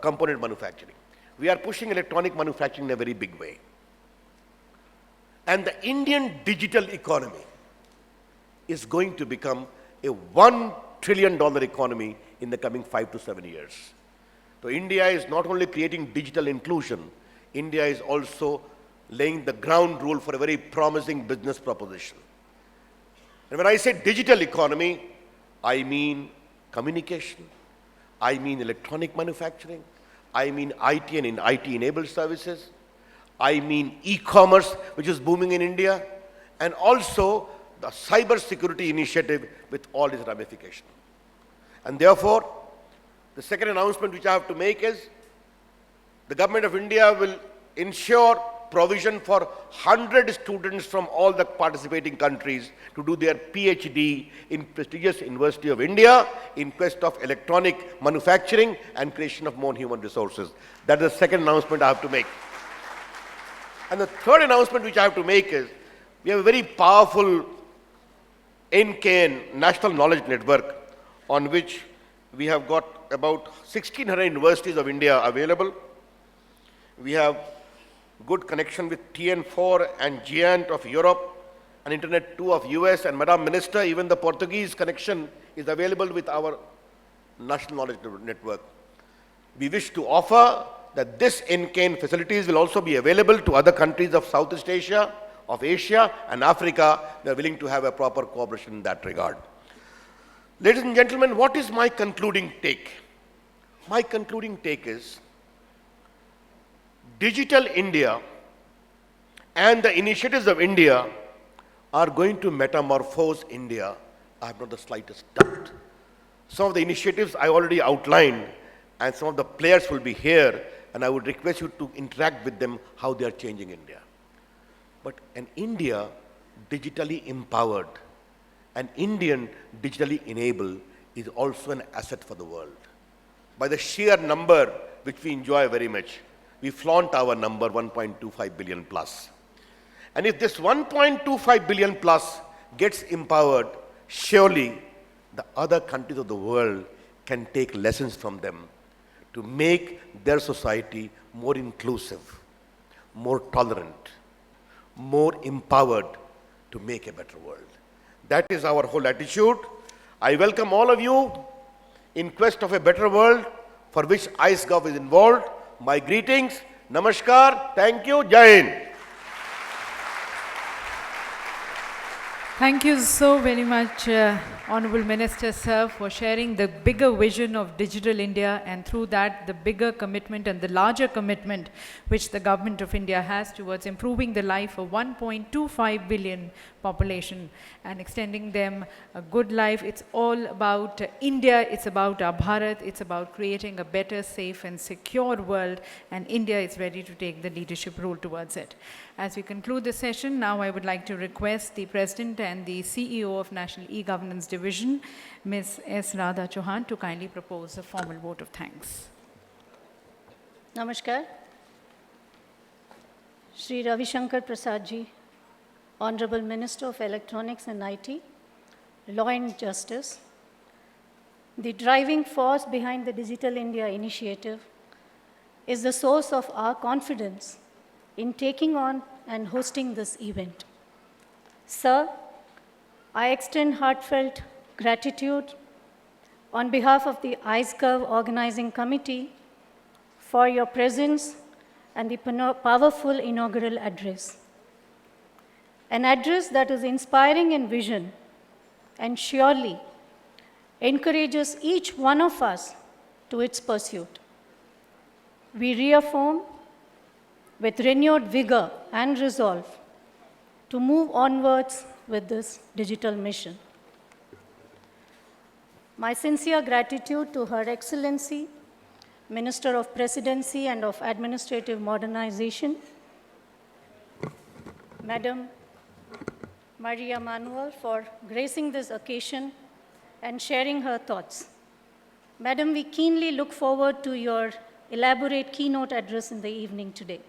component manufacturing. We are pushing electronic manufacturing in a very big way. And the Indian digital economy is going to become a $1 trillion economy in the coming 5 to 7 years. So India is not only creating digital inclusion, India is also laying the ground rule for a very promising business proposition. And when I say digital economy, I mean communication, I mean electronic manufacturing, I mean IT and IT-enabled services, I mean e-commerce, which is booming in India, and also the cyber security initiative with all its ramifications. And therefore, the second announcement which I have to make is, the Government of India will ensure provision for 100 students from all the participating countries to do their PhD in prestigious University of India in quest of electronic manufacturing and creation of more human resources. That is the second announcement I have to make. And the third announcement which I have to make is, we have a very powerful NKN, National Knowledge Network, on which we have got about 1,600 universities of India available. We have good connection with TN4 and GIANT of Europe, and Internet 2 of US, and Madam Minister, even the Portuguese connection is available with our National Knowledge Network. We wish to offer that this NKN facilities will also be available to other countries of Southeast Asia, of Asia and Africa. They are willing to have a proper cooperation in that regard. Ladies and gentlemen, what is my concluding take? My concluding take is, Digital India and the initiatives of India are going to metamorphose India. I have not the slightest doubt. Some of the initiatives I already outlined, and some of the players will be here, and I would request you to interact with them, how they are changing India. But an India digitally empowered, an Indian digitally enabled is also an asset for the world. By the sheer number which we enjoy very much, we flaunt our number 1.25 billion plus. And if this 1.25 billion plus gets empowered, surely the other countries of the world can take lessons from them to make their society more inclusive, more tolerant, more empowered to make a better world. That is our whole attitude. I welcome all of you in quest of a better world for which ICEGOV is involved. My greetings, namaskar, thank you, Jai Hind. Thank you so very much, Honorable Minister Sir, for sharing the bigger vision of Digital India, and through that the bigger commitment and the larger commitment which the Government of India has towards improving the life of 1.25 billion population and extending them a good life. It's all about India, it's about our Bharat, it's about creating a better, safe and secure world, and India is ready to take the leadership role towards it. As we conclude the session, now I would like to request the President and the CEO of National E-Governance Division, Ms. S. Radha Chauhan, to kindly propose a formal vote of thanks. Namaskar. Shri Ravi Shankar Prasad ji, Honorable Minister of Electronics and IT, Law and Justice, the driving force behind the Digital India initiative is the source of our confidence in taking on and hosting this event. Sir, I extend heartfelt gratitude on behalf of the ICEGOV Organizing Committee for your presence and the powerful inaugural address. An address that is inspiring in vision and surely encourages each one of us to its pursuit. We reaffirm with renewed vigor and resolve to move onwards with this digital mission. My sincere gratitude to Her Excellency, Minister of Presidency and of Administrative Modernization, Madam Maria Manuel, for gracing this occasion and sharing her thoughts. Madam, we keenly look forward to your elaborate keynote address in the evening today.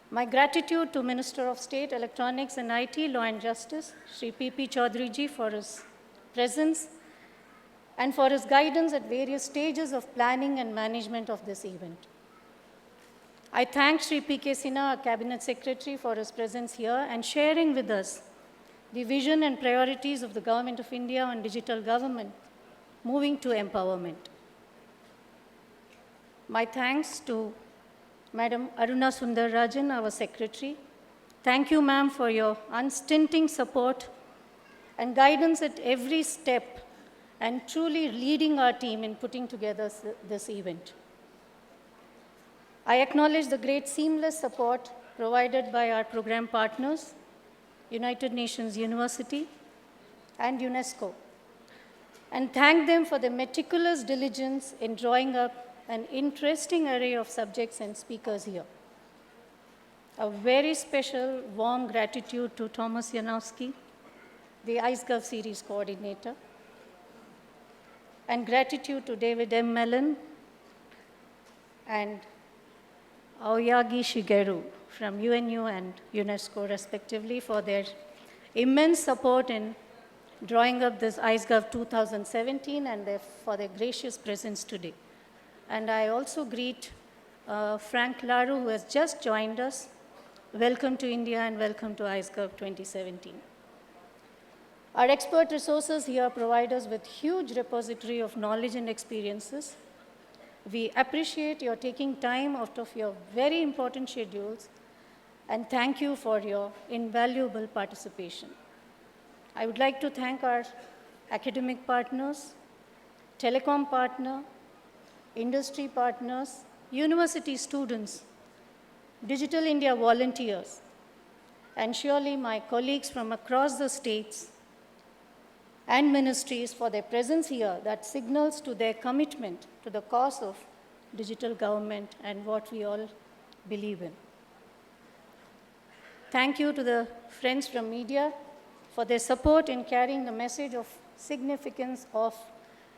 My gratitude to Minister of State, Electronics and IT, Law and Justice, Shri P.P. Chaudhary ji, for his presence and for his guidance at various stages of planning and management of this event. I thank Shri P.K. Sinha, our Cabinet Secretary, for his presence here and sharing with us the vision and priorities of the Government of India on digital government, moving to empowerment. My thanks to Madam Aruna Sundararajan, our Secretary. Thank you, ma'am, for your unstinting support and guidance at every step and truly leading our team in putting together this event. I acknowledge the great seamless support provided by our program partners, United Nations University and UNESCO, and thank them for their meticulous diligence in drawing up an interesting array of subjects and speakers here. A very special, warm gratitude to Thomas Janowski, the ICEGOV series coordinator, and gratitude to David M. Mellon and Aoyagi Shigeru from UNU and UNESCO, respectively, for their immense support in drawing up this ICEGOV 2017 and for their gracious presence today. And I also greet Frank Laru, who has just joined us. Welcome to India and welcome to ICEGOV 2017. Our expert resources here provide us with huge repository of knowledge and experiences. We appreciate your taking time out of your very important schedules, and thank you for your invaluable participation. I would like to thank our academic partners, telecom partner, industry partners, university students, Digital India volunteers, and surely my colleagues from across the states and ministries for their presence here that signals to their commitment to the cause of digital government and what we all believe in. Thank you to the friends from media for their support in carrying the message of significance of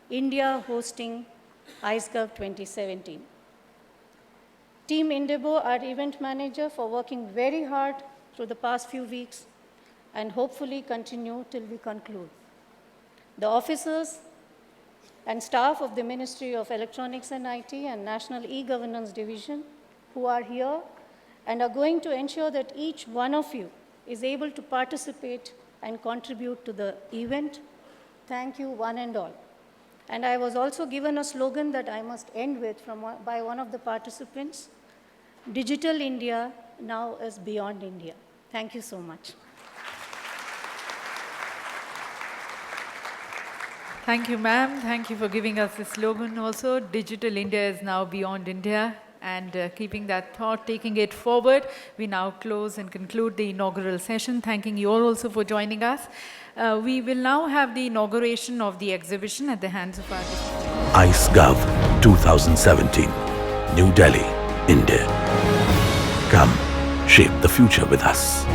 India hosting ICEGOV 2017. Team Indigo, our event manager, for working very hard through the past few weeks and hopefully continue till we conclude. The officers and staff of the Ministry of Electronics and IT and National E-Governance Division who are here and are going to ensure that each one of you is able to participate and contribute to the event. Thank you, one and all. And I was also given a slogan that I must end with by one of the participants. Digital India now is beyond India. Thank you so much. Thank you, ma'am. Thank you for giving us the slogan also. Digital India is now beyond India. And keeping that thought, taking it forward, we now close and conclude the inaugural session. Thanking you all also for joining us. We will now have the inauguration of the exhibition at the hands of our ICEGOV 2017, New Delhi, India. Come, shape the future with us.